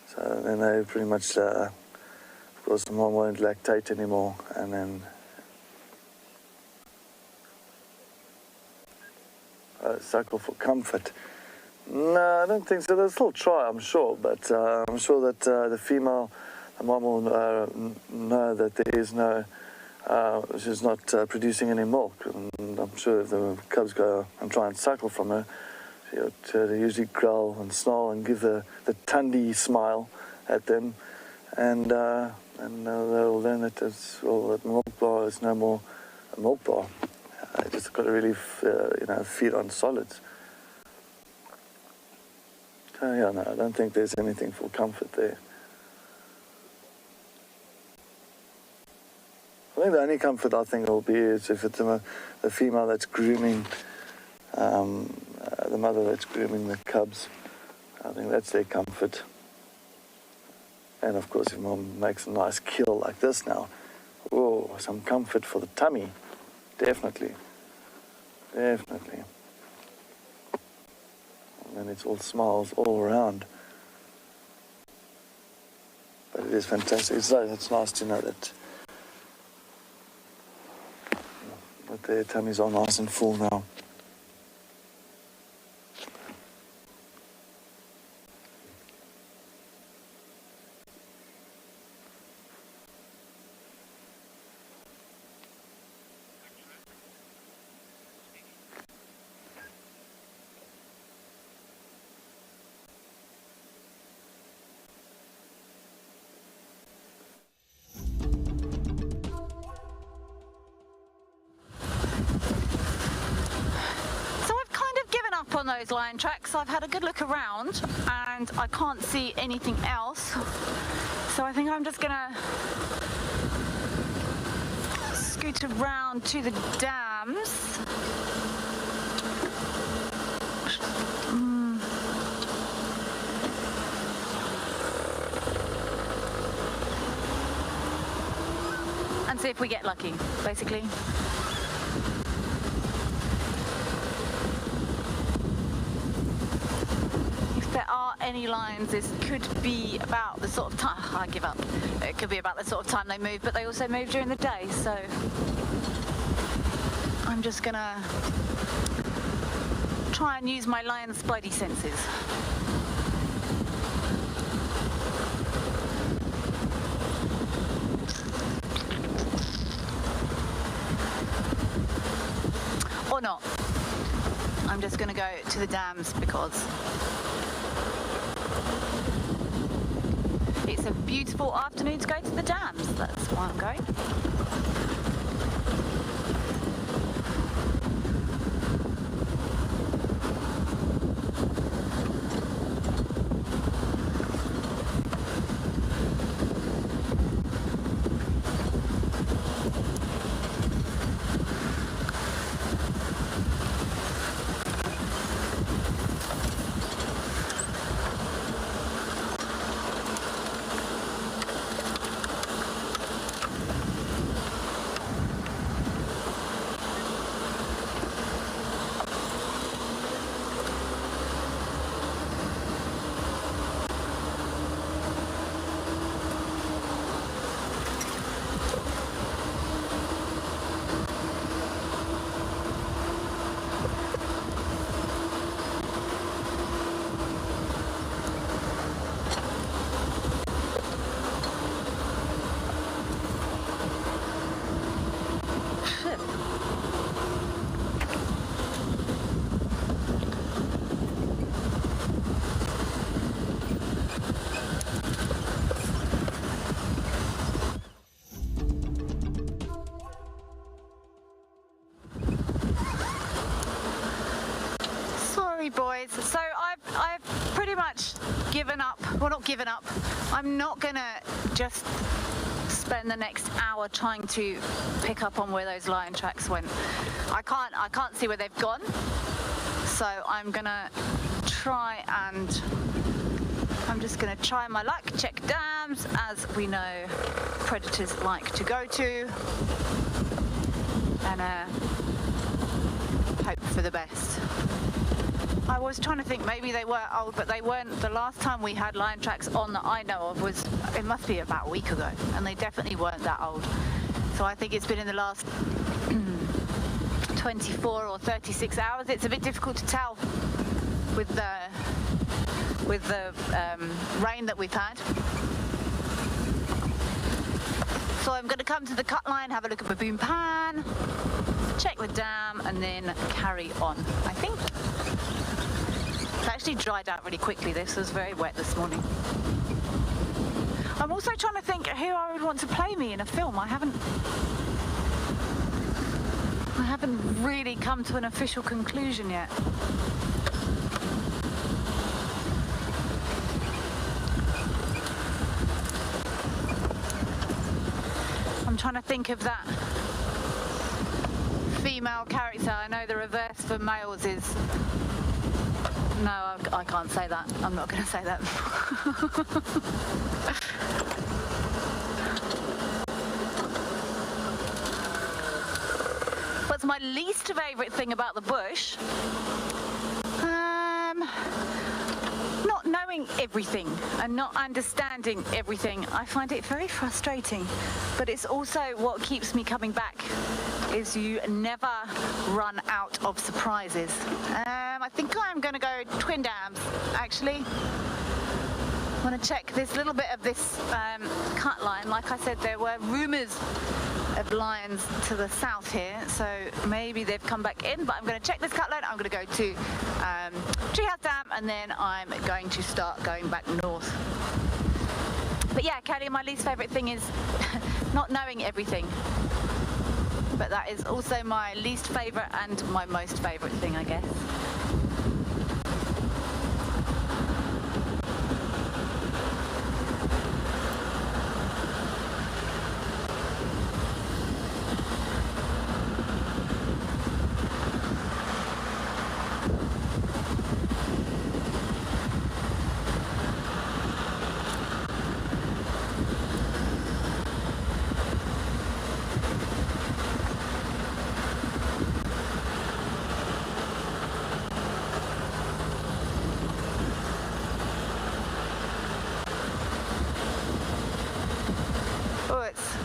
So then they pretty much, of course, the mom won't lactate anymore, and then suckle for comfort. No, I don't think so. They'll still try, I'm sure, but I'm sure that the female, the mom will know that there is no, she's not producing any milk. And I'm sure if the cubs go and try and suckle from her, she'll usually growl and snarl and give the Tundi smile at them, and they'll learn that that milk bar is no more a milk bar. I just got to really, feed on solids. So yeah, no, I don't think there's anything for comfort there. I think the only comfort I think will be is if it's the female that's grooming, the mother that's grooming the cubs. I think that's their comfort. And of course, if mom makes a nice kill like this now, some comfort for the tummy. Definitely. Definitely. And then it's all smiles all around. But it is fantastic. It's nice to know that their tummies are nice and full now. On those lion tracks, I've had a good look around and I can't see anything else, so I think I'm just gonna scoot around to the dams. And see if we get lucky, basically. There are any lions, this could be about the sort of time, I give up, it could be about the sort of time they move, but they also move during the day, so I'm just gonna try and use my lion spidey senses. Or not. I'm just gonna go to the dams because it's a beautiful afternoon to go to the dams. That's why I'm going. Sorry, boys. So I've pretty much given up. Well, not given up. I'm not gonna just spend the next hour trying to pick up on where those lion tracks went. I can't see where they've gone. So I'm gonna try and I'm just gonna try my luck, check dams, as we know predators like to go to, and hope for the best. I was trying to think maybe they were old, but they weren't. The last time we had lion tracks on that I know of was, it must be about a week ago, and they definitely weren't that old. So I think it's been in the last 24 or 36 hours. It's a bit difficult to tell with the rain that we've had. So I'm going to come to the cut line, have a look at Baboon Pan, check the dam, and then carry on, I think. It actually dried out really quickly. This was very wet this morning. I'm also trying to think who I would want to play me in a film. I haven't really come to an official conclusion yet. I'm trying to think of that female character. I know the reverse for males is... No, I can't say that. I'm not going to say that. What's my least favourite thing about the bush? Not knowing everything and not understanding everything. I find it very frustrating, but it's also what keeps me coming back, is you never run out of surprises. I think I'm going to go Twin Dams, actually. I want to check this little bit of this cut line. Like I said, there were rumours of lions to the south here, so maybe they've come back in, but I'm going to check this cut line. I'm going to go to Treehouse Dam, and then I'm going to start going back north. But yeah, Kelly, my least favourite thing is not knowing everything. But that is also my least favourite and my most favourite thing, I guess.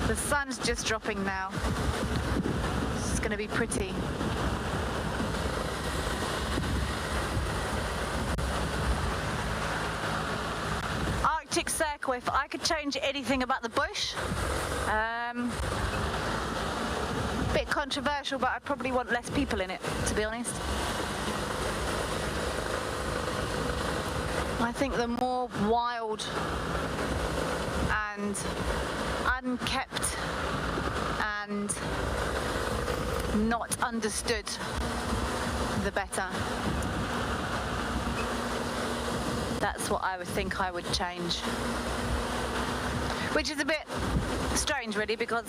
The sun's just dropping now. It's going to be pretty. Arctic Circle, if I could change anything about the bush, bit controversial, but I probably want less people in it, to be honest. I think the more wild and unkept and not understood, the better. That's what I would think I would change. Which is a bit strange, really, because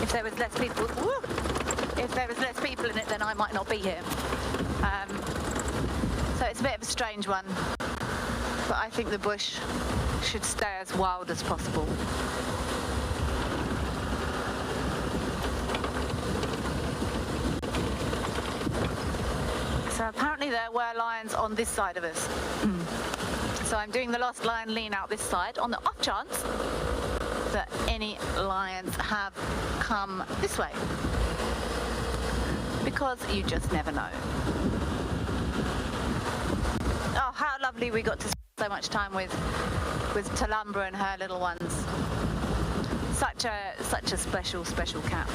if there was less people, in it, then I might not be here. So it's a bit of a strange one. But I think the bush should stay as wild as possible. So apparently there were lions on this side of us. So I'm doing the lost lion lean out this side on the off chance that any lions have come this way. Because you just never know. Oh, how lovely we got to spend so much time with Talumbra and her little ones. Such a special cat.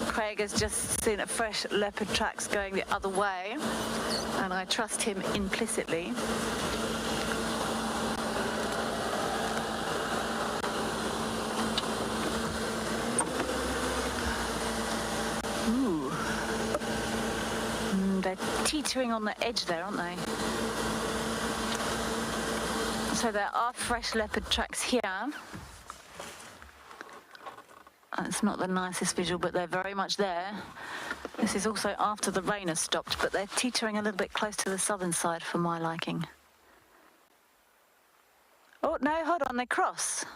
Craig has just seen fresh leopard tracks going the other way, and I trust him implicitly. Ooh. teetering on the edge there, aren't they? So there are fresh leopard tracks here. It's not the nicest visual, but they're very much there. This is also after the rain has stopped, but they're teetering a little bit close to the southern side for my liking. Oh, no, hold on, they cross.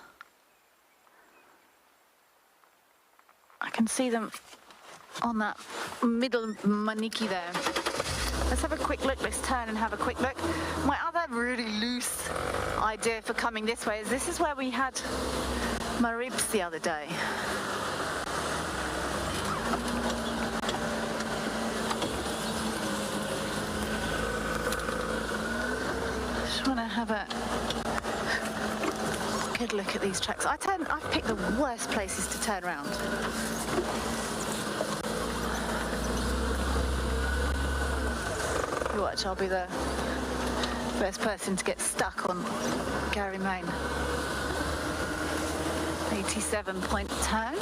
I can see them on that middle maniki there. Let's have a quick look. Let's turn and have a quick look. My other really loose idea for coming this way is this is where we had maribs the other day. Just want to have a good look at these tracks. I've picked the worst places to turn around. You watch, I'll be the first person to get stuck on Gary Main. 87-point turn.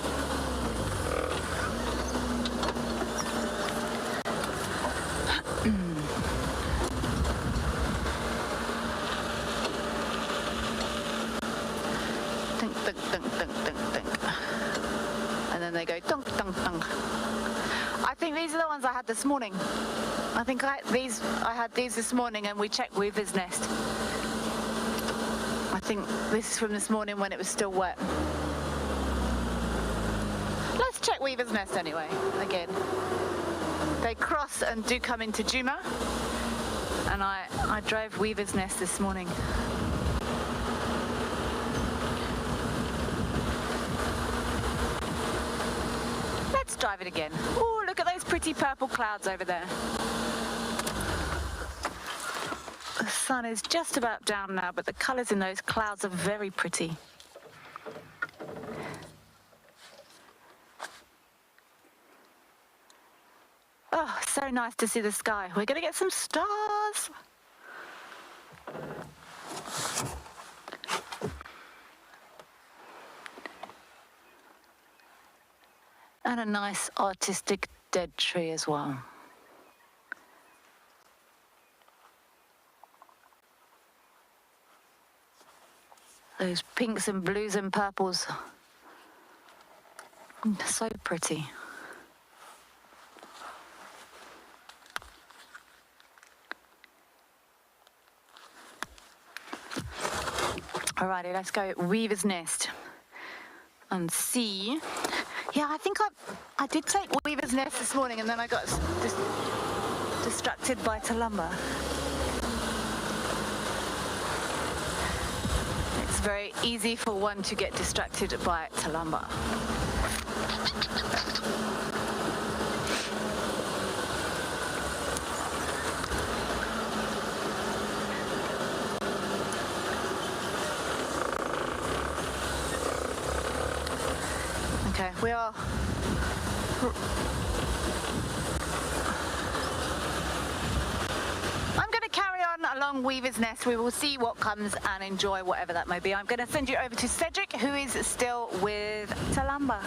Dunk, dunk, dunk, dunk, dunk, dunk. And then they go dunk, dunk, dunk. I think these are the ones I had this morning. I think I had these this morning, and we checked Weaver's Nest. I think this is from this morning when it was still wet. Let's check Weaver's Nest anyway, again. They cross and do come into Djuma, and I drove Weaver's Nest this morning. Let's drive it again. Oh, look at those pretty purple clouds over there. The sun is just about down now, but the colours in those clouds are very pretty. Oh, so nice to see the sky. We're going to get some stars. And a nice artistic dead tree as well. Those pinks and blues and purples. So pretty. Alrighty, let's go Weaver's Nest and see. Yeah, I think I did take Weaver's Nest this morning, and then I got distracted by Talumba. It's very easy for one to get distracted by Talumba. Okay, we are I'm going to carry on along Weaver's Nest. We will see what comes and enjoy whatever that may be. I'm going to send you over to Cedric, who is still with Talumba.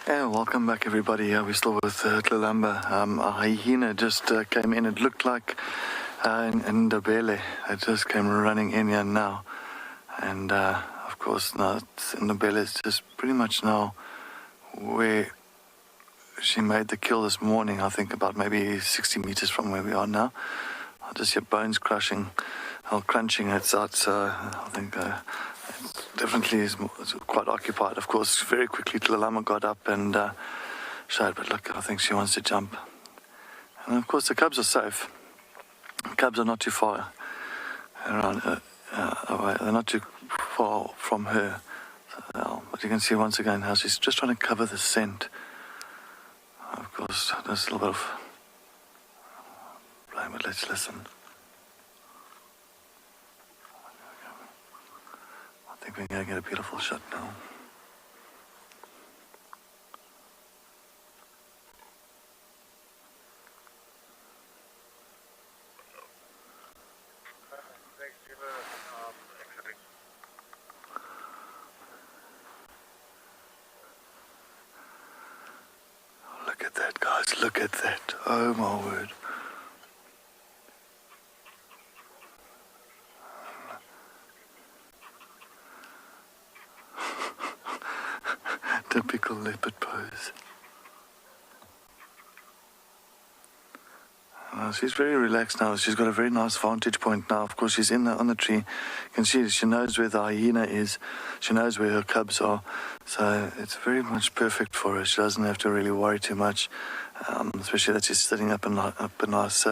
Yeah, welcome back everybody. We're still with Talumba. A hyena just came in. It looked like in Ndebele. It just came running in here now. And of course now Ndebele is just pretty much now where she made the kill this morning. I think about maybe 60 meters from where we are now. I just hear bones crunching. It's out. I think definitely is quite occupied. Of course, very quickly Talumba got up and showed, but look, I think she wants to jump. And of course, the cubs are safe. The cubs are not too far around away. They're not too far from her. But you can see once again how she's just trying to cover the scent. Of course, there's a little bit of blame, but let's listen. I think we're going to get a beautiful shot now. look at that. Oh my word. Typical leopard pose. She's very relaxed now. She's got a very nice vantage point now. Of course, she's on the tree. You can see she knows where the hyena is. She knows where her cubs are. So it's very much perfect for her. She doesn't have to really worry too much, especially that she's sitting up a nice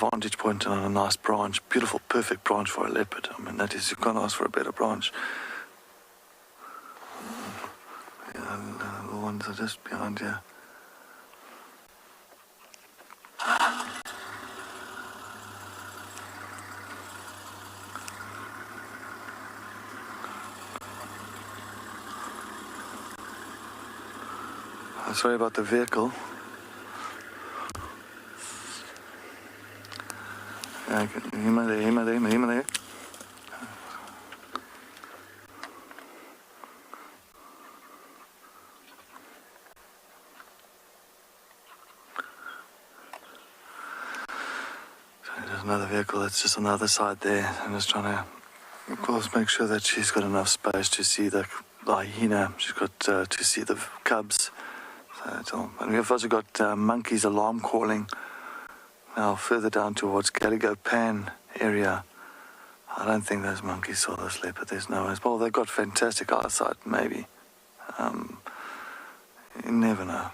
vantage point on a nice branch. Beautiful, perfect branch for a leopard. I mean, that is, you can't ask for a better branch. Yeah, the ones are just behind here. Sorry about the vehicle. Hima there. There's another vehicle that's just on the other side there. I'm just trying to, of course, make sure that she's got enough space to see the hyena. She's got to see the cubs. And we've also got monkeys alarm calling now further down towards Gallego Pan area. I don't think those monkeys saw this leopard. There's no way. Well, they've got fantastic eyesight, maybe. You never know.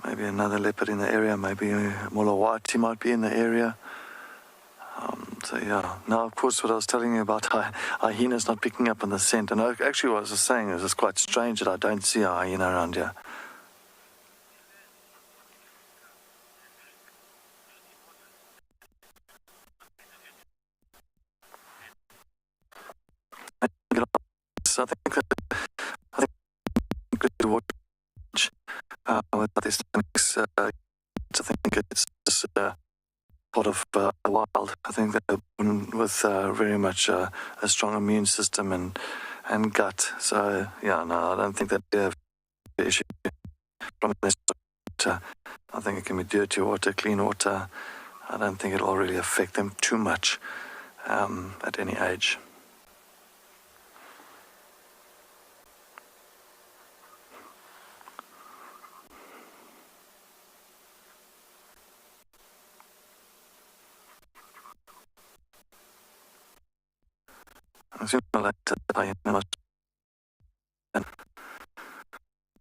Maybe another leopard in the area. Maybe Mulawati might be in the area. So yeah. Now, of course, what I was telling you about hyenas not picking up on the scent, and actually what I was saying is it's quite strange that I don't see a hyena around here. I think to watch with these things. I think it's just part of wild. I think they're born with very much a strong immune system and gut. So yeah, no, I don't think that they have an issue from this. I think it can be dirty water, clean water. I don't think it'll really affect them too much at any age.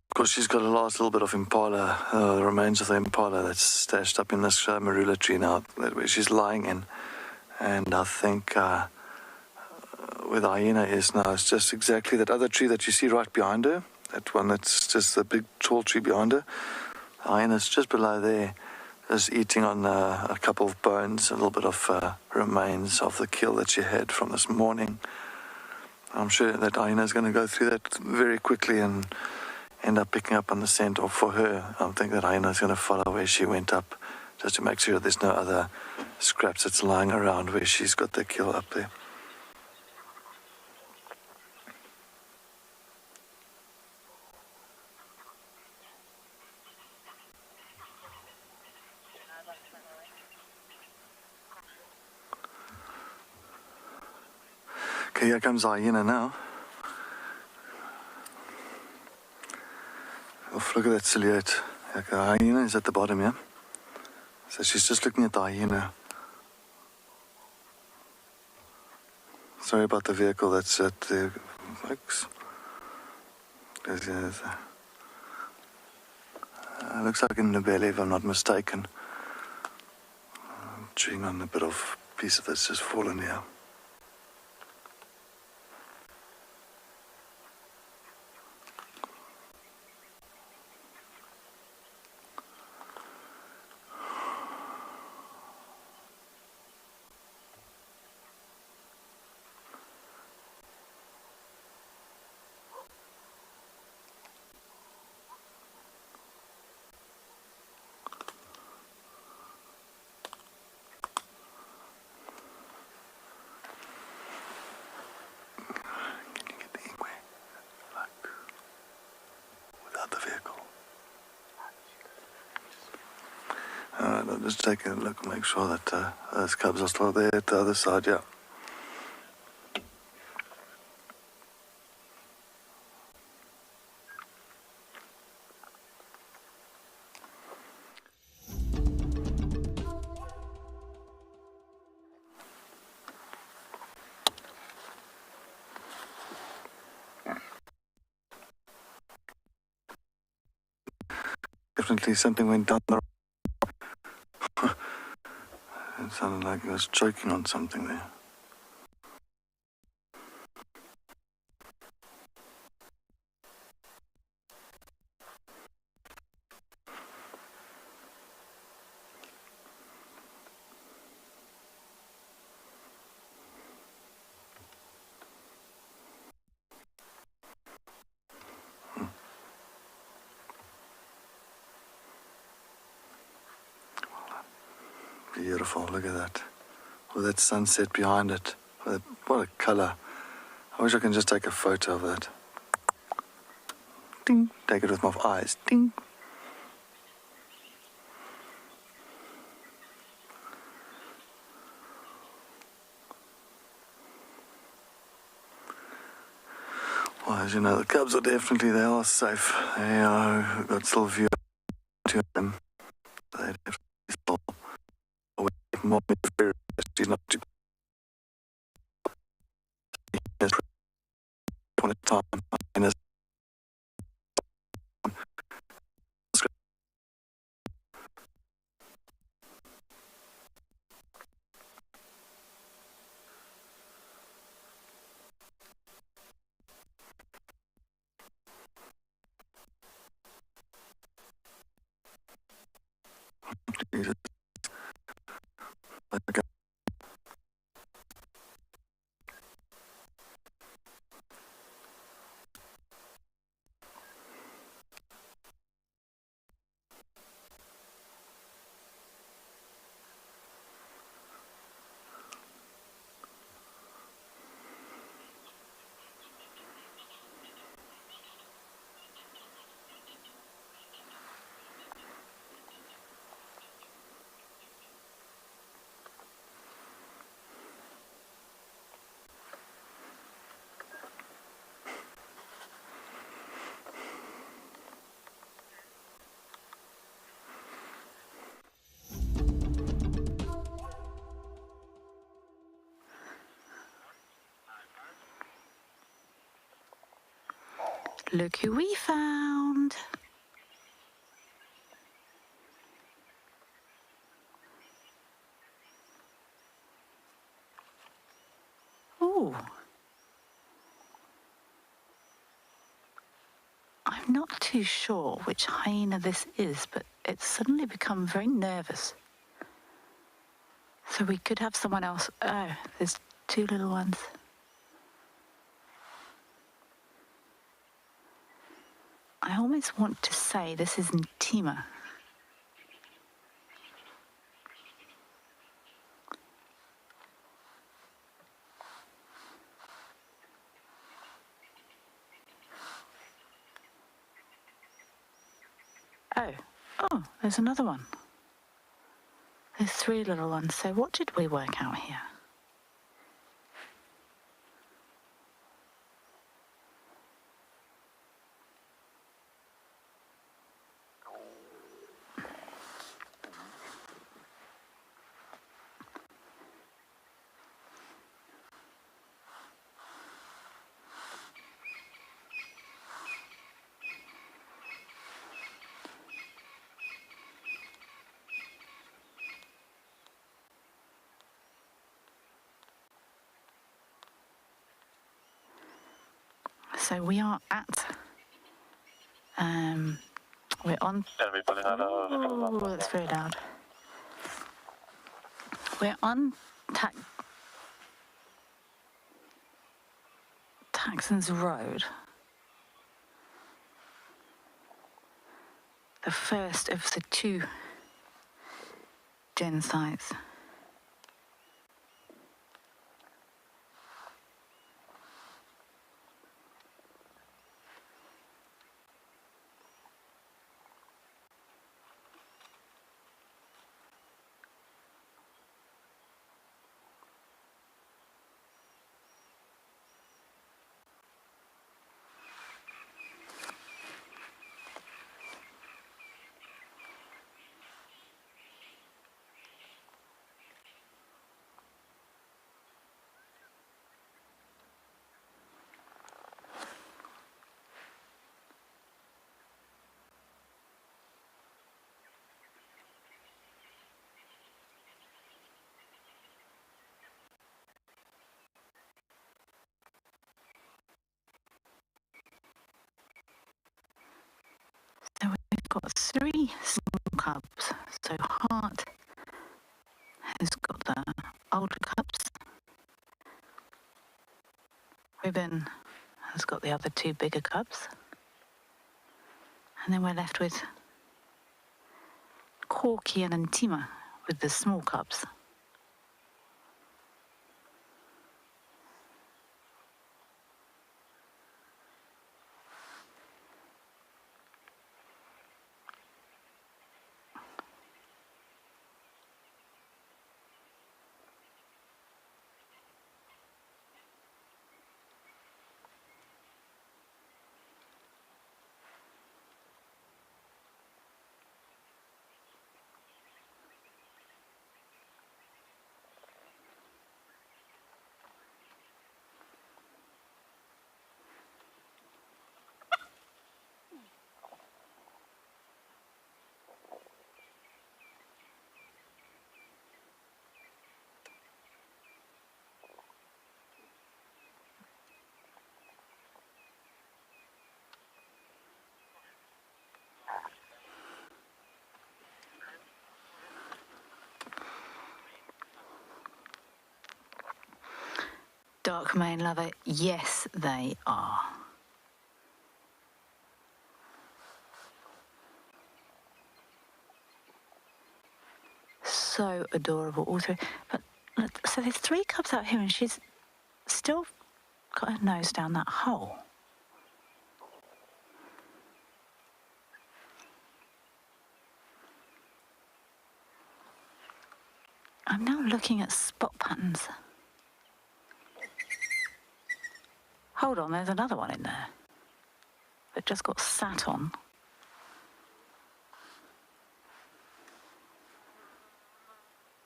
Of course, she's got a last little bit of impala, the remains of the impala that's stashed up in this marula tree now, where she's lying in. And I think where the hyena is now, it's just exactly that other tree that you see right behind her, that one that's just the big tall tree behind her. The hyena's just below there, just eating on a couple of bones, a little bit of remains of the kill that she had from this morning. I'm sure that hyena is going to go through that very quickly and end up picking up on the scent. Or for her, I think that hyena is going to follow where she went up, just to make sure there's no other scraps that's lying around where she's got the kill up there. Okay, here comes hyena now. Look at that silhouette. Okay, the hyena is at the bottom, yeah? So she's just looking at the hyena. Sorry about the vehicle that's at the folks. Looks like in the belly, if I'm not mistaken. I'm chewing on a bit of piece of that's just fallen here. just take a look, make sure that those cubs are still there at the other side, yeah. Definitely something went down the road. It sounded like he was choking on something there. Beautiful, look at that. With that sunset behind it. What a colour. I wish I can just take a photo of that. Ding. Take it with my eyes. Ding. Well, as you know, the cubs are definitely, they are safe. They are, we've got still view to them. They're definitely still away from what she's not too point of time. And it's like Look who we found. Oh. I'm not too sure which hyena this is, but it's suddenly become very nervous. So we could have someone else. Oh, there's two little ones. I almost want to say this is Djuma. Oh, there's another one. There's three little ones. So what did we work out here? So we are at, we're on, oh, that's very loud. We're on Taxon's Road, the first of the two den sites. got 3 small cubs. So Heart has got the older cubs. Ribbon has got the other 2 bigger cubs. And then we're left with Corky and Antima with the small cubs. Dark Main Lover, yes, they are. So adorable, all 3. But look, so there's 3 cubs out here, and she's still got her nose down that hole. I'm now looking at spot patterns. Hold on, there's another one in there that just got sat on.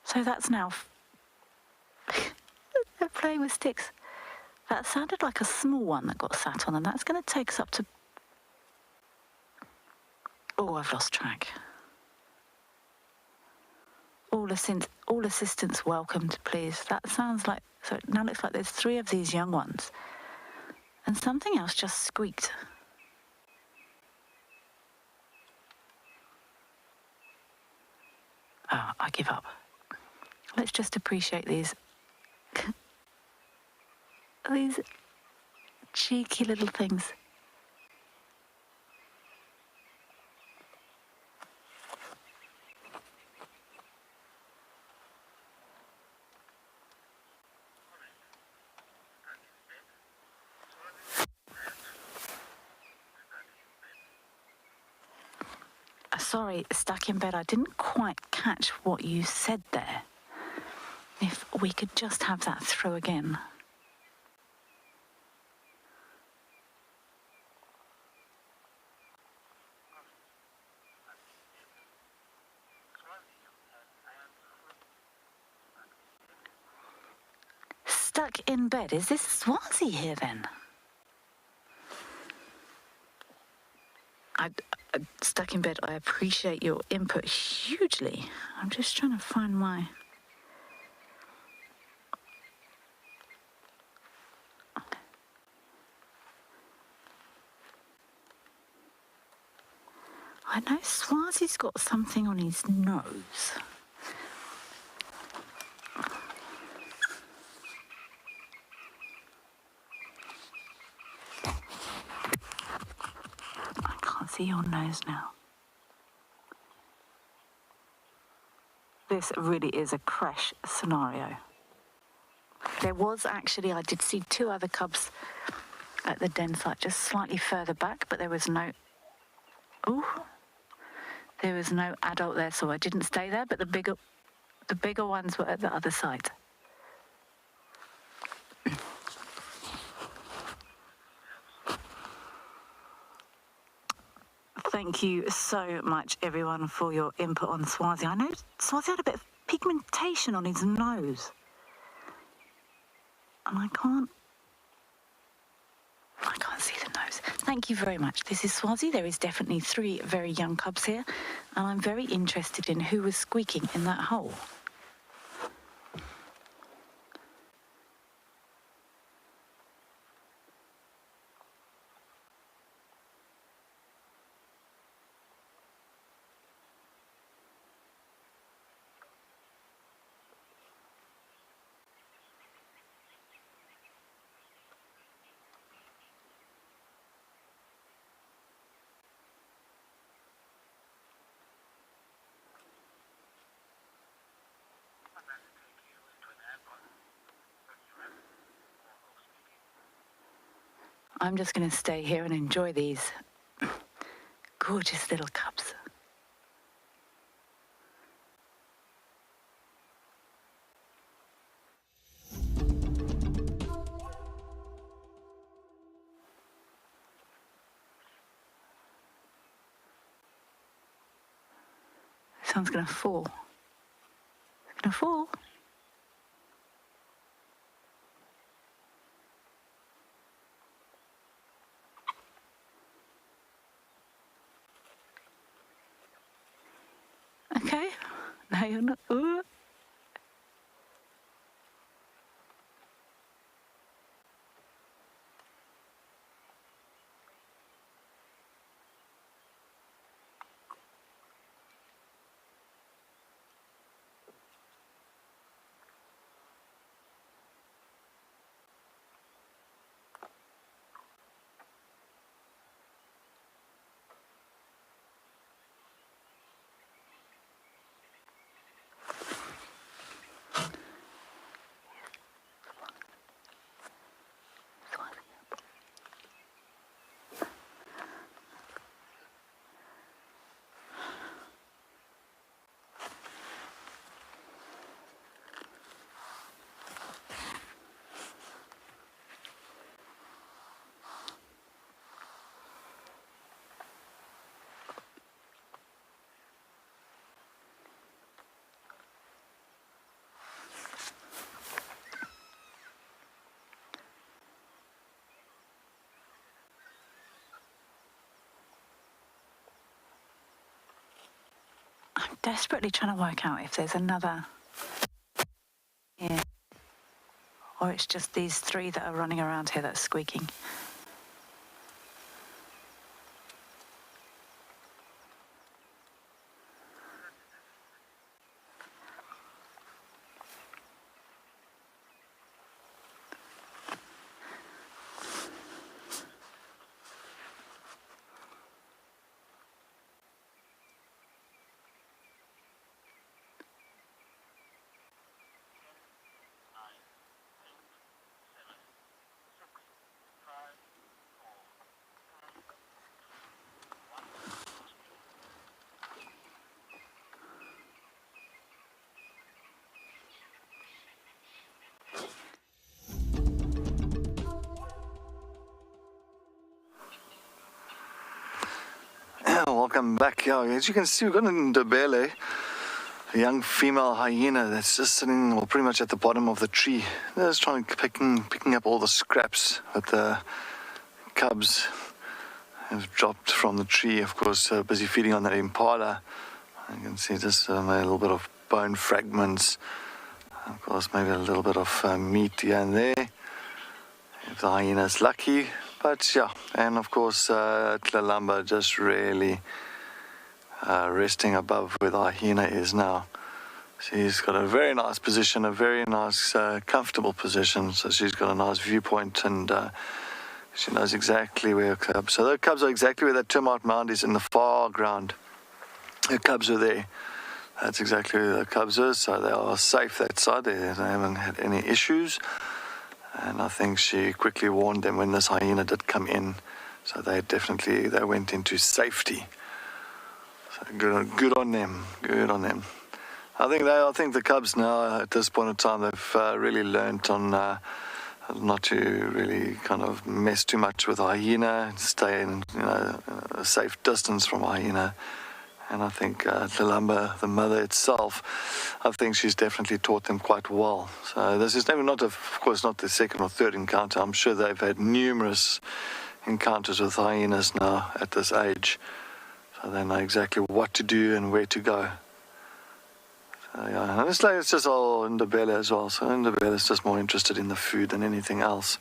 So that's now... They're playing with sticks. That sounded like a small one that got sat on, and that's going to take us up to... Oh, I've lost track. All assistance welcomed, please. That sounds like... So it now looks like there's 3 of these young ones. And something else just squeaked. Oh, I give up. Let's just appreciate these these cheeky little things. Sorry, Stuck in Bed, I didn't quite catch what you said there. If we could just have that through again. Stuck in Bed, is this Swazi here then? Stuck in Bed, I appreciate your input hugely. I'm just trying to find my... I know Swazi's got something on his nose. I can't see your nose now. This really is a crash scenario. There was actually, I did see 2 other cubs at the den site just slightly further back, but there was no... Ooh. There was no adult there, so I didn't stay there, but the bigger ones were at the other side. Thank you so much, everyone, for your input on Swazi. I know Swazi had a bit of pigmentation on his nose. And I can't see the nose. Thank you very much. This is Swazi. There is definitely 3 very young cubs here, and I'm very interested in who was squeaking in that hole. I'm just going to stay here and enjoy these gorgeous little cubs. This one's going to fall. It's going to fall. Okay, now you're not. Ooh. I'm desperately trying to work out if there's another here, or it's just these three that are running around here that's squeaking. Welcome back. Yeah, as you can see, we've got an Ndebele, a young female hyena that's just sitting, well, pretty much at the bottom of the tree. They're just picking up all the scraps that the cubs have dropped from the tree. Of course, busy feeding on that impala. You can see just a little bit of bone fragments. Of course, maybe a little bit of meat here and there, if the hyena's lucky. But yeah, and of course, Tlalamba just really resting above where the hyena is now. She's got a very nice position, a very nice, comfortable position. So she's got a nice viewpoint, and she knows exactly where her cubs. So the cubs are exactly where that termite mound is in the far ground. Her cubs are there. That's exactly where the cubs are. So they are safe that side. They haven't had any issues. And I think she quickly warned them when this hyena did come in. So they went into safety. So good on them. Good on them. I think the cubs now at this point in time, they've really learnt on not to really kind of mess too much with a hyena, stay in a safe distance from a hyena. And I think Tlalamba, the mother itself, I think she's definitely taught them quite well. So this is of course not the second or third encounter. I'm sure they've had numerous encounters with hyenas now at this age. So they know exactly what to do and where to go. So yeah, and it's just all Ndebele as well. So Ndebele is just more interested in the food than anything else.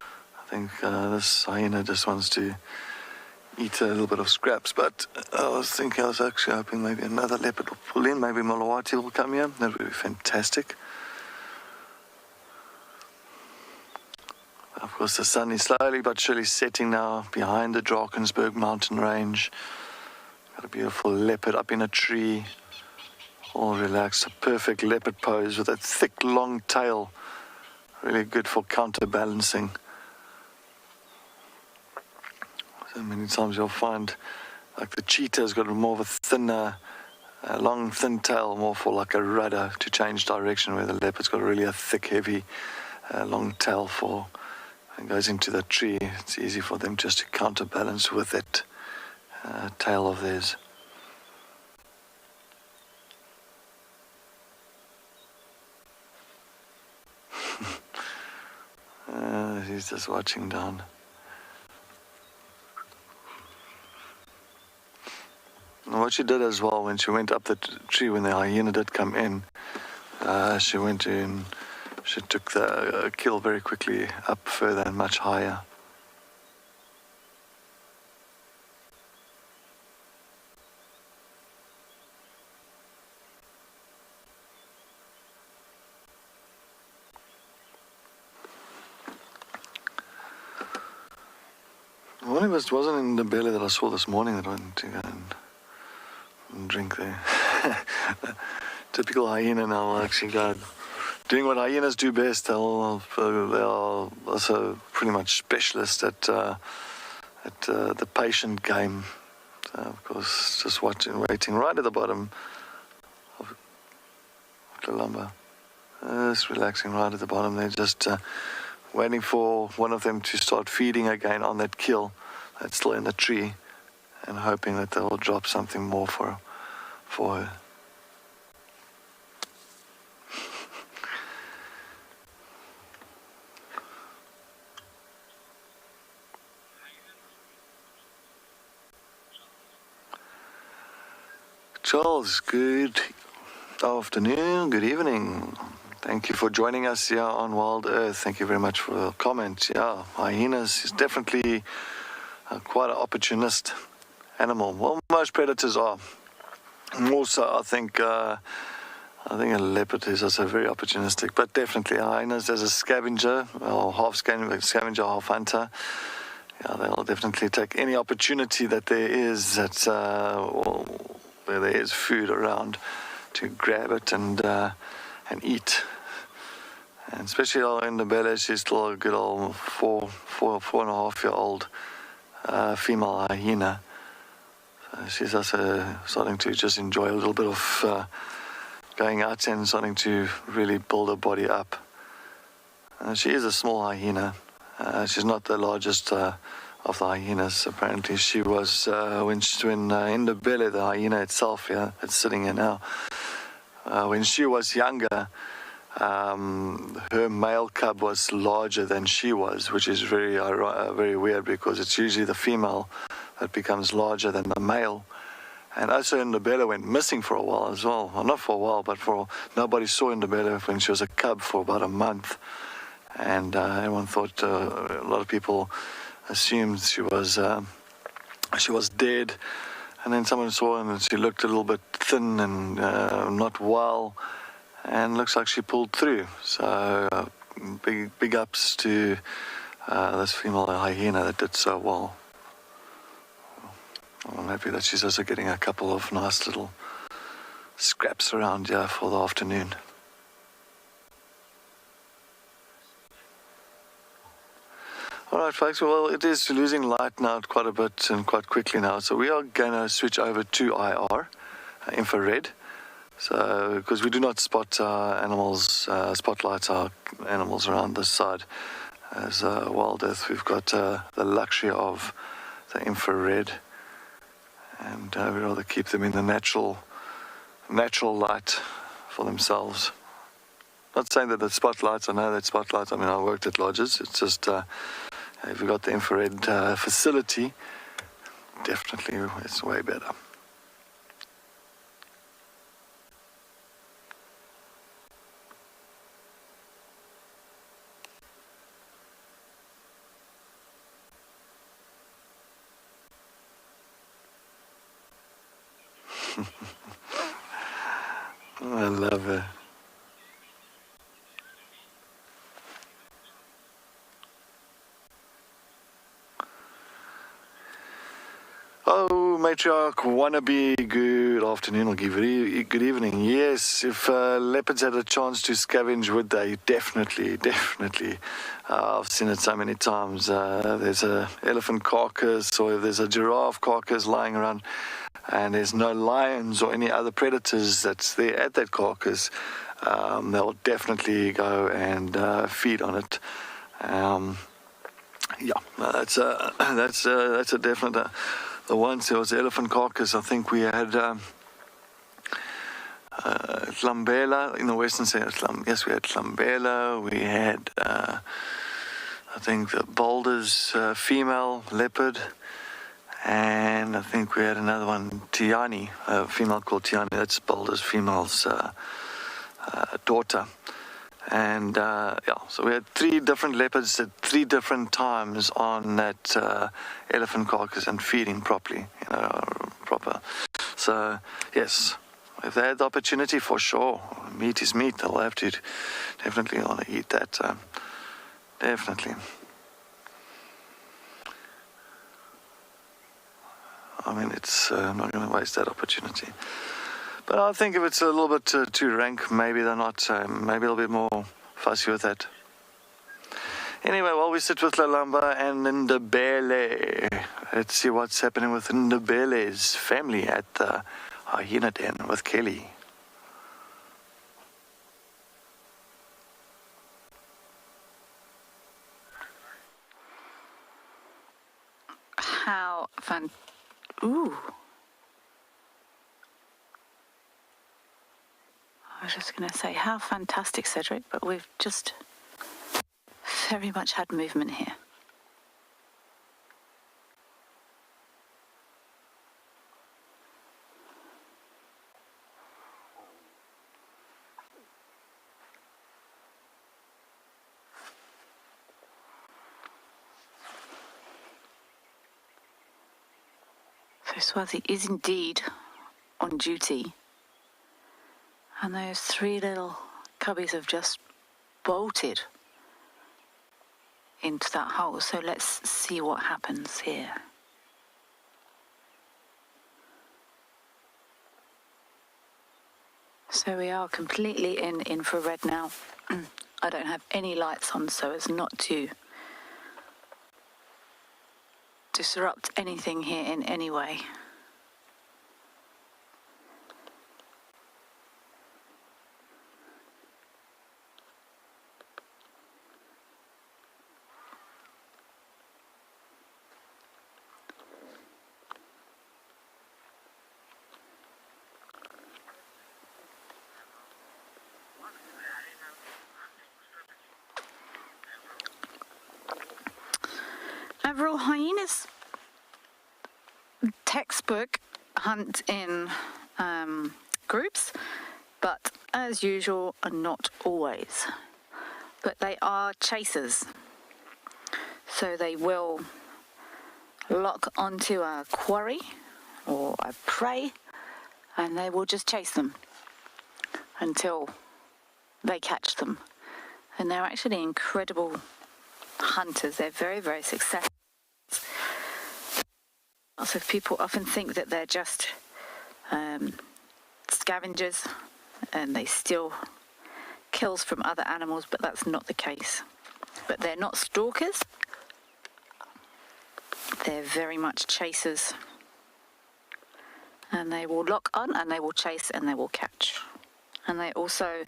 I think this hyena just wants to eat a little bit of scraps, but I was actually hoping maybe another leopard will pull in, maybe Malawati will come here. That would be fantastic. Of course, the sun is slowly but surely setting now behind the Drakensberg mountain range. Got a beautiful leopard up in a tree, all relaxed, a perfect leopard pose with a thick, long tail, really good for counterbalancing. So many times you'll find like the cheetah's got more of a thinner, long, thin tail, more for like a rudder to change direction, where the leopard's got really a thick, heavy, long tail for, and goes into the tree. It's easy for them just to counterbalance with that tail of theirs. He's just watching down. And what she did as well, when she went up the tree, when the hyena did come in, she went in, she took the kill very quickly up further and much higher. One of us wasn't in the belly that I saw this morning that went to go and drink there. Typical hyena now will actually go doing what hyenas do best. They are also pretty much specialists at the patient game. So of course, just waiting right at the bottom of the lumber. Just relaxing right at the bottom. They're just waiting for one of them to start feeding again on that kill that's still in the tree, and hoping that they'll drop something more for her. Charles, good afternoon, good evening. Thank you for joining us here on Wild Earth. Thank you very much for the comment. Yeah, hyenas is definitely quite an opportunist animal. Well, most predators are. More so, I think a leopard is also very opportunistic, but definitely hyenas as a scavenger, or half scavenger, half hunter. Yeah, they'll definitely take any opportunity that there is, where there is food around, to grab it and eat. And especially in the belly, she's still a good old four and a half year old female hyena. So she's also starting to just enjoy a little bit of going out and starting to really build her body up. She is a small hyena. She's not the largest of the hyenas. Apparently she was, when in the belly, the hyena itself, it's sitting here now. When she was younger, her male cub was larger than she was, which is very weird, because it's usually the female that becomes larger than the male. And also Ndebele went missing for a while as well. Well, not for a while, but nobody saw Ndebele when she was a cub for about a month. And everyone thought, a lot of people assumed she was dead. And then someone saw her and she looked a little bit thin and not well. And looks like she pulled through. So big ups to this female hyena that did so well. I'm happy that she's also getting a couple of nice little scraps around here for the afternoon. All right, folks, well, it is losing light now quite a bit and quite quickly now. So we are going to switch over to IR, infrared. So, because we do not spotlight our animals around this side. As Wild Earth, we've got the luxury of the infrared. And we rather keep them in the natural light for themselves. Not saying that the spotlights, I know that spotlights, I mean, I worked at lodges. It's just, if you've got the infrared facility, definitely it's way better. I love it. Oh, Matriarch Wannabe, good afternoon or good evening. Yes, if leopards had a chance to scavenge, would they? Definitely. I've seen it so many times. There's an elephant carcass, or if there's a giraffe carcass lying around, and there's no lions or any other predators that's there at that carcass, they'll definitely go and feed on it. That's a definite. The once there was elephant carcass, I think we had Hlambela in the western side. Yes, we had Hlambela. We had, I think, the Boulder's female leopard. And I think we had another one, Tiani, a female called Tiani. That's Boulder's female's daughter. And so we had 3 different leopards at 3 different times on that elephant carcass and feeding properly, proper. So yes, if they had the opportunity, for sure, meat is meat. They'll have to definitely want to eat that. Definitely. I mean, I'm not going to waste that opportunity. But I think if it's a little bit too rank, maybe they're not. Maybe they'll be more fussy with that. Anyway, while we sit with Lalamba and Ndebele, let's see what's happening with Ndebele's family at the hyena den with Kelly. How fun. Ooh. I was just going to say, how fantastic, Cedric, but we've just very much had movement here. So Swazi is indeed on duty. And those 3 little cubbies have just bolted into that hole. So let's see what happens here. So we are completely in infrared now. I don't have any lights on so as not to disrupt anything here in any way. Overall, hyenas textbook hunt in groups, but as usual, not always. But they are chasers, so they will lock onto a quarry or a prey, and they will just chase them until they catch them. And they're actually incredible hunters. They're very, very successful. Lots of people often think that they're just scavengers and they steal kills from other animals, but that's not the case. But they're not stalkers. They're very much chasers. And they will lock on and they will chase and they will catch. And they also,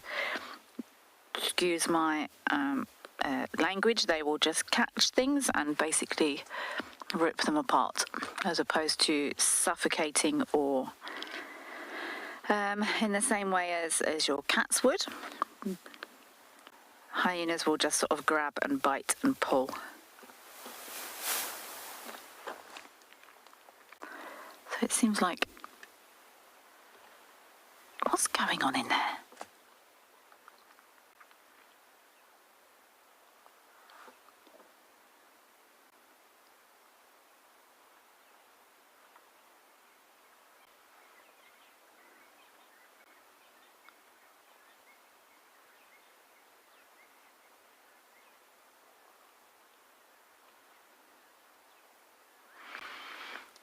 excuse my language, they will just catch things and basically rip them apart, as opposed to suffocating or in the same way as your cats would. Hyenas will just sort of grab and bite and pull. So it seems like, what's going on in there?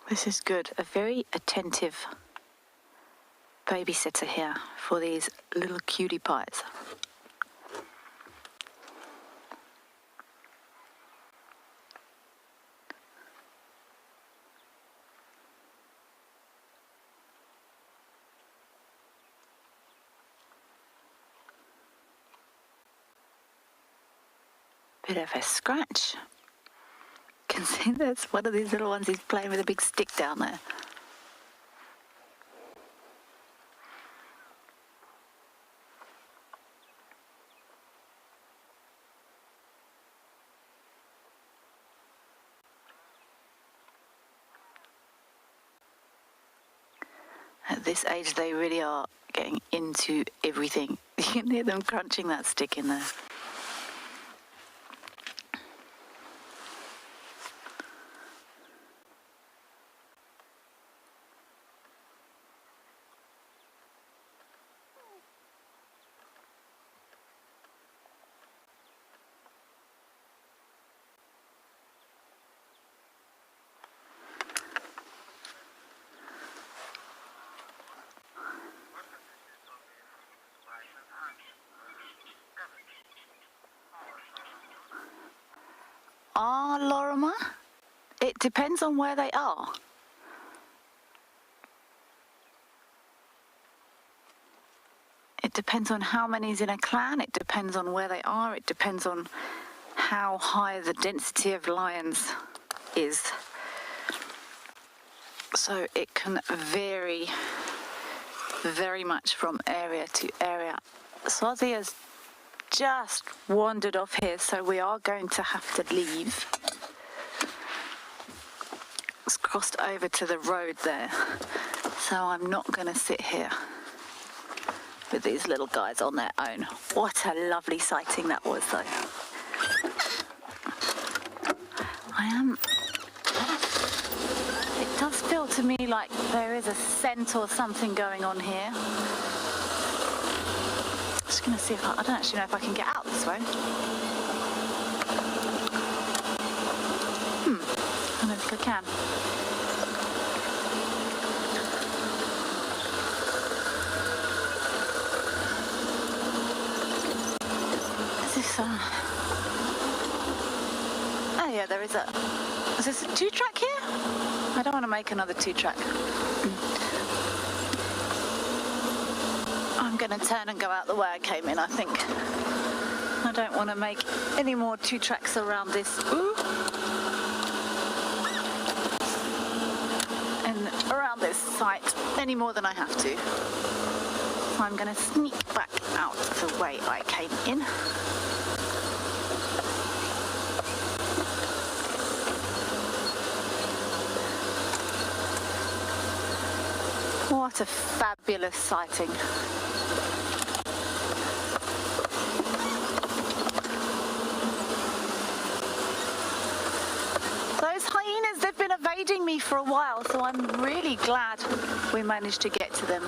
This is good. A very attentive babysitter here for these little cutie pies. Bit of a scratch. You can see there's one of these little ones, he's playing with a big stick down there. At this age, they really are getting into everything. You can hear them crunching that stick in there. Lorimer, it depends on where they are. It depends on how many's in a clan, it depends on where they are, it depends on how high the density of lions is. So it can vary very much from area to area. Swazi has just wandered off here, so we are going to have to leave. It's crossed over to the road there, so I'm not going to sit here with these little guys on their own. What a lovely sighting that was, though. It does feel to me like there is a scent or something going on here. Just going to see if I don't actually know if I can get out this way. I don't think I can. Is this oh yeah, there is a... Is this a 2-track here? I don't want to make another 2-track. I'm going to turn and go out the way I came in, I think. I don't want to make any more 2-tracks around this. And around this site any more than I have to. So I'm going to sneak back out the way I came in. What a fabulous sighting. Those hyenas, they've been evading me for a while, so I'm really glad we managed to get to them.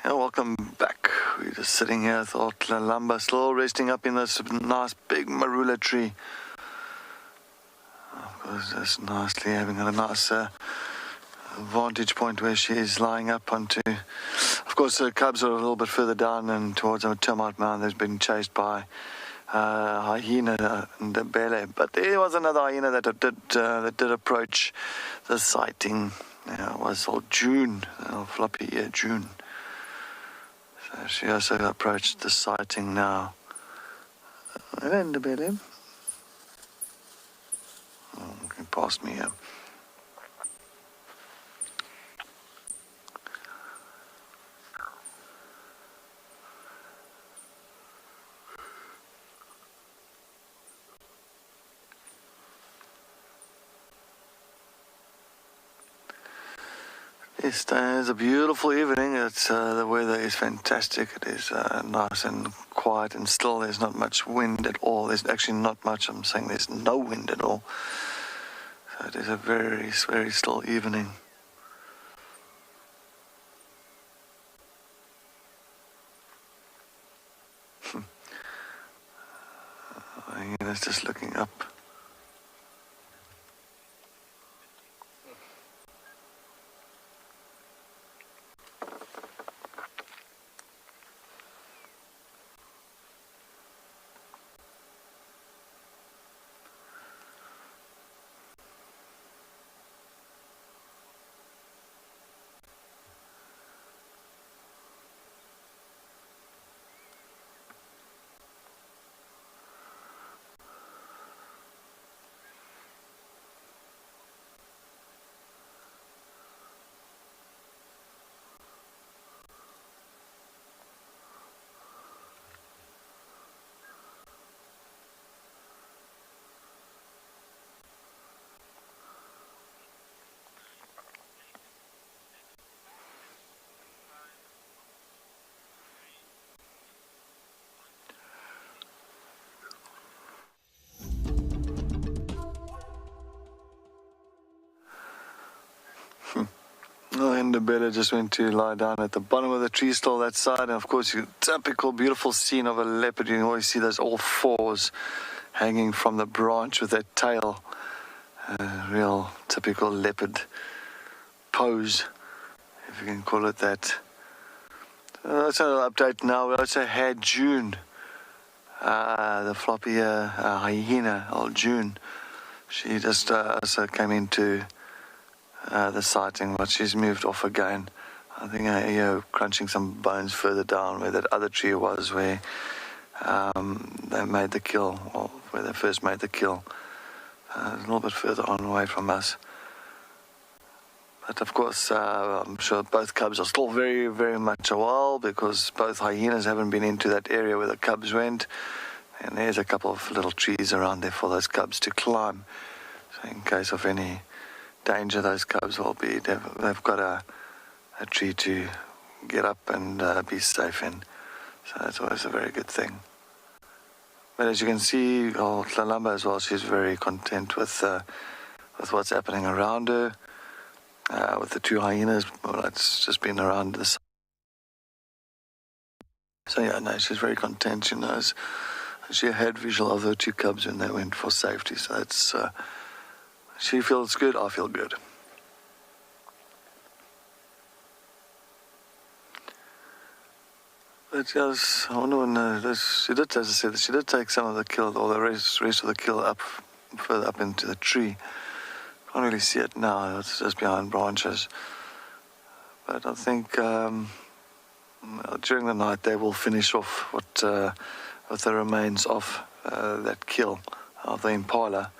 Welcome back. We're just sitting here with old Tlalamba, still resting up in this nice big marula tree. Of course, just nicely having a nice vantage point where she is lying up onto. Of course, the cubs are a little bit further down and towards a termite mound. They've been chased by hyena and the bele. But there was another hyena that did approach the sighting. It was all June, floppy ear June. So she also approached the sighting now. And the belly. Okay, past me here. Yes, it's a beautiful evening. The weather is fantastic. It is nice and quiet and still. There's not much wind at all. There's actually not much. I'm saying there's no wind at all. So it is a very, very still evening. Hyenas just looking up. Oh, and the Bella just went to lie down at the bottom of the tree stall that side. And of course, typical beautiful scene of a leopard. You can always see those all fours hanging from the branch with that tail. Real typical leopard pose, if you can call it that. That's an update now. We also had June, the floppy hyena, old June. She just also came into the sighting, but she's moved off again. I think crunching some bones further down where that other tree was, where they made the kill, or where they first made the kill. A little bit further on away from us. But of course, I'm sure both cubs are still very, very much a while, because both hyenas haven't been into that area where the cubs went. And there's a couple of little trees around there for those cubs to climb. So in case of any danger, those cubs will be, they've got a tree to get up and be safe in. So that's always a very good thing. But as you can see, Tlalamba as well, she's very content with what's happening around her. With the two hyenas, well, it's just been around this. So yeah, no, she's very content. She knows she had visual of her two cubs when they went for safety. So it's she feels good, I feel good. But yes, I wonder when she did, as I said, she did take some of the kill, or the rest of the kill up further up into the tree. Can't really see it now, it's just behind branches. But I think during the night they will finish off with the remains of that kill of the impala.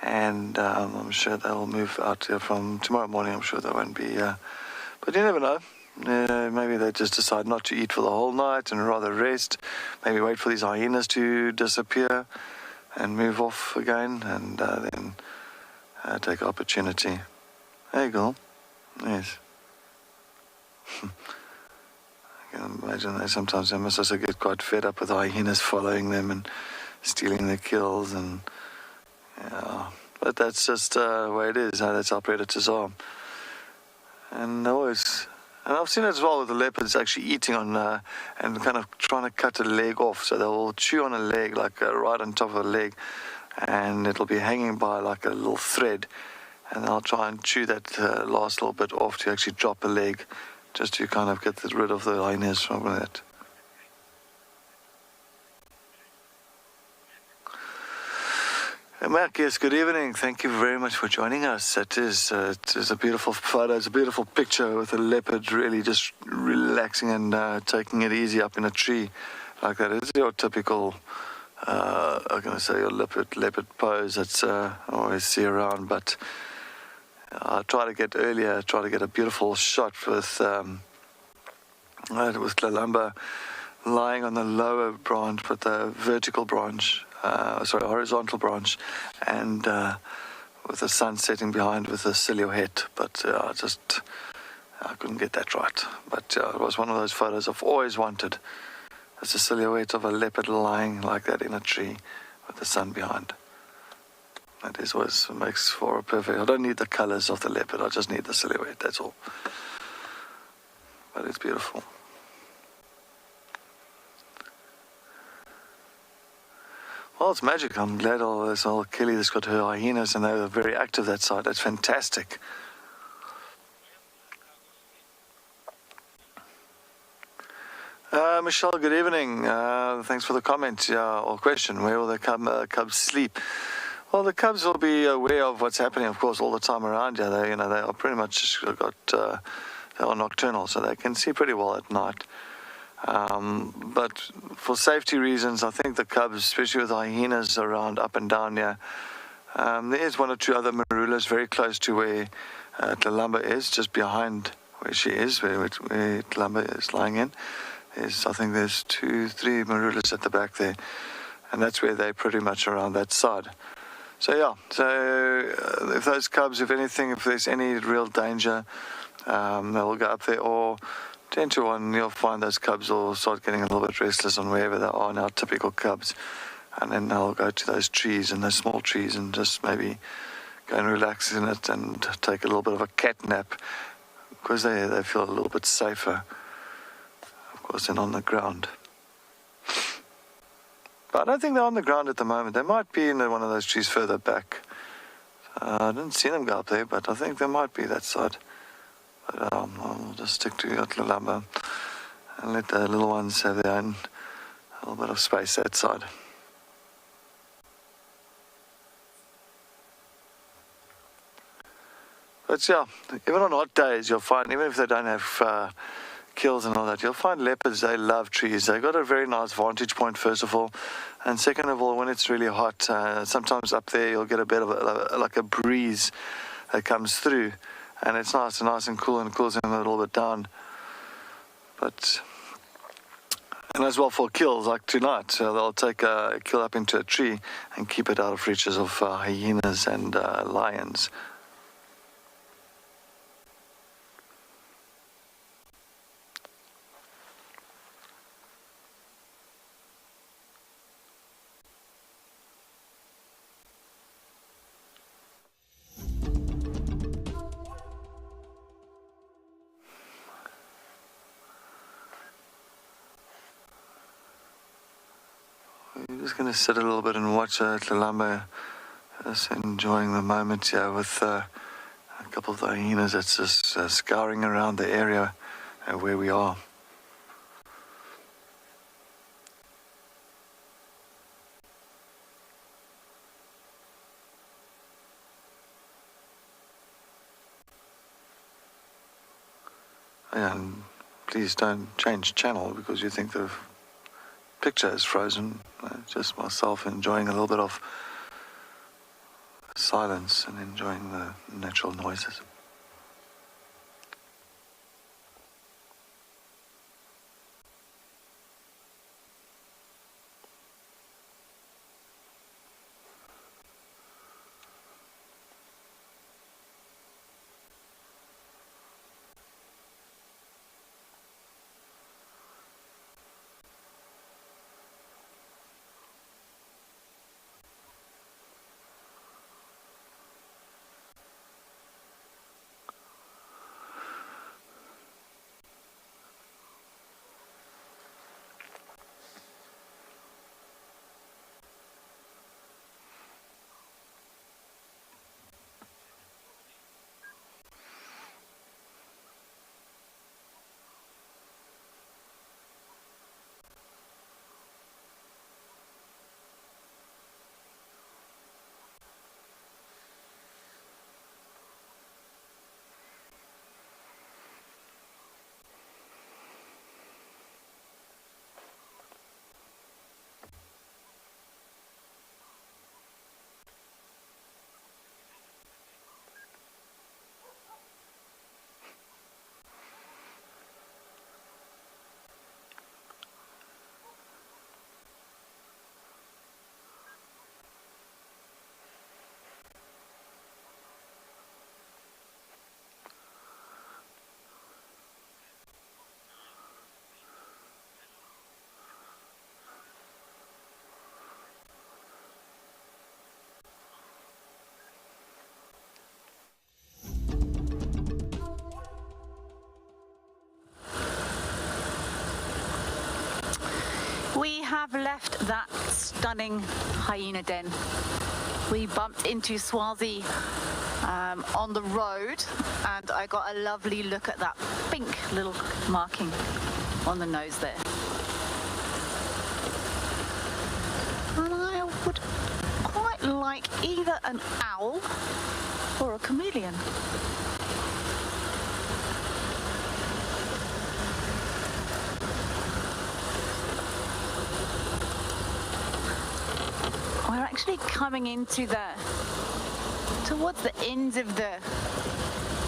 And I'm sure they'll move out here from tomorrow morning. I'm sure they won't be, but you never know. Maybe they just decide not to eat for the whole night and rather rest. Maybe wait for these hyenas to disappear and move off again, and then take opportunity. Hey, girl. Yes. I can imagine that sometimes they must also get quite fed up with hyenas following them and stealing their kills, and yeah. But that's just the way it is. That's how predators are. And I've seen it as well with the leopards actually eating on and kind of trying to cut a leg off. So they'll chew on a leg, like right on top of a leg, and it'll be hanging by like a little thread, and they'll try and chew that last little bit off to actually drop a leg, just to kind of get rid of the hyenas from it. Mark, yes, good evening. Thank you very much for joining us. It is a beautiful photo. It's a beautiful picture with a leopard really just relaxing and taking it easy up in a tree like that. It's your typical, I'm going to say your leopard pose that I always see around. But I try to get earlier, try to get a beautiful shot with Tlalamba lying on the lower branch with the vertical branch. Horizontal branch, and with the sun setting behind with a silhouette. But just I couldn't get that right, but it was one of those photos I've always wanted. It's a silhouette of a leopard lying like that in a tree with the sun behind. That is always makes for a perfect. I don't need the colors of the leopard, I just need the silhouette, that's all. But it's beautiful. Well, it's magic. I'm glad all this old Kelly has got her hyenas and they were very active that side. That's fantastic. Michelle, good evening. Thanks for the comment or question. Where will the cubs sleep? Well, the cubs will be aware of what's happening, of course, all the time around here. They are pretty much they are nocturnal, so they can see pretty well at night. But for safety reasons, I think the cubs, especially with the hyenas around up and down here, there is one or two other marulas very close to where Tlalamba is, just behind where she is, where Tlalamba is lying in. I think there's 2-3 marulas at the back there, and that's where they're pretty much around that side. So yeah, if those cubs, if anything, if there's any real danger, they'll go up there, or 10 to 1, you'll find those cubs will start getting a little bit restless on wherever they are now, typical cubs, and then they'll go to those trees and those small trees and just maybe go and relax in it and take a little bit of a cat nap, because they feel a little bit safer, of course, than on the ground. But I don't think they're on the ground at the moment. They might be in one of those trees further back. I didn't see them go up there, but I think they might be that side. But I'll just stick to Tlalamba and let the little ones have their own little bit of space that side. But yeah, even on hot days, you'll find, even if they don't have kills and all that, you'll find leopards, they love trees. They've got a very nice vantage point, first of all. And second of all, when it's really hot, sometimes up there you'll get a bit of like a breeze that comes through. And it's nice and cool, and cools them a little bit down. And as well for kills, like tonight, so they'll take a kill up into a tree and keep it out of reaches of hyenas and lions. I'm just going to sit a little bit and watch Tlalamba, just enjoying the moment here with a couple of the hyenas that's just scouring around the area where we are. And please don't change channel because you think the picture is frozen. Just myself enjoying a little bit of silence and enjoying the natural noises. left that stunning hyena den, we bumped into Swazi on the road, and I got a lovely look at that pink little marking on the nose there. And I would quite like either an owl or a chameleon. We're actually coming into towards the end of well,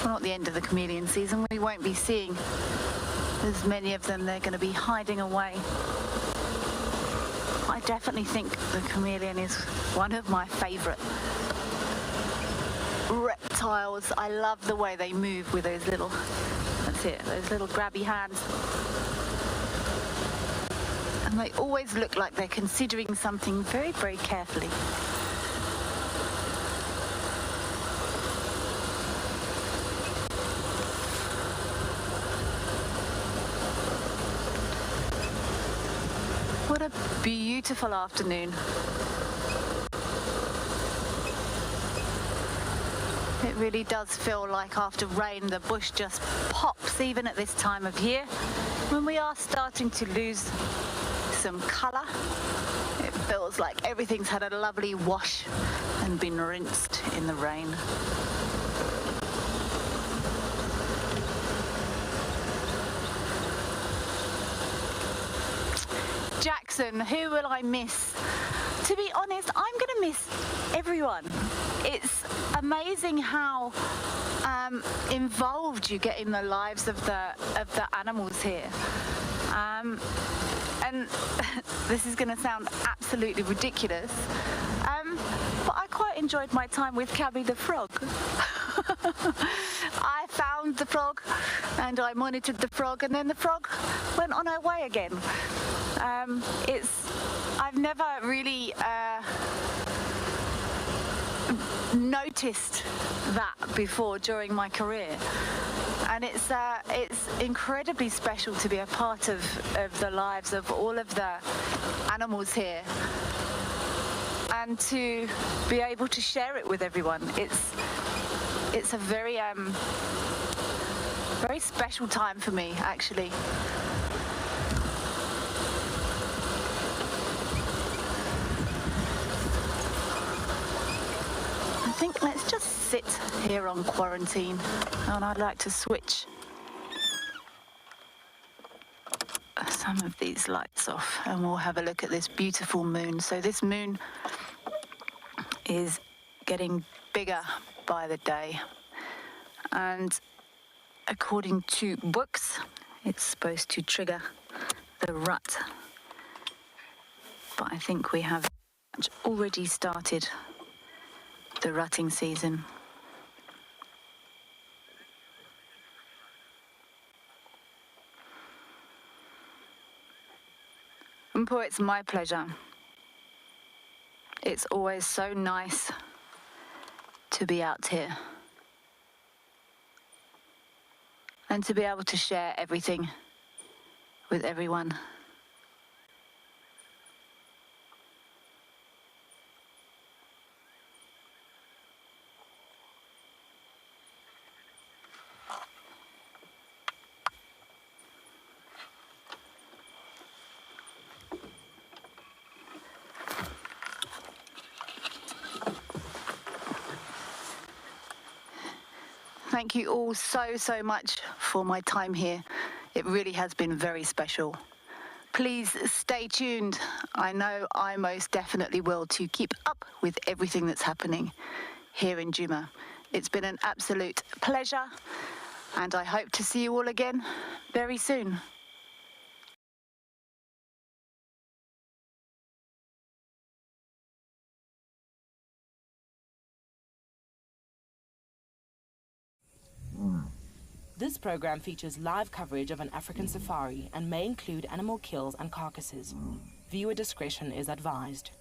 not the end of the chameleon season. We won't be seeing as many of them. They're going to be hiding away. I definitely think the chameleon is one of my favorite reptiles. I love the way they move with those little, that's it, those little grabby hands. And they always look like they're considering something very, very carefully. What a beautiful afternoon. It really does feel like after rain the bush just pops, even at this time of year, when we are starting to lose some colour. It feels like everything's had a lovely wash and been rinsed in the rain. Jackson, who will I miss? To be honest, I'm going to miss everyone. It's amazing how involved you get in the lives of the animals here. And this is going to sound absolutely ridiculous, but I quite enjoyed my time with Cabby the frog. I found the frog and I monitored the frog, and then the frog went on her way again. I've never really noticed that before during my career. And it's incredibly special to be a part of the lives of all of the animals here, and to be able to share it with everyone. It's a very very special time for me, actually. I think let's just sit here on quarantine, and I'd like to switch some of these lights off, and we'll have a look at this beautiful moon. So this moon is getting bigger by the day, and according to books, it's supposed to trigger the rut. But I think we have already started the rutting season. Mpo, it's my pleasure. It's always so nice to be out here and to be able to share everything with everyone. Thank you all so much for my time here. It really has been very special. Please stay tuned. I know I most definitely will, to keep up with everything that's happening here in Djuma. It's been an absolute pleasure, and I hope to see you all again very soon. This program features live coverage of an African safari and may include animal kills and carcasses. Viewer discretion is advised.